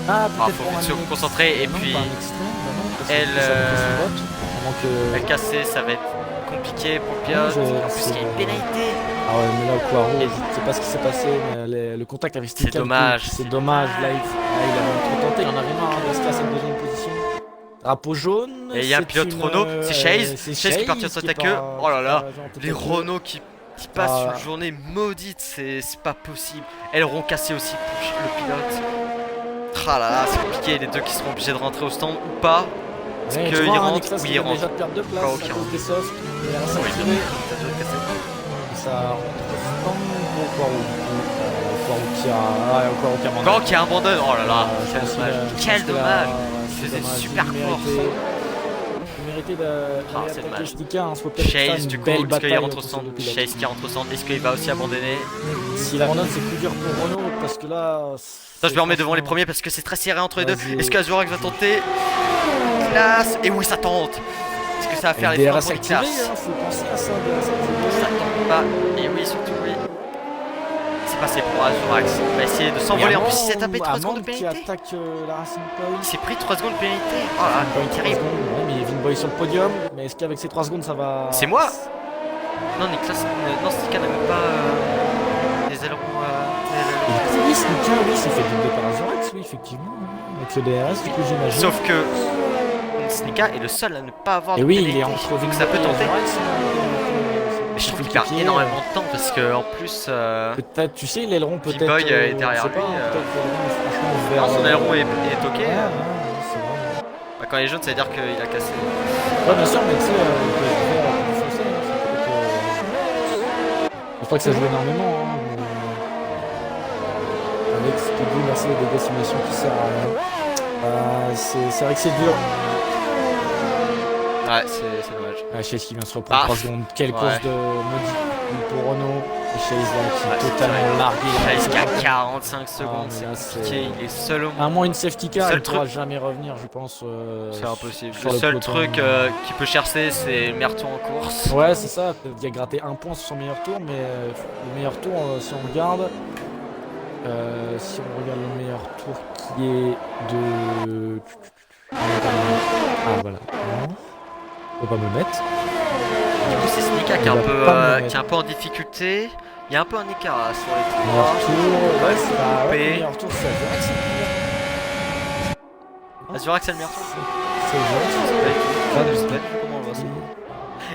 Ah, Ah, peut-être faut pour vite se un concentrer et non, puis pas un extrait, bah non, parce que elle, ça a pris son vote, avant que- elle casser, ça va être compliqué pour le Non, pilote. En plus, c'est- il y a une pénalité. Ah ouais, mais là, Okwaru, Et- je sais pas ce qui s'est passé, mais le contact avec Stika. C'est dommage, C'est c'est dommage, dommage. là, il a même trop tenté, il en avait marre de rester à cette deuxième position. Drapeau jaune. Et il y a un c'est pilote une, Renault, c'est Chase. Chase qui est parti en qui est tête à pas- queue. Oh là là, qui est pas en tête les à queue. Renault qui passent Ah. une journée maudite, c'est pas possible. Elles auront cassé aussi le pilote. Ah là là, c'est compliqué, les deux qui seront obligés de rentrer au stand ou pas. Est-ce Ouais, tu qu'il vois, un rentre? Nexus Oui, qui il vient déjà rentre. de perdre de place Encore à qui cause rentre. des softs. Il a Oui, tiré. ça doit être cassé. Et ça rentre stand pour Quarou du coup. Quarou qui a. Ah, Quarou qui a Encore qui abandonne. Oh là là, je quel pense qu'il dommage. a- je Quel pense qu'il a- dommage. ouais, Il c'est faisait dommage. super Il course. méritait Ah, d'aller c'est attaquer dommage. Stika. Hein. Faut peut-être faire Chase une du coup, belle est-ce qu'il bataille rentre au entre ces centre? deux pilotes. Chase qui rentre au centre, est-ce qu'il va aussi abandonner? S'il abandonne, c'est plus dur pour Renault parce que là. Attends, je me remets devant les premiers parce que c'est très serré entre les deux. Vas-y. Est-ce qu'Azurak va tenter? Classe. Et oui, ça tente. Est-ce que ça va faire Les les DRS freins pour activés, Nicolas? hein, faut penser à ça. DRS activés. Ça tente pas. Et oui, surtout oui. C'est passé pour Azurax. Il va essayer de s'envoler. En plus, il s'est tapé 3 secondes de qui pénalité. attaque la Racing Point. Il s'est pris 3 secondes de pénalité. Oh là, Point, terrible. 3 secondes, ouais, mais Vinboy sur le podium. Mais est-ce qu'avec ces 3 secondes ça va. C'est moi. Non, Nicolas, non, Stika n'a même pas des ailerons. Oui, Snika, oui, c'est fait doubler par Azurax, oui, effectivement. Avec le DRS, du coup, j'imagine. Sauf que Snika est le seul à ne pas avoir Et de oui, pénalité. il est entre Donc Vinboy ça peut et tenter. Azurax. Mais je trouve qu'il perd énormément de temps parce que en plus. Peut-être, tu sais, l'aileron peut-être. Vinboy est derrière je sais pas, lui, peut-être l'aileron, franchement, vers. Non, son aileron est toqué. Ouais, c'est vrai. Bah, quand il est jaune, ça veut dire qu'il a cassé. Ouais, bien sûr, mais tu sais, il peut être vert plus foncé, hein, ça peut être, je crois que ça joue énormément. Hein, avec ce que dit, merci les dégâts simulation qui sert à rien. C'est vrai que c'est dur. Ouais, c'est dommage. Chase qui vient se reprendre 3 secondes. Quelle ouais. course de maudit pour Renault. Et Chase là, qui est Ouais, totalement largué. Chase qui a 45 secondes, mais là, c'est compliqué. Il est seul au monde. À moins une safety car, Seul il ne pourra truc- jamais revenir, je pense. C'est impossible. sur Le seul peloton. truc qui peut chercher, c'est le meilleur tour en course. Ouais, c'est ça. Il a gratté 1 point sur son meilleur tour, mais le meilleur tour, si on regarde. Si on regarde le meilleur tour qui est de. Ah voilà. Non. Faut pas me mettre. Du coup, c'est Snika qui est, Il un va peu, pas me qui est un peu en difficulté. Il y a un peu un écart là, sur les Meilleur trois. tour. Ouais, c'est la. P. Ouais, le meilleur tour, c'est Azurax. Azurax, c'est le meilleur tour. C'est Azurax. Je sais pas du tout comment on voit ça.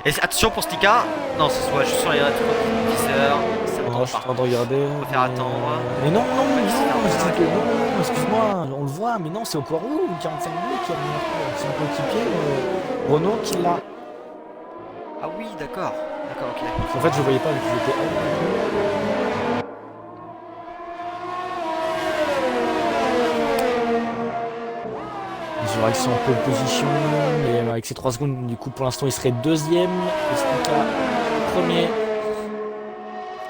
Et attention pour Stika. Non, ce soit juste sur les rétroviseurs. Ça Non, ne je suis pas. en train de regarder. Faut faire attendre. Mais non, non, Ouais, non, c'est je dis que non, excuse-moi, on le voit, mais non, c'est au Quarou, 45 minutes qui a le meilleur tour. C'est son coéquipier, Renault, qui l'a. Ah oui, d'accord. D'accord, ok. En fait, je voyais pas vu qu'il était out. Azurax en pole position, mais avec ses 3 secondes, du coup, pour l'instant, il serait deuxième. Et Stika, premier.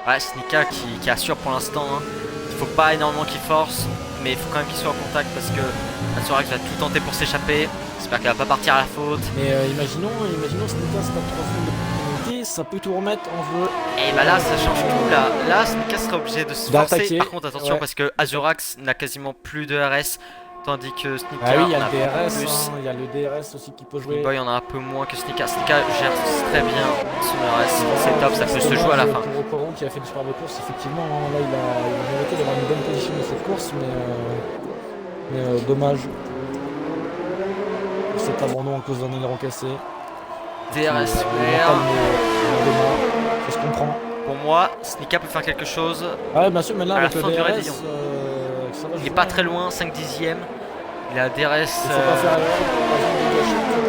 Ouais, Snika qui assure pour l'instant. Hein. Il faut pas énormément qu'il force, mais il faut quand même qu'il soit en contact parce que Azurax va tout tenter pour s'échapper. J'espère qu'elle va pas partir à la faute. Mais imaginons Snika se tape 3 secondes de pénalité, ça peut tout remettre en jeu. Et bah là, ça change tout. Là Snika sera obligé de se forcer. D'attaquer, Par contre, attention ouais. parce que Azurax n'a quasiment plus de RS, tandis que Snika Ah oui, il y a en le DRS, plus. hein, il y a le DRS aussi qui peut jouer. Boy en a un peu moins que Snika. Snika gère très bien son RS. C'est top, ça peut se jouer à la fin. Pour Ocoro qui a fait une superbe course, effectivement, hein, là il a mérité d'avoir une bonne position dans cette course, mais dommage. Pour cet abandon en cause d'un aileron cassé. DRS Ça vert. se comprend. Pour moi, Snika peut faire quelque chose. Ouais, bien sûr, mais là À la avec le fin du DRS, raidillon. ça va Il est jouer, pas hein. très loin, 5 dixièmes. Il a DRS. Il faut pas faire erreur,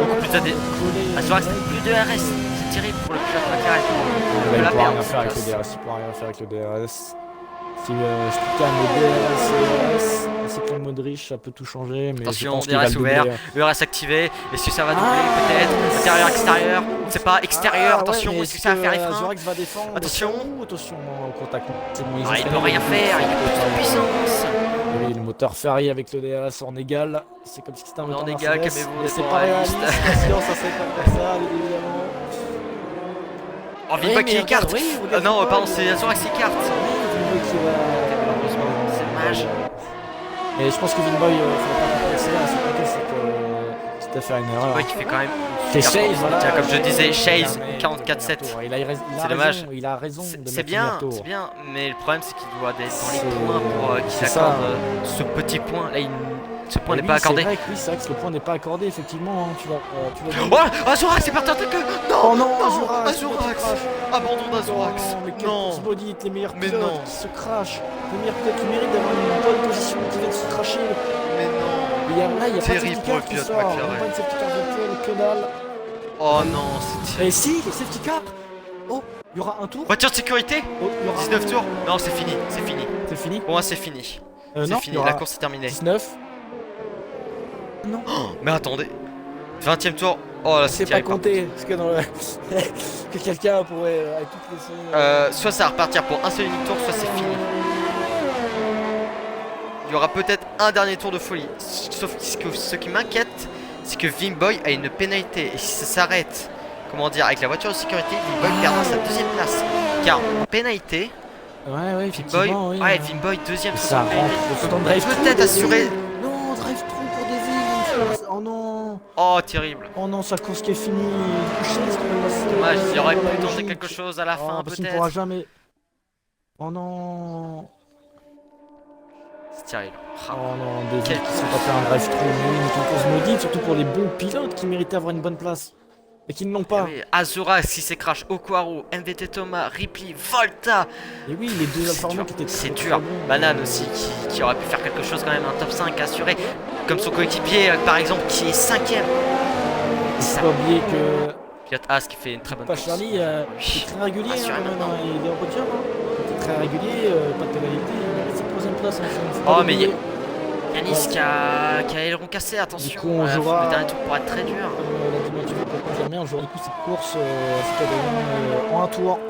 beaucoup plus Azurax n'a plus de RS. C'est terrible pour le pilote McLaren. Il la pourra rien perdre, faire avec le cette DRS, il pourra rien faire avec le DRS. Si Stika met DRS, ainsi que le Modric, ça peut tout changer, mais je Attention, pense qu'il va DRS le ouvert, doubler. ERS activé. Est-ce que ça va doubler peut-être? Intérieur, extérieur. On ne sait pas. Extérieur, attention. Ouais, mais Est-ce que ça va faire les freins? Azurax va défendre. Attention. Attention au contact. C'est bon, Ah, il peut rien faire, il a plus de puissance. Oui, le moteur Ferrari avec le DRS en égal. C'est comme si c'était un En moteur égal, Mercedes, calmez-vous, mais on est c'est pas pas réaliste. réaliste. Sinon, ça serait pas comme ça, évidemment. Oh, Villeneuve qui écarte. Oui, Non, pardon, c'est Azurax qui écarte. Malheureusement, c'est dommage. Et je pense que Vinboy, faut pas compenser à ce côté, c'est que faire une erreur. Ouais, qui fait quand même. C'est super Chase, course. voilà. Tiens, comme je disais, Chase, Mais 44-7. C'est dommage. Il a raison. de C'est mettre le bien, meilleur tour. c'est bien, mais le problème c'est qu'il doit être dans les C'est- points pour qu'il c'est ça. accorde ce petit point. Là, ce point Et n'est oui, pas accordé. C'est vrai que le point n'est pas accordé, effectivement. Hein, tu vas Oh, Azurax, c'est parti en que non, Oh non, Azurax, Azurax, abandon d'Azurax. mais quelle Non, course maudite, les meilleurs Mais pilotes non. qui se crachent. Les meilleurs pilotes qui méritent d'avoir une bonne position qui viennent se cracher. mais non. Là, il y a pas de Terrible safety pour le car qui pilote sort. McLaren. Il y a pas de safety car Vettel. que dalle. Oh non, c'est Et si, le safety car. Oh, il y aura un tour. voiture de sécurité. Oh, il y aura 19 un tours. Non, c'est fini, c'est fini. C'est fini. Pour moi, c'est fini. C'est Non, fini, il y aura la course est terminée. 19. Non. Mais attendez. 20ème tour. Oh là, c'est C'est pas terrible. compté. Parce que, dans le... que quelqu'un pourrait avec toutes les Soit ça va repartir pour un seul unique tour, soit c'est fini. Il y aura peut-être un dernier tour de folie. Sauf que ce qui m'inquiète, c'est que Vimboy a une pénalité. Et si ça s'arrête, comment dire, avec la voiture de sécurité, Vimboy perdra sa deuxième place. Car en pénalité, Ouais, Vimboy, effectivement. Oui, ouais, Vimboy deuxième sur ça son pénalité. rentre dans le drive Peut-être assurer. Non, drive through pour des villes. Oh non. Oh, terrible. Oh non, sa course qui est finie. Chaise qui va passer. Dommage, il aurait Dans la pu tenter logique. quelque chose à la fin, Parce qu'il ne pourra peut-être. jamais. Oh non. C'est terrible. Oh non, des Quelle villes qui sont pas fait un drive through. Oui, mais une course maudite, surtout pour les bons pilotes qui méritaient avoir une bonne place. Et qui ne l'ont pas. Oui, Azura, si c'est crash, Okwaru, MVT Thomas, Ripley, Volta. Et oui, les deux Alfa Romeo qui étaient C'est très, dur. très bons. Banane aussi qui aurait pu faire quelque chose quand même, un top 5 assuré. Comme son coéquipier par exemple qui est 5ème. Il faut pas oublier que Pilote As qui fait une très bonne pas course. Charlie Oui. est très régulier quand Assurément. même, hein. Il est au podium. Il est très régulier, pas de pénalité. Il mérite sa troisième place. Hein, faut Oh, pas mais l'oublier. Yanis qui a aileron cassé, attention. Du coup, on jouera- Le dernier tour pourra être très dur. La dimension pour confirmer, on jouera du coup cette course en un tour.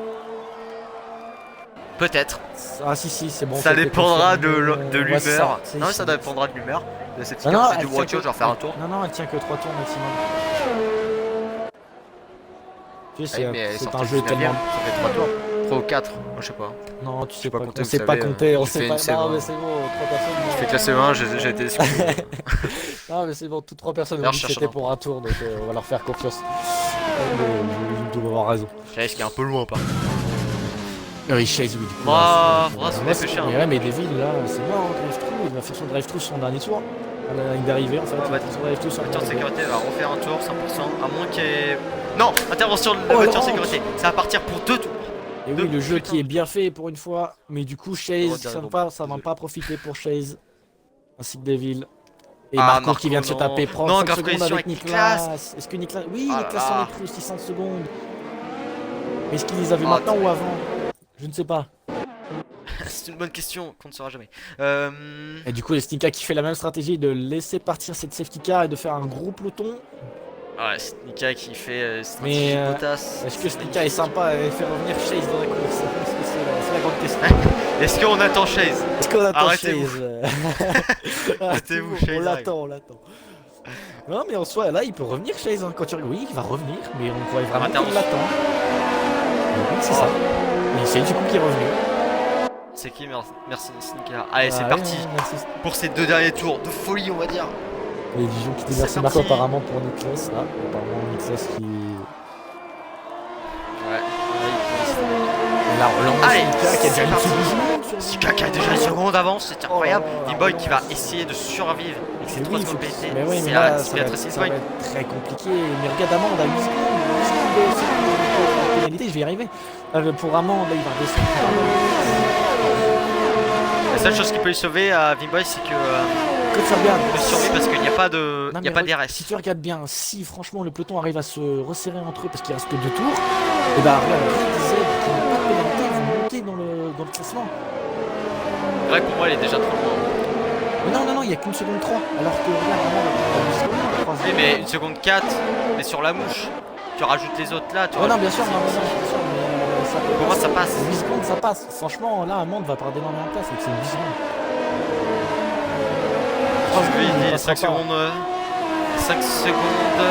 Peut-être. Ah si, c'est bon. Ça a été dépendra de confirmé. Ouais, c'est l'humeur. ça, Non, c'est- ça dépendra de l'humeur. De cette Non, non, séquence elle de tient voiture, que- je vais refaire un tour. Non, elle tient que 3 tours maximum. Tu sais, Ah oui, mais elle est c'est sortie un jeu 19e, tellement. ça fait 3 tours. 3 ou 4, moi je sais pas. Non, tu sais pas pas, compter, on vous sait pas savez, compter, on j'ai sait fait pas. une C20. Non, mais c'est bon, 3 personnes. Je fais classé 1, j'ai été exclu. Non, mais c'est bon, toutes 3 personnes ont D'ailleurs, dit je que cherche c'était un pour un tour, donc on va leur faire confiance. Ils doivent avoir raison. Chase qui est un peu loin par contre. Oui, Chase, oui, du coup. Moi, là, faudra se moi, dépêcher, hein. Mais ouais, mais Deville, là, c'est mort, hein, drive-thru. Il va faire son drive-thru sur son dernier tour. À la ligne d'arrivée, en fait. Oh, Il va faire son drive-thru sur La le voiture de dernier tour. sécurité va refaire un tour 100%, à moins qu'il y ait... Non, intervention de la Oh, voiture de elle sécurité. Ça va partir pour 2 tours. Et oui, le jeu qui est bien fait pour une fois. Mais du coup, Oh, Chase, derrière, ça va désolé. pas profiter pour Chase. Ainsi que Deville. Et Ah, Marco qui vient de se non. taper prendre Non, 5 grave secondes collision avec avec Niklas. Niklas. Est-ce que Niklas... Oui, Ah là Niklas s'en là. est pris aussi 100 secondes. Mais est-ce qu'il les avait Ah, maintenant ou terrible. avant? Je ne sais pas. C'est une bonne question qu'on ne saura jamais. Et du coup, les Snika qui fait la même stratégie de laisser partir cette safety car et de faire un gros peloton. Ouais, c'est Nika qui fait Mais, stratégie Bottas. Est-ce que C'est Snika est magnifique. sympa et fait revenir Chase dans la course? Est-ce que c'est la grande question. Est-ce qu'on attend Chase? Est-ce qu'on attend Arrêtez-vous. Chase? Arrêtez-vous, Chase On arrive. l'attend, on l'attend. Non, mais en soi, là, il peut revenir Chase. Hein. Quand tu regardes, oui, il va revenir, mais on voit vraiment qu'on Intervention. l'attend. Oui, c'est Oh. ça. Et c'est du coup qui est revenu. C'est qui? Merci Snika. Allez, c'est Ah, parti ouais, merci. pour ces 2 derniers tours de folie, on va dire. Les Dijon qui C'est déversent parti. Marco apparemment pour Niklas. Là, apparemment Niklas qui. Ouais. Et la relance. Allez, Snika qui a déjà c'est une parti. seconde sur Sika qui a déjà une seconde d'avance, c'est incroyable. Oh là là, Vimboy la qui va relance. essayer de survivre avec ses Mais 3 oui, secondes faut pété. mais oui, mais C'est là, à ça va, Racing ça Point. va être très compliqué. Mais regarde Amande à 8 secondes. 8 secondes de pénalité, je vais y arriver. Pour Amande, là, il va redescendre. La seule chose qui peut lui sauver à Vimboy, c'est que Que tu regardes. il peut survivre parce qu'il n'y a pas de, Non, il y a mais pas d'RS. Si tu regardes bien, si franchement le peloton arrive à se resserrer entre eux parce qu'il reste que 2 tours, et bah regarde, Greg disait qui n'a pas de pénalité, vous montez dans le classement. Greg pour moi il est déjà trop loin. Mais non, il n'y a qu'une seconde 3. Alors que regarde, Amande a 8 secondes, la troisième. Oui mais une seconde 4, mais sur la mouche. Tu rajoutes les autres là. Tu Oh non, rajoutes bien sûr, les non, autres. bien sûr, mais ça peut Pour moi passer. ça passe. 8 secondes, ça passe. Franchement, là, Amande va perdre énormément de place, donc c'est 8 secondes. Je lui il dis passera 5 pas. secondes. 5 secondes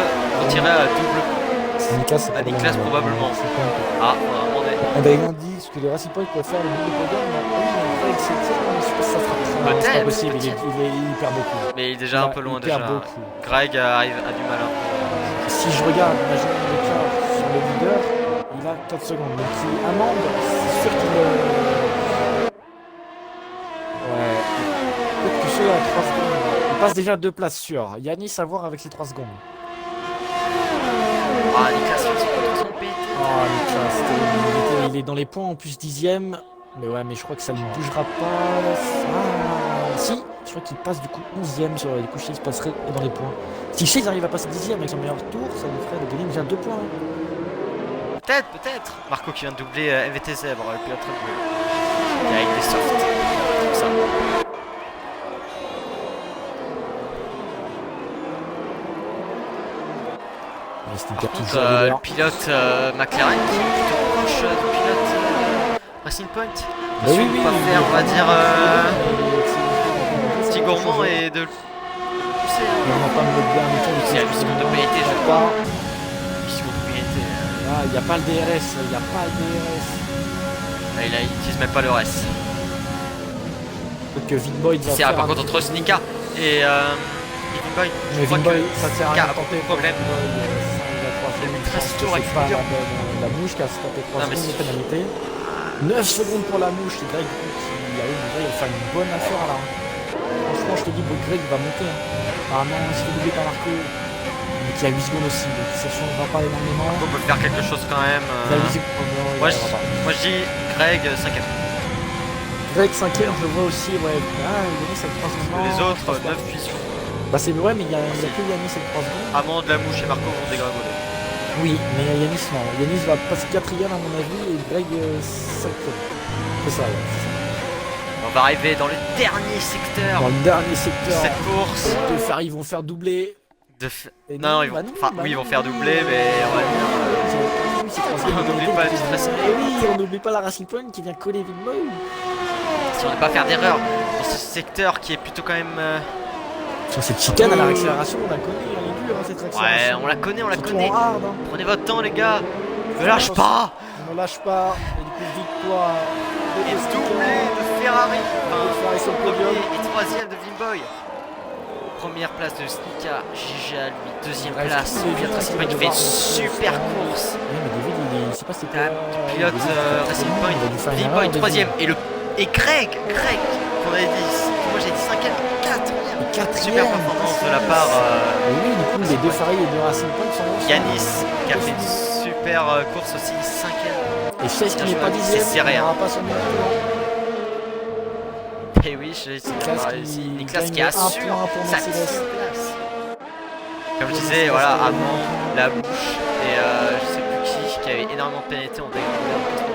retirées à double. C'est Niklas, c'est À Niklas, probablement. Ah, on va demander. On avait rien dit, parce que les Racing Point peuvent faire le double podium, mais oui, mais Greg, c'est ça, mais je sais pas si ça fera. Non, c'est Peut-être, pas possible, peut-être. il perd beaucoup. Mais il est déjà un peu loin il perd déjà. beaucoup. Greg arrive à du mal. Hein. Si je regarde, imaginons l'écart sur le leader, il a 4 secondes. Donc si Amande, c'est sûr qu'il. Ouais. Peut-être que ceux à 3 secondes. Il passe déjà 2 places sûres. Yanis à voir avec ses 3 secondes. Ah Niklas sur son pété. Oh, Niklas, il est dans les points en plus 10ème. Mais ouais, mais je crois que ça ne bougera pas. Ah, si, Je crois qu'il passe du coup 11ème sur du coup Chase passerait dans les points. Si Chase arrive à passer 10ème avec son meilleur tour, ça lui ferait de gagner déjà 2 points. Peut-être, peut-être. Marco qui vient de doubler MVT Zèbre, le pilote Red Bull. Avec des softs. Comme ça. Par contre, le pilote McLaren qui est plutôt proche du pilote Racing Point. Attention de pas faire, on va dire, petit gourmand et de pousser. C'est la 8 secondes de pénalité, je crois. 8 secondes de pénalité. Ah, il n'y a pas le DRS, il n'y a pas le DRS. Là, il utilise même pas le reste. Donc Vinboy va c'est faire par contre entre Snika et Vinboy. Je crois que ça sert à rien de tenter problème. La mouche qui a tapé 3 secondes de pénalité. 9 secondes pour la mouche, c'est Greg qui va faire une bonne affaire là. Franchement, je te dis, Greg va monter. Apparemment, il se fait doubler par Marco. Donc il y a 8 secondes aussi, donc ça ne changera pas énormément. On peut faire quelque chose quand même. Moi je dis Greg 5ème. Greg 5ème, je vois aussi, ouais. Ah, Yanis avec 3 secondes. Les autres, 9 puis. Bah c'est vrai, mais il y a que Yanis avec 3 secondes. Amand, la mouche et Marco vont dégringoler. Oui, mais Yanis non. Yanis va passer 4ème à mon avis et Greg 5ème. C'est ça, ouais. On va arriver dans le dernier secteur. Dans le dernier secteur. Cette course. Ils vont faire doubler. Non, ils vont. Enfin, oui, ils vont faire doubler, mais on va dire. On n'oublie pas le stress. Oui, on n'oublie pas la Racing Point qui vient coller Vinboy. Si on ne pas faire d'erreur dans ce secteur qui est plutôt quand même. Sur cette chicane à la réaccélération, on la connaît, elle est dure cette accélération. Ouais, on la connaît, on la surtout connaît. Hard, hein. Prenez votre temps, les gars. Ne lâche pas. Ne lâche pas. Et du coup, victoire. Et doublé de Ferrari. Ferrari sur le podium. Et 3ème de Vinboy. Première place de Snika, GG à lui. Deuxième place, Pilote Racing Point qui fait une super course. Oui, mais David, il sait pas c'était quoi. Pilote Racing Point, Vinboy 3ème. Et Greg, qu'on avait dit. Moi j'ai dit 5ème, 4ème. Super performance de la part. Oui, du coup, les deux Ferrari et les deux Racing Point sont Yanis qui a fait une super course aussi, 5ème. Et Chase qui n'est pas 10ème, c'est serré. Il n'aura pas son meilleur tour. Et oui, Niklas qui assure sa place. Comme je disais, voilà, Amand, la bouche et je sais plus qui avait énormément de pénalité en dégradé.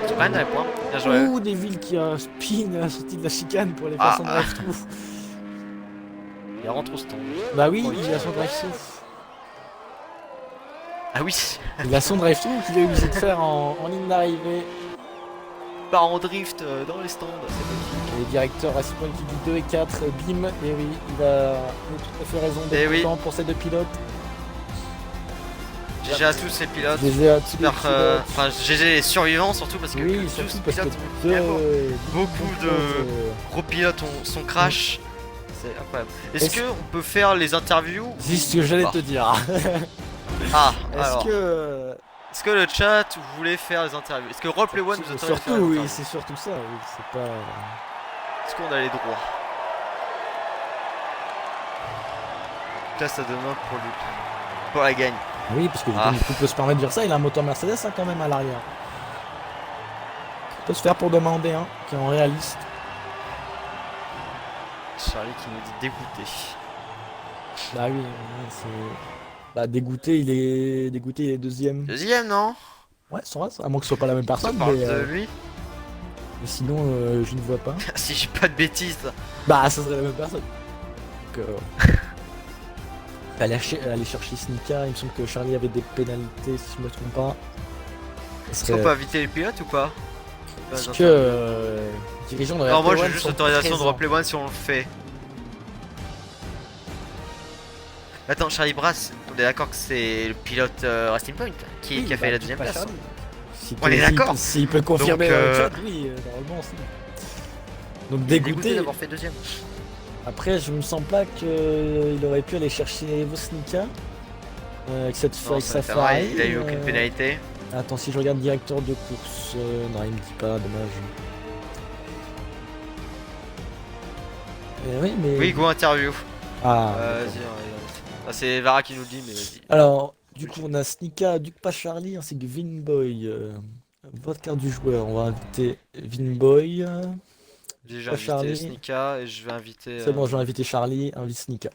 Ils sont quand même dans les points. Bien joué. Ouh, des villes qui a spin à la sortie de la chicane pour les faire son drive through. Il rentre au stand. Bah oui, il a son drive through. Ah oui. Il a son drive through qu'il est obligé de faire en ligne d'arrivée. Part en drift dans les stands, c'est magnifique. Les directeurs Racing Point qui dit 2 et 4, bim, et oui, il a tout à fait raison de temps pour ces deux pilotes. GG à tous ces pilotes. GG à tous les pilotes. Enfin, GG les survivants surtout parce que oui, tous surtout ces parce pilotes que beaucoup de gros pilotes sont crash. C'est incroyable. Est-ce qu'on peut faire les interviews? C'est ce que j'allais te dire. Ah, est-ce que le chat voulait faire les interviews? Est-ce que Roleplay One nous autorise à faire les oui, interviews? c'est surtout ça, oui, c'est pas... Est-ce qu'on a les droits? Là, ça donne un pour la gagne. Oui, parce que du coup, peut se permettre de dire ça, il a un moteur Mercedes hein, quand même à l'arrière. Il peut se faire pour demander, hein, qui est en réaliste. Charlie qui nous dit dégoûté. Bah oui, c'est... Bah dégoûté, il est deuxième. Deuxième, non? Ouais, sans race, à moins que ce soit pas la même personne. On parle de lui. Mais sinon, je ne vois pas. Si j'ai pas de bêtises. Bah, ça serait la même personne. Donc, aller chercher Snika, il me semble que Charlie avait des pénalités, si je me trompe pas. Est-ce qu'on peut inviter les pilotes ou pas? Est-ce que dirigeant de alors moi j'ai juste l'autorisation de Roleplay One si on le fait. Attends, Charlie Brass, on est d'accord que c'est le pilote Racing Point qui a fait la deuxième place. On est d'accord. S'il peut confirmer le chat, oui, normalement aussi. Donc dégoûté d'avoir fait deuxième. Après, je me sens pas qu'il aurait pu aller chercher Vosnika avec cette sa Ferrari. Il a eu aucune pénalité. Attends, si je regarde directeur de course, non, il me dit pas, dommage. Oui, mais. Oui, go interview. Ah. Vas-y, c'est Vara qui nous le dit, mais vas-y. Alors, du coup, on a Snika, Duke pas Charlie, ainsi que Vinboy. Votre carte du joueur, on va inviter Vinboy. J'ai Toi, invité Charlie. Snika et je vais inviter. C'est bon, j'ai invité Charlie, invite Snika.